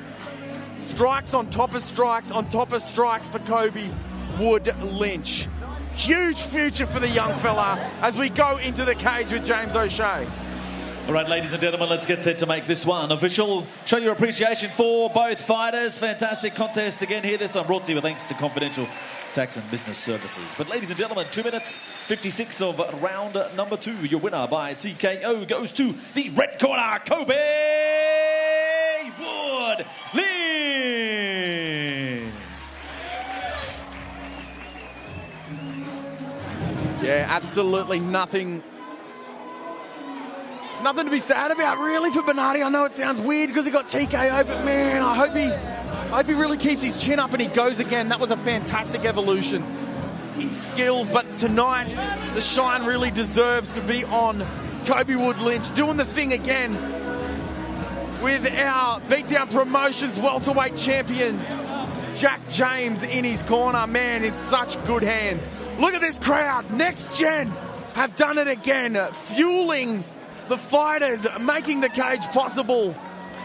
Strikes on top of strikes on top of strikes for Kobe Woodlynch. Huge future for the young fella as we go into the cage with James O'Shea. All right, ladies and gentlemen, let's get set to make this one official. Show your appreciation for both fighters. Fantastic contest again here. This one brought to you with thanks to Confidential Tax and Business Services. But ladies and gentlemen, 2 minutes 56 of round number 2. Your winner by TKO goes to the red corner, Kobe Wood Lynch. Yeah, absolutely nothing to be sad about, really, for Bernardi. I know it sounds weird because he got TKO, but man, I hope he really keeps his chin up and he goes again. That was a fantastic evolution. His skills, but tonight the shine really deserves to be on Kobe Wood Lynch, doing the thing again with our Beatdown Promotions welterweight champion Jack James in his corner. Man, in such good hands. Look at this crowd. Next Gen have done it again, fueling the fighters, making the cage possible.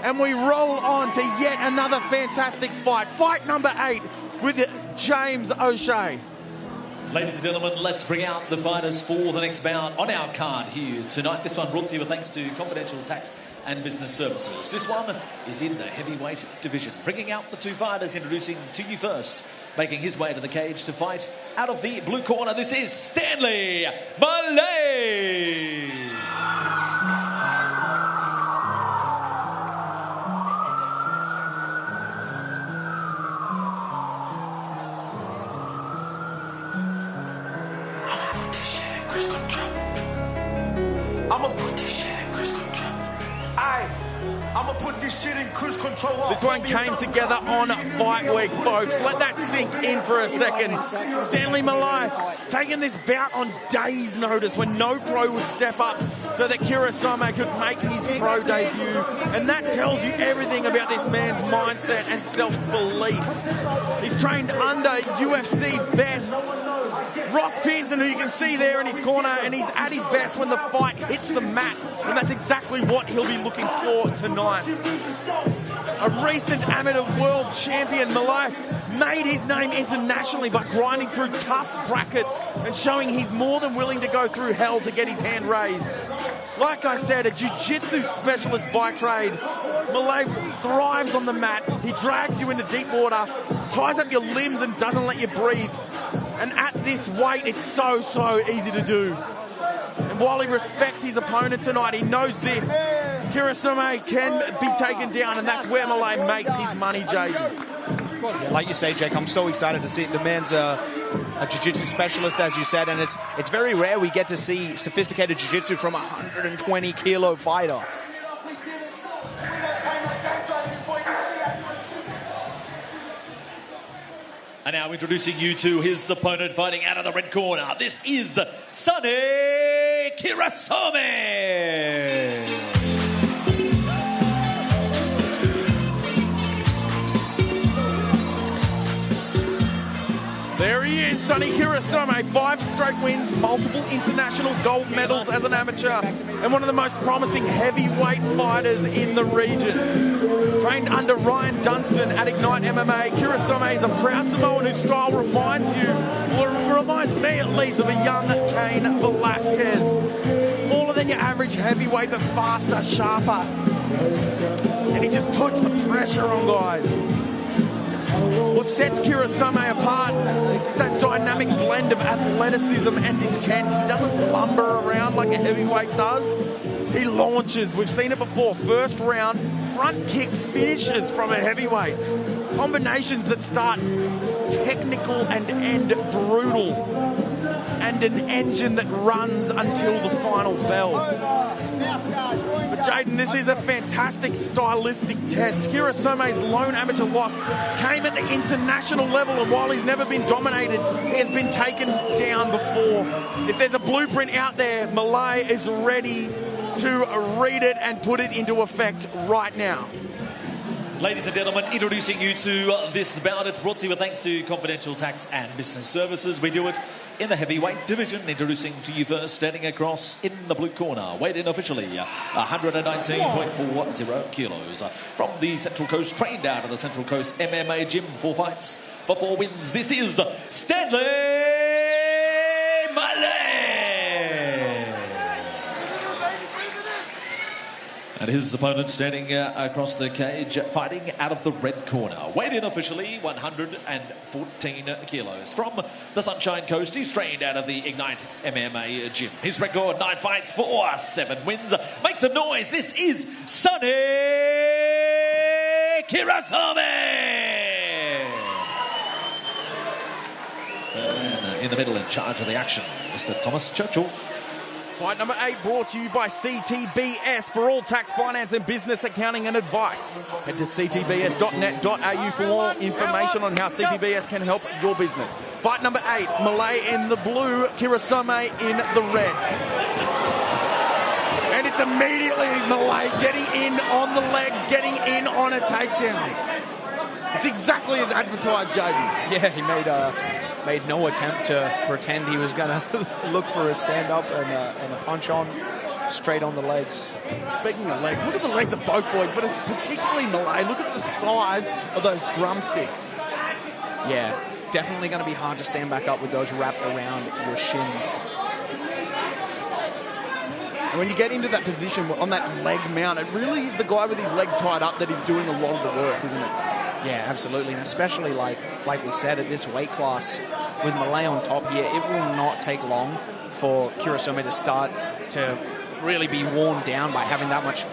And we roll on to yet another fantastic fight. Fight number 8 with James O'Shea. Ladies and gentlemen, let's bring out the fighters for the next bout on our card here tonight. This one brought to you with thanks to Confidential Tax and Business Services. This one is in the heavyweight division. Bringing out the 2 fighters, introducing to you first, making his way to the cage to fight out of the blue corner. This is Stanley Malay. I'ma put this shit in cruise control. I'ma put this shit in cruise control. This one came together on Fight Week, folks. Let that sink in for a second. Stanley Malay taking this bout on days' notice when no pro would step up so that Kirasame could make his pro debut. And that tells you everything about this man's mindset and self-belief. He's trained under UFC vet Ross Pearson, who you can see there in his corner, and he's at his best when the fight hits the mat, and that's exactly what he'll be looking for tonight. A recent amateur world champion, Malay made his name internationally by grinding through tough brackets and showing he's more than willing to go through hell to get his hand raised. Like I said, a jiu-jitsu specialist by trade, Malay thrives on the mat. He drags you into deep water, ties up your limbs and doesn't let you breathe. And at this weight, it's so easy to do. And while he respects his opponent tonight, he knows this. Kirasame can be taken down, and that's where Malay makes his money, JD. Like you say, Jake, I'm so excited to see it. The man's a jiu-jitsu specialist, as you said, and it's very rare we get to see sophisticated jiu-jitsu from a 120-kilo fighter. And now introducing you to his opponent fighting out of the red corner. This is Sonny Kirasame. There he is, Sonny Kirasame, 5 straight wins, multiple international gold medals as an amateur, and one of the most promising heavyweight fighters in the region. Trained under Ryan Dunstan at Ignite MMA, Kirasame is a proud Samoan whose style reminds me at least, of a young Cain Velasquez. Smaller than your average heavyweight, but faster, sharper. And he just puts the pressure on guys. What sets Kirasame apart is that dynamic blend of athleticism and intent. He doesn't lumber around like a heavyweight does. He launches. We've seen it before. First round, front kick finishes from a heavyweight. Combinations that start technical and end brutal. And an engine that runs until the final bell. But Jaden, this is a fantastic stylistic test. Kirasame's lone amateur loss came at the international level, and while he's never been dominated, he has been taken down before. If there's a blueprint out there, Malay is ready to read it and put it into effect right now. Ladies and gentlemen, introducing you to this bout. It's brought to you with thanks to Confidential Tax and Business Services. We do it in the heavyweight division. Introducing to you first, standing across in the blue corner, weighed in officially 119.40 kilos. From the Central Coast, trained out of the Central Coast MMA gym, 4 fights for 4 wins. This is Stanley Malay. And his opponent standing across the cage, fighting out of the red corner. Weighed in officially 114 kilos. From the Sunshine Coast, he's trained out of the Ignite MMA gym. His record, 9 fights for 7 wins. Make some noise. This is Sonny Kirasame! And in the middle, in charge of the action, Mr. Thomas Churchill. Fight number 8 brought to you by CTBS for all tax, finance and business accounting and advice. Head to ctbs.net.au for more information on how CTBS can help your business. Fight number 8, Malay in the blue, Kirasame in the red. And it's immediately Malay getting in on the legs, getting in on a takedown. It's exactly as advertised, Jaden. Yeah, he made no attempt to pretend he was going to look for a stand-up and a punch-on, straight on the legs. Speaking of legs, look at the legs of both boys, but particularly Malay. Look at the size of those drumsticks. Yeah, definitely going to be hard to stand back up with those wrapped around your shins. And when you get into that position on that leg mount, it really is the guy with his legs tied up that is doing a lot of the work, isn't it? Yeah, absolutely, and especially like we said, at this weight class, with Malay on top here, it will not take long for Kirasame to start to really be worn down by having that much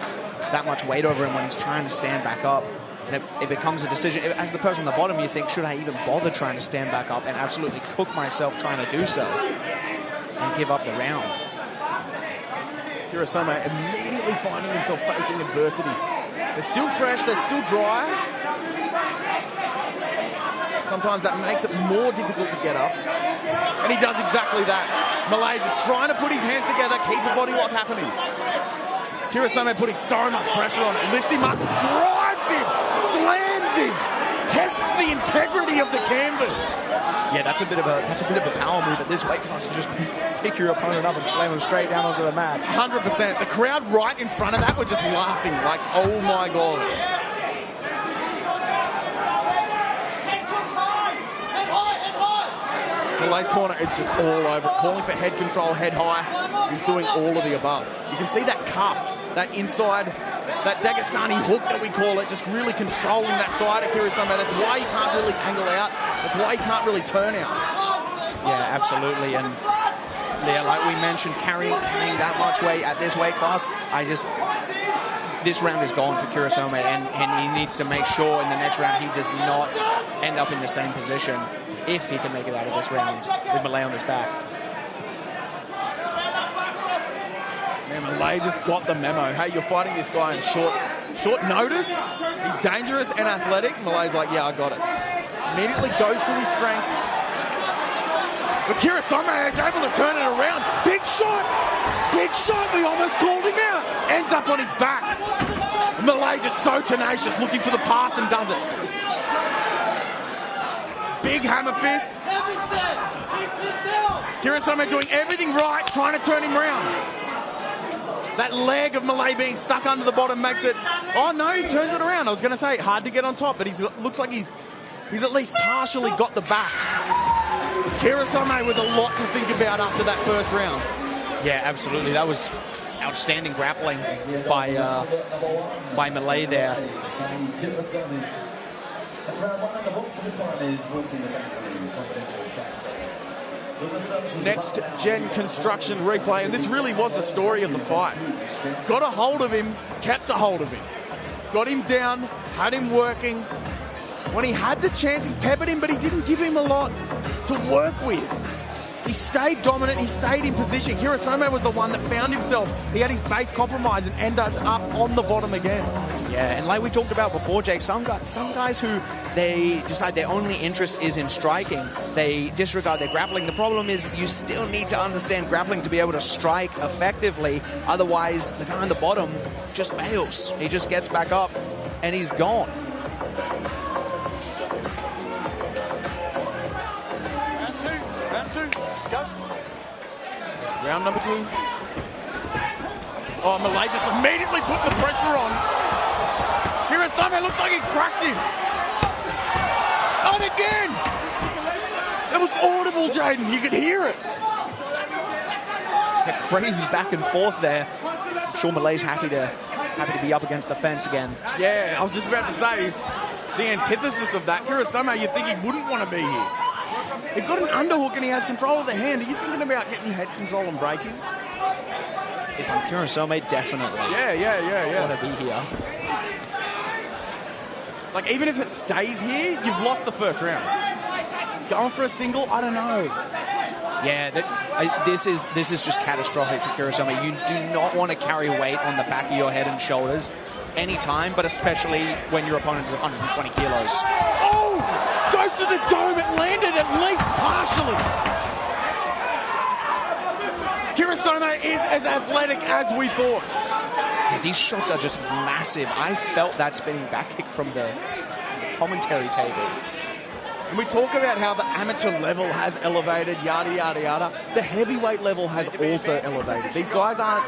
weight over him when he's trying to stand back up. And it becomes a decision. As the person on the bottom, you think, should I even bother trying to stand back up and absolutely cook myself trying to do so and give up the round? Kirasame immediately finding himself facing adversity. They're still fresh, they're still dry. Sometimes that makes it more difficult to get up. And he does exactly that. Malay just trying to put his hands together, keep the body lock happening. Kirasame putting so much pressure on it. Lifts him up, drives him, slams him, tests the integrity of the canvas. Yeah, that's a bit of a power move at this weight class, to just pick your opponent up and slam him straight down onto the mat. 100%. The crowd right in front of that were just laughing like, oh my God. Malay's corner is just all over it, calling for head control, head high. He's doing all of the above. You can see that cuff, that inside, that Dagestani hook that we call it, just really controlling that side of Kirasame. That's why he can't really angle out. That's why he can't really turn out. Yeah, absolutely. And yeah, like we mentioned, carrying that much weight at this weight class, this round is gone for Kirasame, and he needs to make sure in the next round he does not end up in the same position if he can make it out of this round with Malay on his back. Man, Malay just got the memo. Hey, you're fighting this guy in short notice. He's dangerous and athletic. Malay's like, yeah, I got it. Immediately goes to his strength. But Kirasame is able to turn it around. Big shot! Big shot! We almost called him out. Ends up on his back. Malay just so tenacious, looking for the pass, and does it. Big hammer fist. Kirasame doing everything right, trying to turn him round. That leg of Malay being stuck under the bottom makes it... Oh, no, he turns it around. I was going to say, hard to get on top, but looks like he's at least partially got the back. Kirasame with a lot to think about after that first round. Yeah, absolutely. That was outstanding grappling by Malay there. Next gen construction replay, and this really was the story of the fight. Got a hold of him, kept a hold of him. Got him down, had him working. When he had the chance, he peppered him, but he didn't give him a lot to work with. He stayed dominant, he stayed in position. Kirasame was the one that found himself. He had his base compromised and ended up on the bottom again. Yeah, and like we talked about before, Jake, some guys who they decide their only interest is in striking, they disregard their grappling. The problem is you still need to understand grappling to be able to strike effectively. Otherwise, the guy on the bottom just bails. He just gets back up and he's gone. Round number 2. Oh, Malay just immediately put the pressure on. Kirasame looked like he cracked him. And again! It was audible, Jaden. You could hear it. A crazy back and forth there. I'm sure Malay's happy to happy to be up against the fence again. Yeah, I was just about to say, the antithesis of that. Kurosama, you'd think he wouldn't want to be here. He's got an underhook and he has control of the hand. Are you thinking about getting head control and breaking? If I'm Kurosama, definitely. Yeah. Want to be here. Like, even if it stays here, you've lost the first round. Going for a single, I don't know. Yeah, this is just catastrophic for Kurosama. You do not want to carry weight on the back of your head and shoulders anytime, but especially when your opponent is 120 kilos. Oh! Goes to the dome. It landed at least partially. Kurosama is as athletic as we thought. Yeah, these shots are just massive. I felt that spinning back kick from the commentary table. And we talk about how the amateur level has elevated, yada, yada, yada. The heavyweight level has also elevated. These guys aren't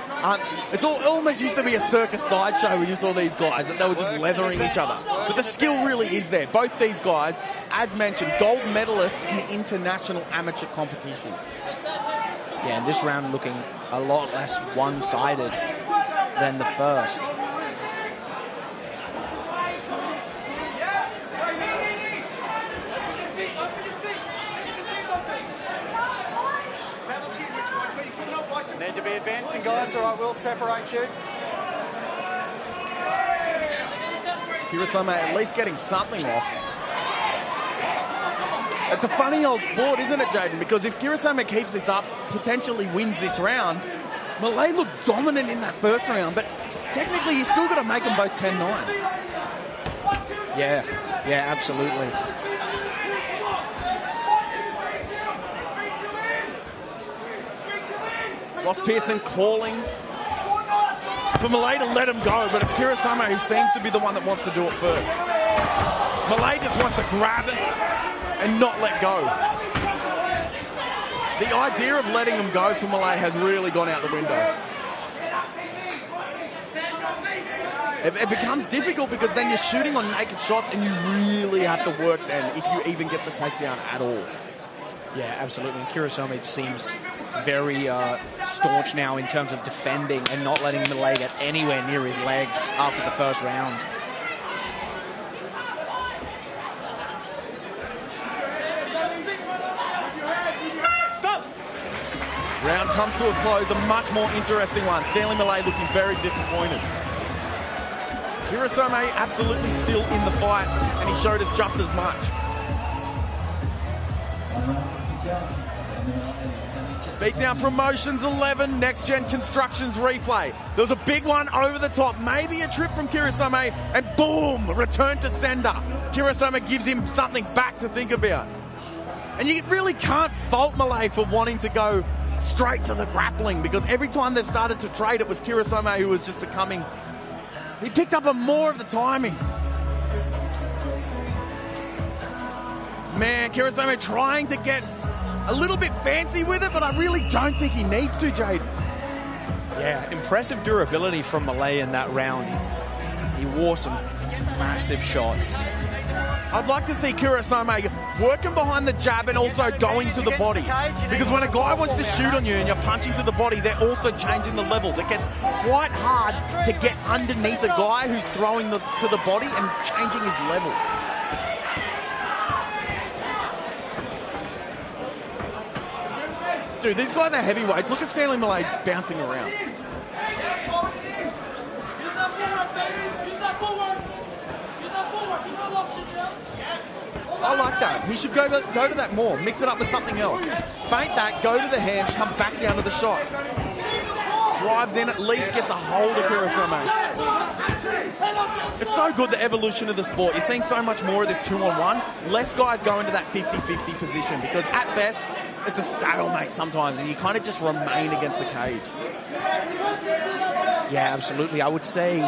it almost used to be a circus sideshow when you saw these guys, that they were just leathering each other. But the skill really is there. Both these guys, as mentioned, gold medalists in international amateur competition. Yeah, and this round looking a lot less one-sided than the first. Need to be advancing, guys, or I will separate you. Kurosama at least getting something off. It's a funny old sport, isn't it, Jaden? Because if Kurosama keeps this up, potentially wins this round, Malay looked dominant in that first round, but technically you still got to make them both 10-9. Yeah, absolutely. Ross Pearson calling for Malay to let him go, but it's Kurosama who seems to be the one that wants to do it first. Malay just wants to grab it and not let go. The idea of letting him go for Malay has really gone out the window. It becomes difficult because then you're shooting on naked shots and you really have to work then if you even get the takedown at all. Yeah, absolutely. And Kurosama seems very staunch now in terms of defending and not letting Malay get anywhere near his legs after the first round. Round comes to a close, a much more interesting one. Stanley Malay looking very disappointed. Kurosama absolutely still in the fight, and he showed us just as much. Beatdown Promotions 11, Next Gen Constructions replay. There was a big one over the top, maybe a trip from Kurosama, and boom, return to sender. Kurosama gives him something back to think about. And you really can't fault Malay for wanting to go straight to the grappling, because every time they've started to trade, it was Kurosama who was just becoming... He picked up on more of the timing. Man, Kurosama trying to get a little bit fancy with it, but I really don't think he needs to, Jade. Yeah, impressive durability from Malay in that round. He wore some massive shots. I'd like to see Kurosama working behind the jab and also going to the body. Because when a guy wants to shoot on you and you're punching to the body, they're also changing the levels. It gets quite hard to get underneath a guy who's throwing to the body and changing his level. Dude, these guys are heavyweights. Look at Stanley Malay bouncing around. I like that. He should go to that more. Mix it up with something else. Feint that, go to the hands, come back down to the shot. Drives in, at least gets a hold of Kurosama. It's so good, the evolution of the sport. You're seeing so much more of this 2-on-1. Less guys go into that 50-50 position because at best, it's a stalemate sometimes and you kind of just remain against the cage. Yeah, absolutely. I would say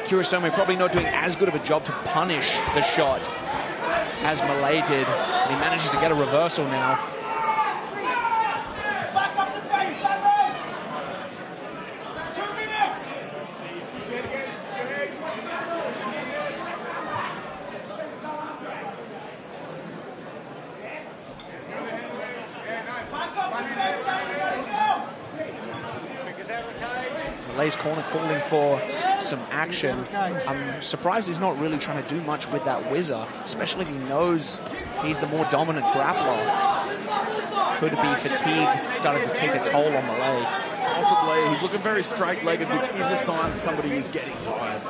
Kurosama probably not doing as good of a job to punish the shot as Malay did. And he manages to get a reversal now. Malay's corner calling for some action. I'm surprised he's not really trying to do much with that whizzer, especially if he knows he's the more dominant grappler. Could be fatigue starting to take a toll on Malay. Possibly. He's looking very straight-legged, which is a sign that somebody is getting tired.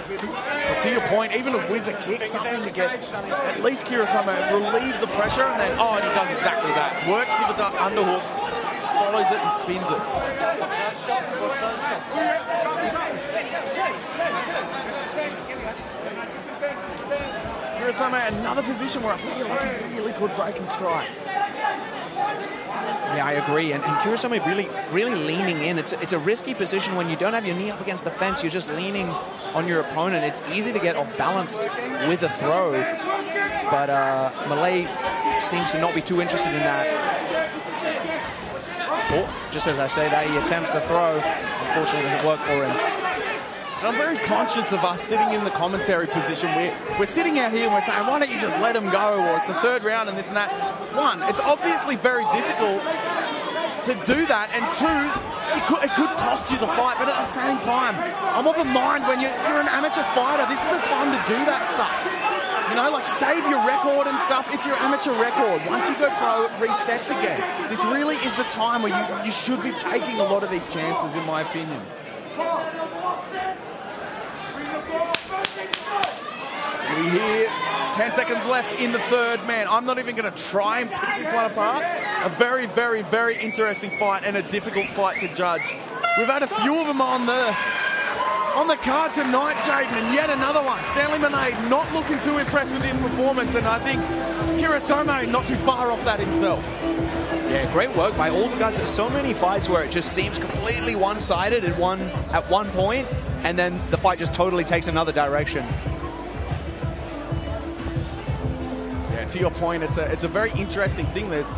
But to your point, even a whizzer kick, something to get at least Kirasama relieve the pressure, and then, and he does exactly that. Works with the underhook, follows it, and spins it. Kirasama, another position where I feel like he really could break and strike. Yeah, I agree. And Kurosame really leaning in. It's a risky position when you don't have your knee up against the fence. You're just leaning on your opponent. It's easy to get off balanced with a throw. But Malay seems to not be too interested in that. Oh, just as I say that, he attempts the throw. Unfortunately, it doesn't work for him. And I'm very conscious of us sitting in the commentary position. We're sitting out here and we're saying, why don't you just let him go? Or it's the third round and this and that. One, it's obviously very difficult to do that. And two, it could cost you the fight. But at the same time, I'm of a mind when you're an amateur fighter, this is the time to do that stuff. You know, like save your record and stuff. It's your amateur record. Once you go pro, it resets again. This really is the time where you should be taking a lot of these chances, in my opinion. We hear 10 seconds left in the third. Man, I'm not even going to try and pick this one apart. A very, very, very interesting fight and a difficult fight to judge. We've had a few of them on the card tonight, Jaden, and yet another one. Stanley Malay not looking too impressed with his performance, and I think Kirasame not too far off that himself. Yeah, great work by all the guys. There's so many fights where it just seems completely one-sided at one point, and then the fight just totally takes another direction. Yeah, to your point, it's a very interesting thing. There's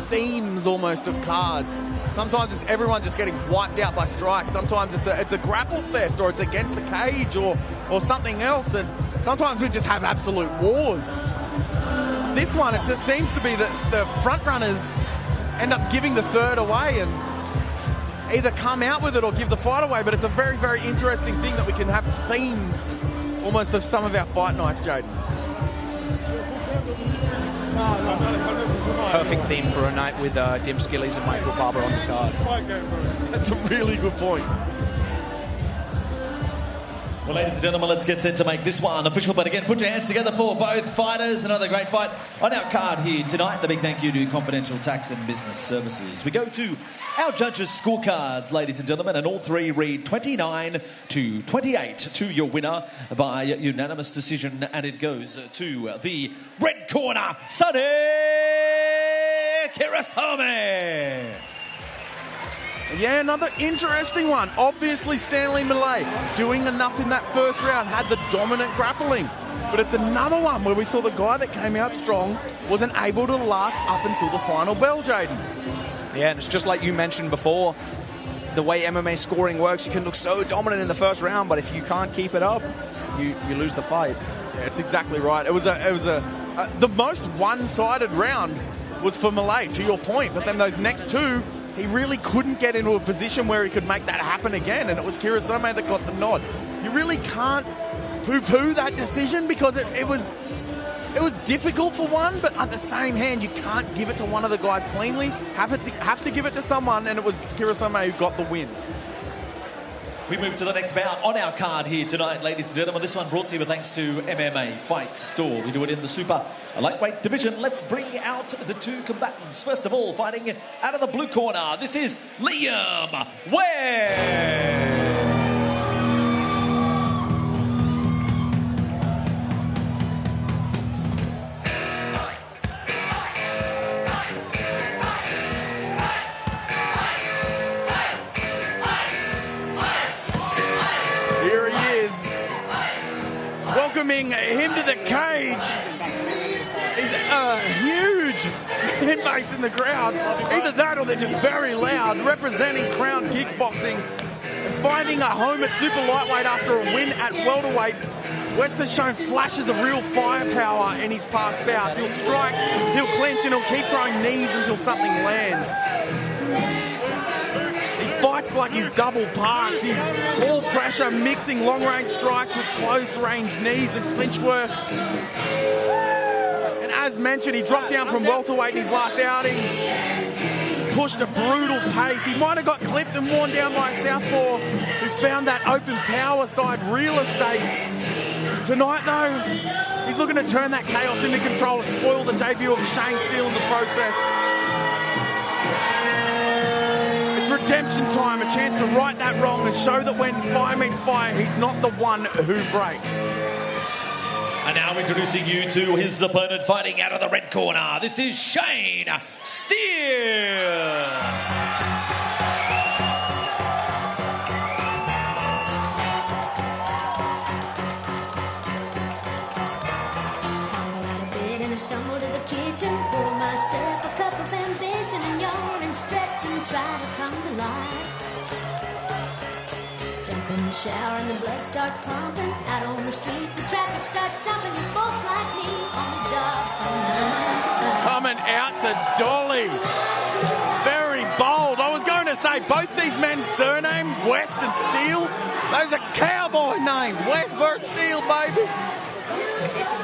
themes almost of cards. Sometimes it's everyone just getting wiped out by strikes. Sometimes it's a grapple fest, or it's against the cage, or something else. And sometimes we just have absolute wars. This one, it just seems to be that the front runners end up giving the third away and either come out with it or give the fight away. But it's a very, very interesting thing that we can have themes almost of some of our fight nights, Jaden. Perfect theme for a night with Dim Skillies and Michael Barber on the card. That's a really good point. Well, ladies and gentlemen, let's get set to make this one official. But again, put your hands together for both fighters. Another great fight on our card here tonight. The big thank you to Confidential Tax and Business Services. We go to our judges' scorecards, ladies and gentlemen, and all three read 29-28 to your winner by unanimous decision. And it goes to the red corner, Sonny Kirasame. Yeah, another interesting one. Obviously, Stanley Malay doing enough in that first round, had the dominant grappling. But it's another one where we saw the guy that came out strong wasn't able to last up until the final bell, Jaden. Yeah, and it's just like you mentioned before, the way MMA scoring works, you can look so dominant in the first round, but if you can't keep it up, you lose the fight. Yeah, it's exactly right. The most one-sided round was for Malay, to your point, but then those next two, he really couldn't get into a position where he could make that happen again, and it was Kirasame that got the nod. You really can't poo-poo that decision because it was difficult for one, but at the same hand, you can't give it to one of the guys cleanly. Have to give it to someone, and it was Kirasame who got the win. We move to the next bout on our card here tonight, ladies and gentlemen. This one brought to you with thanks to MMA Fight Store. We do it in the super lightweight division. Let's bring out the two combatants. First of all, fighting out of the blue corner, this is Liam Ware. Welcoming him to the cage is a huge fan base in the crowd. Either that or they're just very loud, representing Crown Kickboxing and finding a home at super lightweight after a win at welterweight. West has shown flashes of real firepower in his past bouts. He'll strike, he'll clinch, and he'll keep throwing knees until something lands. looks like he's double parked. He's all pressure, mixing long-range strikes with close-range knees and clinch work. And as mentioned, he dropped down from welterweight in his last outing. Pushed a brutal pace. He might have got clipped and worn down by a southpaw who found that open power side real estate. Tonight, though, he's looking to turn that chaos into control and spoil the debut of Shane Steele in the process. It's redemption time, a chance to right that wrong and show that when fire meets fire, he's not the one who breaks. And now introducing you to his opponent fighting out of the red corner. This is Shane Steele. Stumble to the kitchen, pour myself a cup of ambition and yawn and stretch and try to come to life. Jump in the shower and the blood starts pumping. Out on the streets, the traffic starts jumping. With folks like me on the job from 9 to 5. Coming out to Dolly. Very bold. I was going to say both these men's surnames, West and Steele, those are cowboy names. West versus Steele, baby.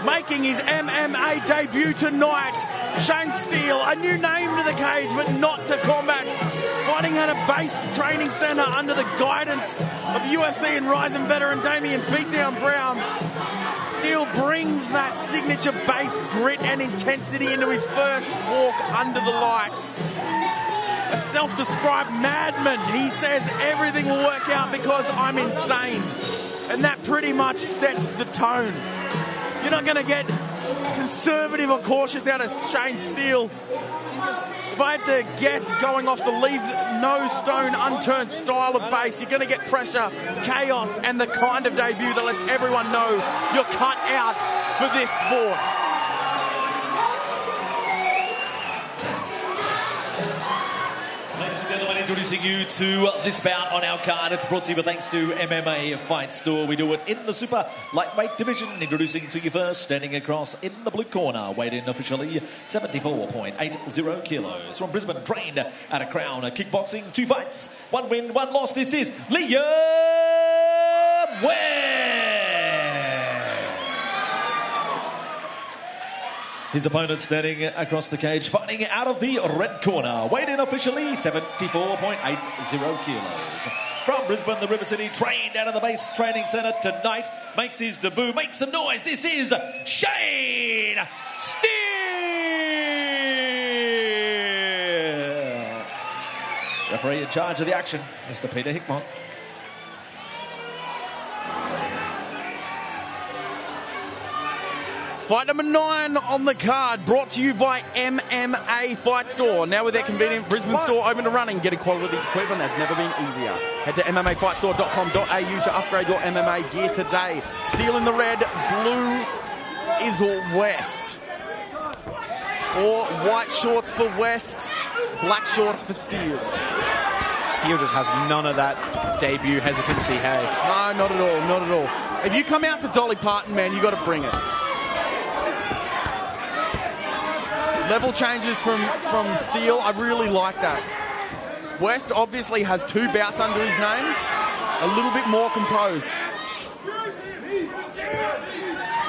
Making his MMA debut tonight, Shane Steele, a new name to the cage, but not to combat. Fighting at a base training centre under the guidance of UFC and Rising veteran Damian Beatdown Brown. Steele brings that signature base grit and intensity into his first walk under the lights. A self-described madman, he says everything will work out because I'm insane. And that pretty much sets the tone. You're not going to get conservative or cautious out of Shane Steele. If I had to guess, going off the leave no stone unturned style of base, you're going to get pressure, chaos, and the kind of debut that lets everyone know you're cut out for this sport. Introducing you to this bout on our card. It's brought to you with thanks to MMA Fight Store. We do it in the super lightweight division. Introducing to you first, standing across in the blue corner, weighed in officially 74.80 kilos. From Brisbane, trained at a Crown Kickboxing, 2 fights, 1 win, 1 loss. This is Liam West. His opponent standing across the cage, fighting out of the red corner. Weighed in officially 74.80 kilos. From Brisbane, the River City, trained out of the base training centre tonight. Makes his debut, makes some noise. This is Shane Steele. Referee in charge of the action, Mr. Peter Hickmott. Fight number 9 on the card, brought to you by MMA Fight Store. Now with their convenient Brisbane store open and running, getting quality equipment that's never been easier. Head to mmafightstore.com.au to upgrade your MMA gear today. Steele in the red, blue is West. Or white shorts for West, black shorts for Steele. Steele just has none of that debut hesitancy, hey? No, not at all, not at all. If you come out to Dolly Parton, man, you got to bring it. Level changes from Steele, I really like that. West obviously has 2 bouts under his name, a little bit more composed.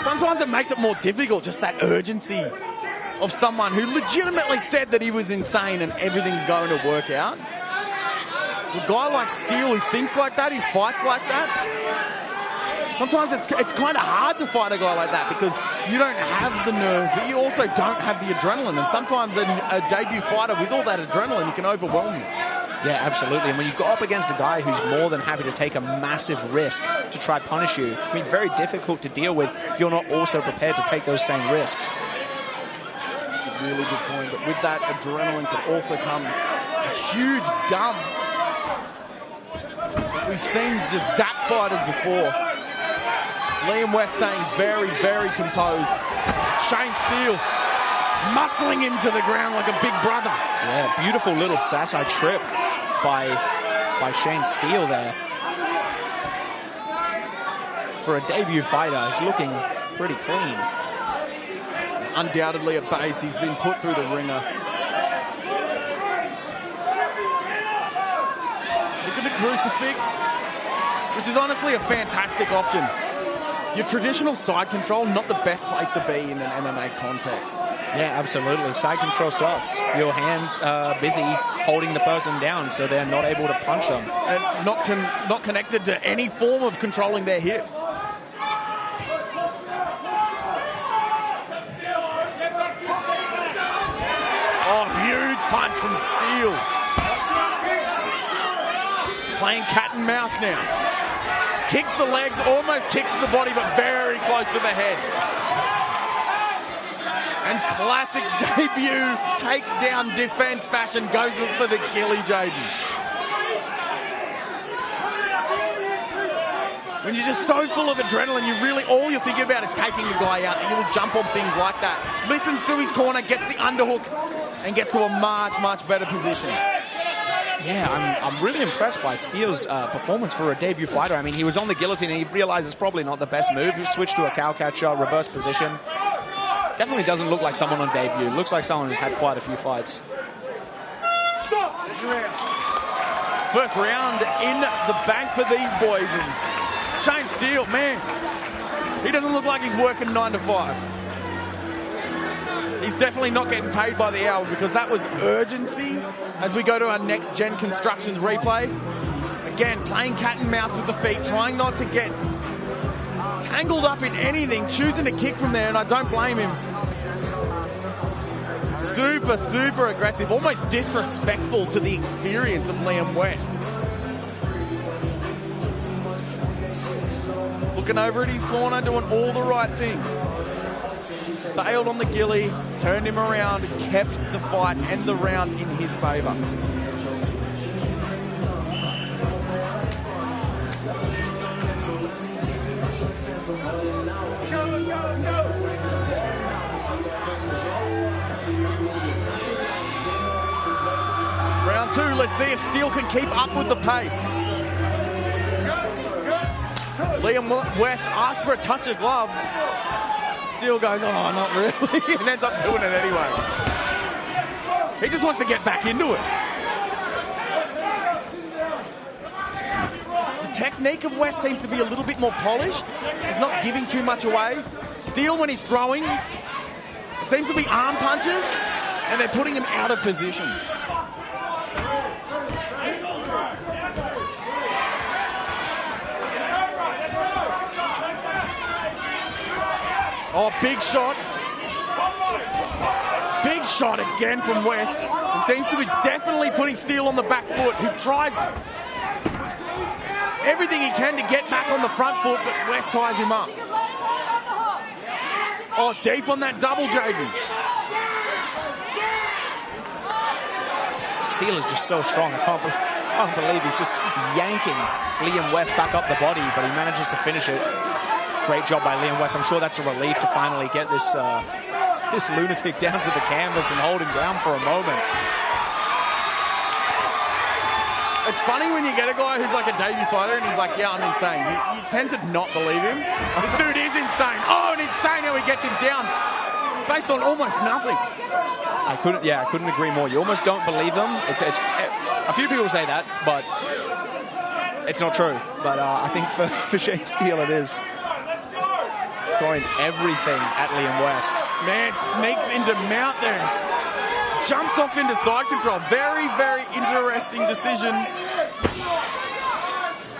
Sometimes it makes it more difficult, just that urgency of someone who legitimately said that he was insane and everything's going to work out. A guy like Steele who thinks like that, he fights like that. Sometimes it's kind of hard to fight a guy like that because you don't have the nerve, but you also don't have the adrenaline. And sometimes a debut fighter with all that adrenaline, he can overwhelm you. Yeah, absolutely. And when you go up against a guy who's more than happy to take a massive risk to try punish you, I mean, very difficult to deal with if you're not also prepared to take those same risks. It's a really good point. But with that adrenaline could also come a huge dump. We've seen just zap fighters before. Liam West staying very, very composed. Shane Steele muscling him to the ground like a big brother. Yeah, beautiful little Sassai trip by Shane Steele there. For a debut fighter, he's looking pretty clean. Undoubtedly at base, he's been put through the ringer. You to the crucifix, which is honestly a fantastic option. Your traditional side control, not the best place to be in an MMA context. Yeah, absolutely. Side control sucks. Your hands are busy holding the person down, so they're not able to punch them. And not connected to any form of controlling their hips. Oh, huge punch from Steele. Playing cat and mouse now. Kicks the legs, almost kicks the body, but very close to the head. And classic debut takedown defense fashion goes for the gilly, Jaden. When you're just so full of adrenaline, all you're thinking about is taking the guy out. You will jump on things like that. Listens to his corner, gets the underhook, and gets to a much, much better position. Yeah, I'm really impressed by Steele's performance for a debut fighter. I mean, he was on the guillotine and he realized it's probably not the best move. He switched to a cow catcher, reverse position. Definitely doesn't look like someone on debut. Looks like someone who's had quite a few fights. Stop! First round in the bank for these boys. And Shane Steele, man, he doesn't look like he's working 9 to 5. He's definitely not getting paid by the hour because that was urgency as we go to our next gen constructions replay. Again, playing cat and mouse with the feet, trying not to get tangled up in anything, choosing to kick from there, and I don't blame him. Super, super aggressive, almost disrespectful to the experience of Liam West. Looking over at his corner, doing all the right things. Bailed on the gilly, turned him around, kept the fight and the round in his favour. Round 2, let's see if Steele can keep up with the pace. Liam West asks for a touch of gloves. Steele goes, oh, not really, and ends up doing it anyway. He just wants to get back into it. The technique of West seems to be a little bit more polished. He's not giving too much away. Steele, when he's throwing, it seems to be arm punches, and they're putting him out of position. Oh, big shot. Big shot again from West. It seems to be definitely putting Steele on the back foot, who tries everything he can to get back on the front foot, but West ties him up. Oh, deep on that double, Jaden. Steele is just so strong. I can't believe he's just yanking Liam West back up the body, but he manages to finish it. Great job by Liam West. I'm sure that's a relief to finally get this this lunatic down to the canvas and hold him down for a moment. It's funny when you get a guy who's like a debut fighter and he's like, yeah, I'm insane. You tend to not believe him. This dude is insane. Oh, and insane how he gets him down based on almost nothing. I couldn't agree more. You almost don't believe them. It's a few people say that, but it's not true. But I think for Shane Steele it is. Throwing everything at Liam West. Man, sneaks into mount there. Jumps off into side control. Very, very interesting decision.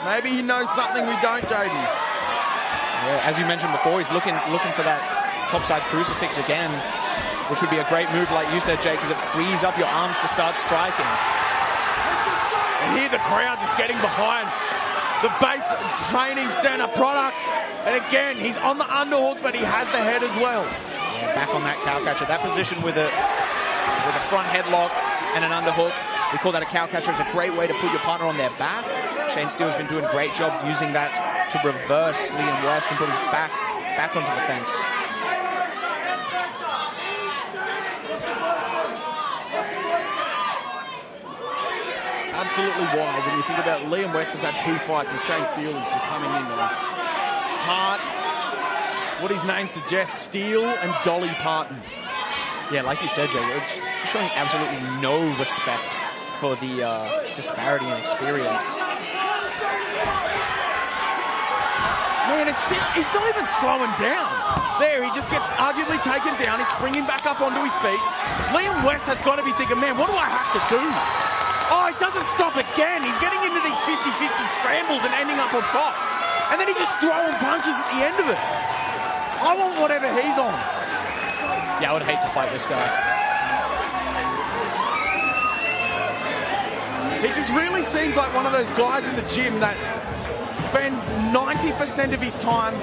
Maybe he knows something we don't, Jaden. Yeah, as you mentioned before, he's looking for that topside crucifix again, which would be a great move, like you said, Jay, because it frees up your arms to start striking. And here the crowd just getting behind the base training center product. And again, he's on the underhook, but he has the head as well. Yeah, back on that cow catcher. That position with a front headlock and an underhook. We call that a cow catcher. It's a great way to put your partner on their back. Shane Steele has been doing a great job using that to reverse Liam West and put his back onto the fence. Absolutely wild when you think about Liam West has had 2 fights and Shane Steele is just coming in there. Hart, what his name suggests, Steele and Dolly Parton. Yeah, like you said, Jay, just showing absolutely no respect for the disparity in experience. Man, it's still, he's not even slowing down. There, he just gets arguably taken down. He's springing back up onto his feet. Liam West has got to be thinking, man, what do I have to do? Oh, he doesn't stop again. He's getting into these 50-50 scrambles and ending up on top. And then he's just throwing punches at the end of it. I want whatever he's on. Yeah, I would hate to fight this guy. He just really seems like one of those guys in the gym that spends 90% of his time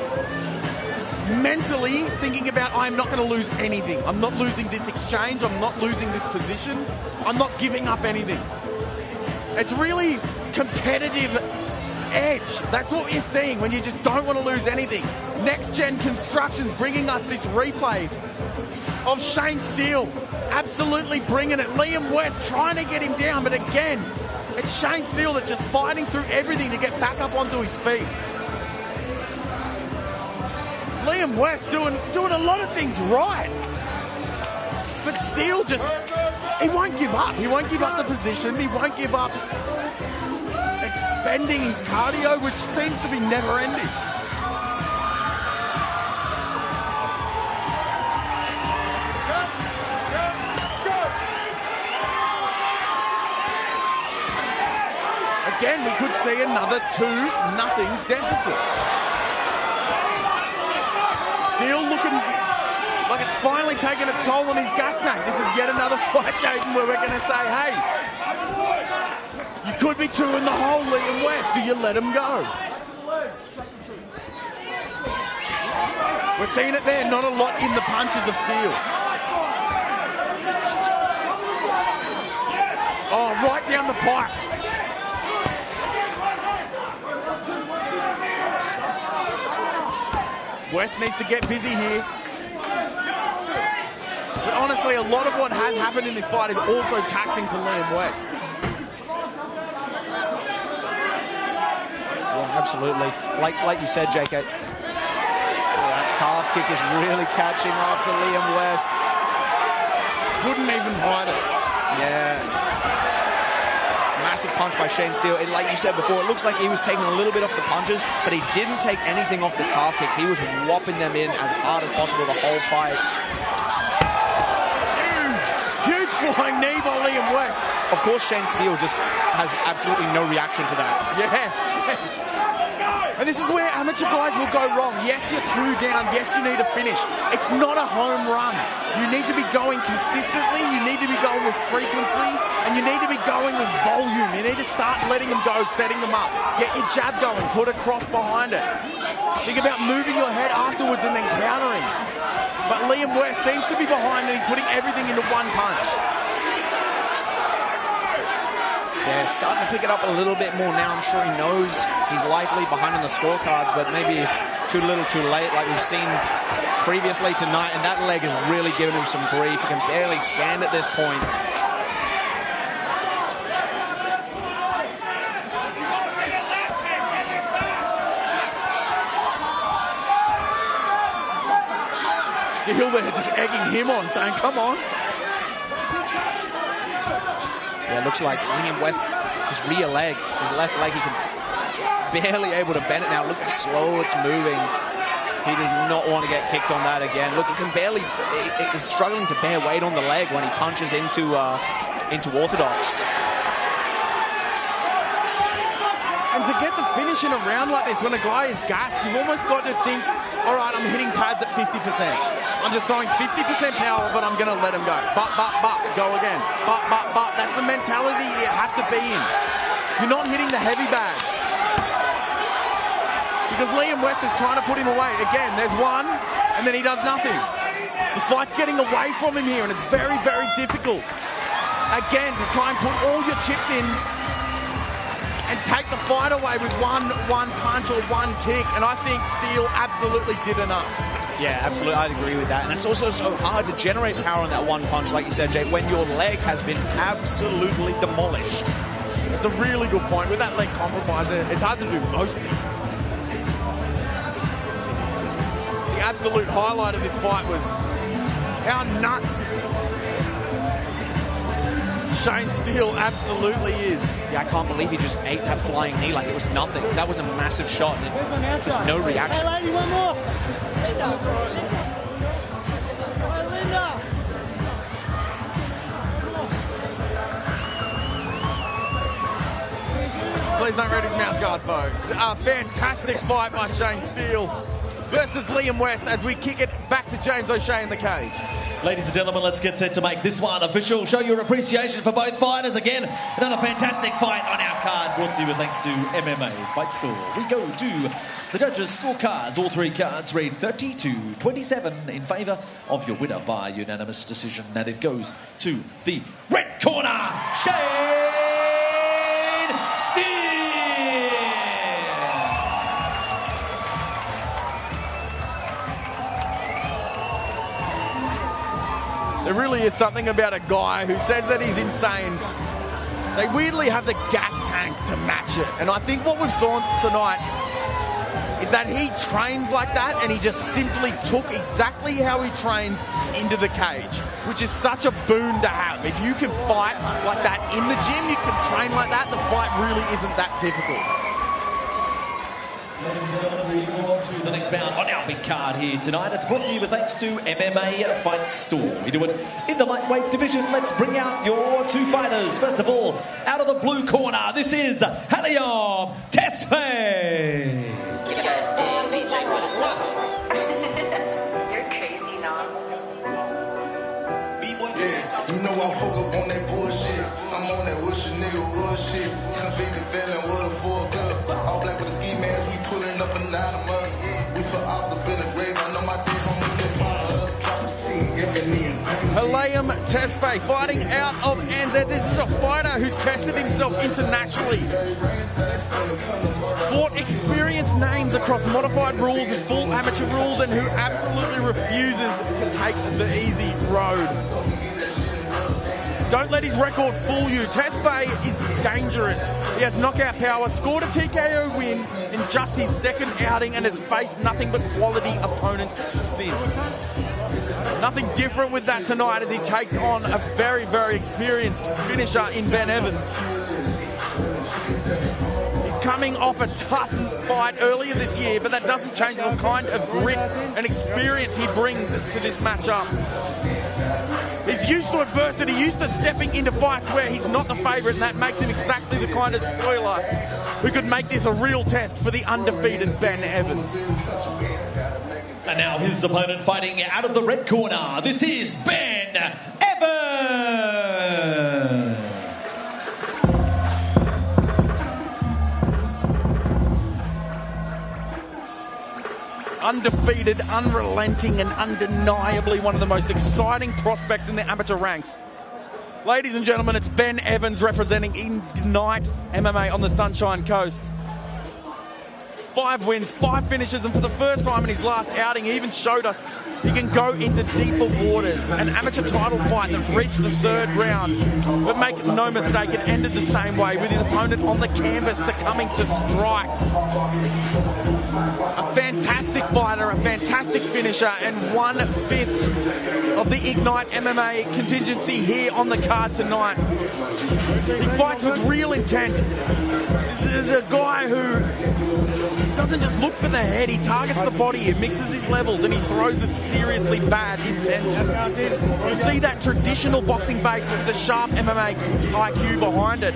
mentally thinking about, I'm not going to lose anything. I'm not losing this exchange. I'm not losing this position. I'm not giving up anything. It's really competitive edge. That's what you're seeing when you just don't want to lose anything. Next Gen Construction's bringing us this replay of Shane Steele absolutely bringing it. Liam West trying to get him down, but again, it's Shane Steele that's just fighting through everything to get back up onto his feet. Liam West doing a lot of things right, but Steele just, he won't give up. He won't give up the position. He won't give up expending his cardio, which seems to be never ending. Again, we could see another 2-0 deficit. Steele looking like it's finally taken its toll on his gas tank. This is yet another fight, Jaden, where we're going to say, hey, you could be 2 in the hole, Liam West. Do you let him go? We're seeing it there, not a lot in the punches of Steele. Oh, right down the pipe. West needs to get busy here. But honestly, a lot of what has happened in this fight is also taxing for Liam West. Yeah, absolutely. Like you said, JK, that calf kick is really catching up to Liam West. Couldn't even hide it. Yeah. Massive punch by Shane Steele. And like you said before, it looks like he was taking a little bit off the punches, but he didn't take anything off the calf kicks. He was whopping them in as hard as possible the whole fight. Huge flying knee by Liam West. Of course, Shane Steele just has absolutely no reaction to that. Yeah. And this is where amateur guys will go wrong. Yes, you're 2 down. Yes, you need a finish. It's not a home run. You need to be going consistently. You need to be going with frequency. And you need to be going with volume. You need to start letting them go, setting them up. Get your jab going. Put a cross behind it. Think about moving your head afterwards and then countering. But Liam West seems to be behind and he's putting everything into one punch. Yeah, starting to pick it up a little bit more now. I'm sure he knows he's likely behind on the scorecards, but maybe too little too late, like we've seen previously tonight, and that leg is really giving him some grief. He can barely stand at this point. Steele there just egging him on, saying, come on. Yeah, it looks like Liam West, his rear leg, his left leg, he can barely able to bend it now. Look how slow it's moving. He does not want to get kicked on that again. Look, he can barely, he's struggling to bear weight on the leg when he punches into orthodox. And to get the finish in a round like this, when a guy is gassed, you've almost got to think, all right, I'm hitting pads at 50%. I'm just throwing 50% power, but I'm going to let him go. But, go again. But. That's the mentality you have to be in. You're not hitting the heavy bag. Because Liam West is trying to put him away. Again, there's one, and then he does nothing. The fight's getting away from him here, and it's very, very difficult. Again, to try and put all your chips in and take the fight away with one punch or one kick, and I think Steele absolutely did enough. Yeah, absolutely, I'd agree with that. And it's also so hard to generate power on that one punch, like you said, Jay, when your leg has been absolutely demolished. It's a really good point. With that leg compromised, it's hard to do most things. The absolute highlight of this fight was how nuts Shane Steele absolutely is. Yeah, I can't believe he just ate that flying knee like it was nothing. That was a massive shot. And just no reaction. Hey, lady, one more. Please don't read his mouth guard, folks. A fantastic fight by Shane Steele versus Liam West as we kick it back to James O'Shea in the cage. Ladies and gentlemen, let's get set to make this one official. Show your appreciation for both fighters. Again, another fantastic fight on our card, brought to you thanks to MMA Fight Store. We go to the judges' scorecards. All three cards read 30-27 in favour of your winner by unanimous decision. And it goes to the red corner, Shane Steele. There really is something about a guy who says that he's insane. They weirdly have the gas tank to match it. And I think what we've saw tonight is that he trains like that, and he just simply took exactly how he trains into the cage, which is such a boon to have. If you can fight like that in the gym, you can train like that, the fight really isn't that difficult. We go on to the next bout on our big card here tonight. It's brought to you with thanks to MMA Fight Store. We do it in the lightweight division. Let's bring out your two fighters. First of all, out of the blue corner, this is Helium Tesfaye. You're crazy now. Yeah, you know I fuck up on that bullshit. I'm on that wish a nigga was shit. Convicted felon with a full cup. All black with a ski mask, we pulling up anonymous. We put ops up in the grave. I know my dick home with the us. Drop the team, get the knee. Helium Tesfaye fighting out of NZ. This is a fighter who's tested himself internationally. Fought experienced names across modified rules and full amateur rules, and who absolutely refuses to take the easy road. Don't let his record fool you. Tesfaye is dangerous. He has knockout power, scored a TKO win in just his second outing, and has faced nothing but quality opponents since. Nothing different with that tonight as he takes on a very, very experienced finisher in Ben Evans. He's coming off a tough fight earlier this year, but that doesn't change the kind of grit and experience he brings to this matchup. He's used to adversity, used to stepping into fights where he's not the favourite, and that makes him exactly the kind of spoiler who could make this a real test for the undefeated Ben Evans. And now his opponent fighting out of the red corner. This is Ben Evans. Undefeated, unrelenting, and undeniably one of the most exciting prospects in the amateur ranks. Ladies and gentlemen, it's Ben Evans representing Ignite MMA on the Sunshine Coast. 5 wins, 5 finishes, and for the first time in his last outing, he even showed us he can go into deeper waters. An amateur title fight that reached the 3rd round. But make no mistake, it ended the same way, with his opponent on the canvas succumbing to strikes. A fantastic fighter, a fantastic finisher, and 1/5 of the Ignite MMA contingency here on the card tonight. He fights with real intent. This is a guy who doesn't just look for the head, he targets the body, he mixes his levels, and he throws with seriously bad intentions. You see that traditional boxing base with the sharp MMA IQ behind it.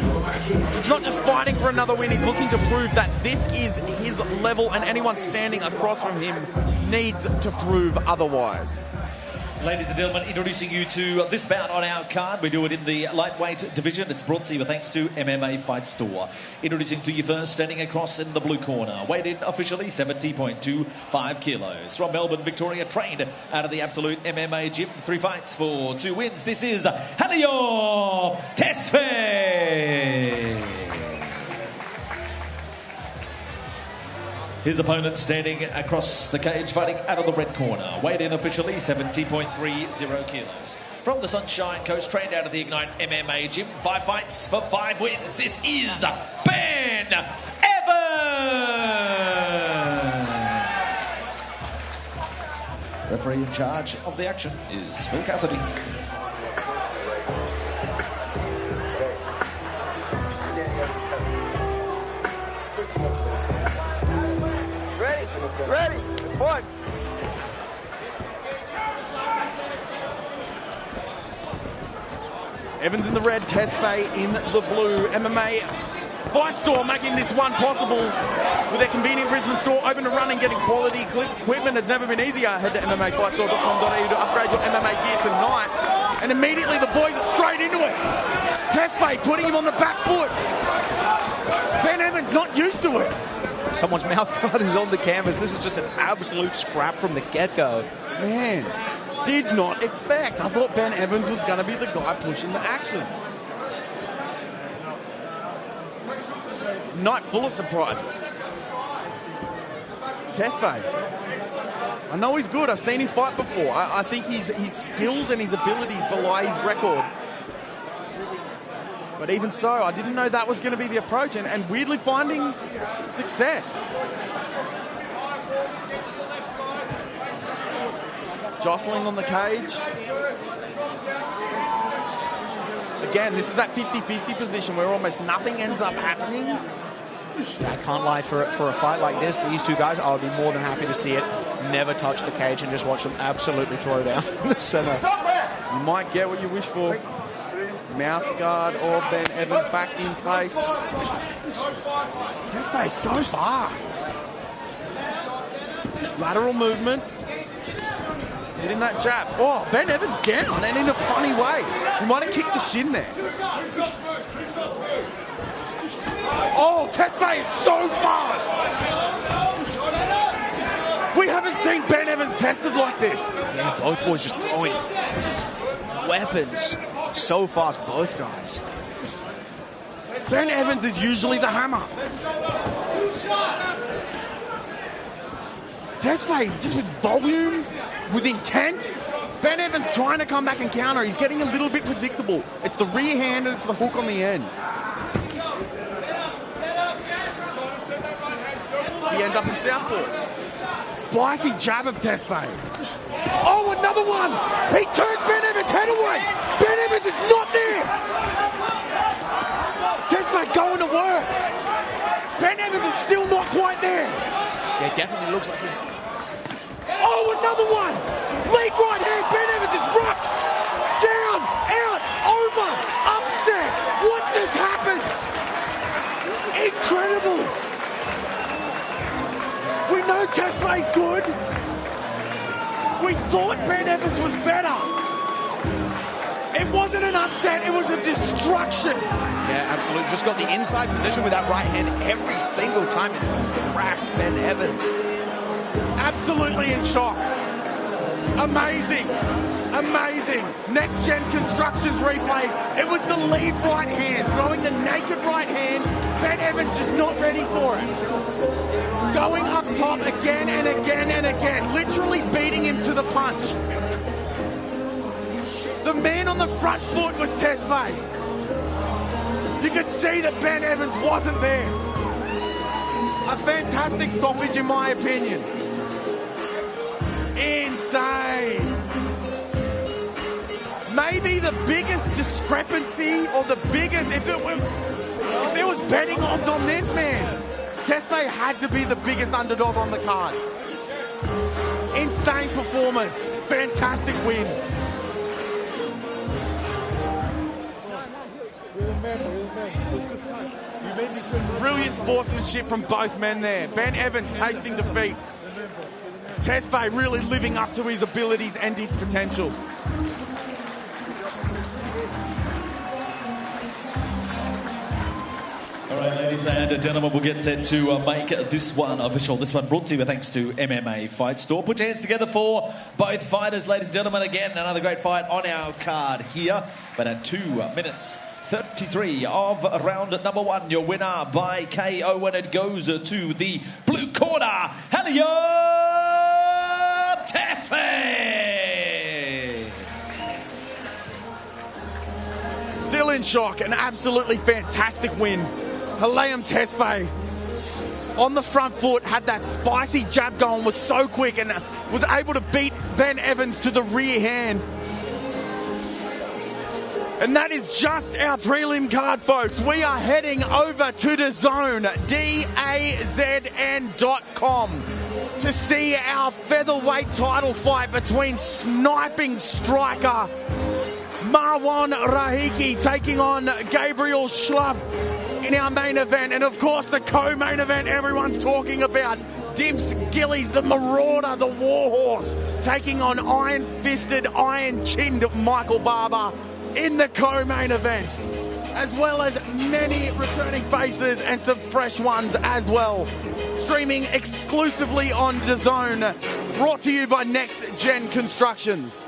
He's not just fighting for another win, he's looking to prove that this is his level, and anyone standing across from him needs to prove otherwise. Ladies and gentlemen, introducing you to this bout on our card. We do it in the lightweight division. It's brought to you thanks to MMA Fight Store. Introducing to you first, standing across in the blue corner, weighed in officially 70.25 kilos. From Melbourne, Victoria, trained out of the Absolute MMA gym. 3 fights for 2 wins. This is Helium Tesfaye. His opponent standing across the cage, fighting out of the red corner. Weighed in officially 70.30 kilos. From the Sunshine Coast, trained out of the Ignite MMA gym. 5 fights for 5 wins. This is Ben Evans. Referee in charge of the action is Phil Cassidy. Ready? One. Evans in the red, Tesfaye in the blue. MMA Fight Store making this one possible with their convenient Brisbane store open to running, getting quality equipment has never been easier. Head to MMAfightstore.com.au to upgrade your MMA gear tonight. And immediately the boys are straight into it. Tesfaye putting him on the back foot. Ben Evans not used to it. Someone's mouth guard is on the canvas. This is just an absolute scrap from the get-go. Man, did not expect. I thought Ben Evans was going to be the guy pushing the action. Night full of surprises. Tesfaye. I know he's good. I've seen him fight before. I think his skills and his abilities belie his record. But even so, I didn't know that was going to be the approach, and weirdly finding success. Jostling on the cage. Again, this is that 50-50 position where almost nothing ends up happening. I can't lie, for a fight like this, these two guys, I would be more than happy to see it. Never touch the cage and just watch them absolutely throw down the center. You might get what you wish for. Mouth guard of Ben Evans back in place. Tesfaye so fast. Lateral movement. Hitting that jab. Oh, Ben Evans down and in a funny way. He might have kicked the shin there. Oh, Tesfaye is so fast. We haven't seen Ben Evans tested like this. Yeah, both boys just throwing weapons so fast, both guys. Ben Evans is usually the hammer. Tesfaye just with volume, with intent. Ben Evans trying to come back and counter. He's getting a little bit predictable. It's the rear hand and it's the hook on the end. He ends up in southpaw. Spicy jab of Tesfaye. Oh, another one! He turns Ben Evans' head away! Ben Evans is not there! Tesfaye going to work! Ben Evans is still not quite there! Yeah, definitely looks like he's... Oh, another one! Lead right hand, Ben Evans is rocked! Down, out, over, upset! What just happened? Incredible! We know Tesfaye's good. We thought Ben Evans was better. It wasn't an upset, it was a destruction. Yeah, absolutely. Just got the inside position with that right hand every single time and cracked Ben Evans. Absolutely in shock. Amazing. Amazing. Next Gen Constructions replay. It was the lead right hand, throwing the naked right hand. Ben Evans just not ready for it. Going up top again and again and again, literally beating him to the punch. The man on the front foot was Tesfaye. You could see that Ben Evans wasn't there. A fantastic stoppage in my opinion. Insane. Maybe the biggest discrepancy or the biggest, if there was betting odds on this, man, Tesfaye had to be the biggest underdog on the card. Insane performance. Fantastic win. Brilliant sportsmanship from both men there. Ben Evans tasting defeat. Tesfaye really living up to his abilities and his potential. All right, ladies and gentlemen, we'll get set to make this one official. This one brought to you thanks to MMA Fight Store. Put your hands together for both fighters, ladies and gentlemen. Again, another great fight on our card here. But at 2 minutes 33 of round number 1, your winner by KO, and it goes to the blue corner, Helio Tesfaye. Still in shock, an absolutely fantastic win. Helium Tesfaye on the front foot, had that spicy jab going, was so quick and was able to beat Ben Evans to the rear hand. And that is just our prelim card, folks. We are heading over to DAZN, DAZN.com, to see our featherweight title fight between sniping striker Marwan Rahiki taking on Gabriel Schlupp in our main event. And of course the co-main event everyone's talking about. Dimps Gillies, the Marauder, the Warhorse, taking on iron-fisted, iron-chinned Michael Barber in the co-main event. As well as many returning faces and some fresh ones as well. Streaming exclusively on DAZN, brought to you by Next Gen Constructions.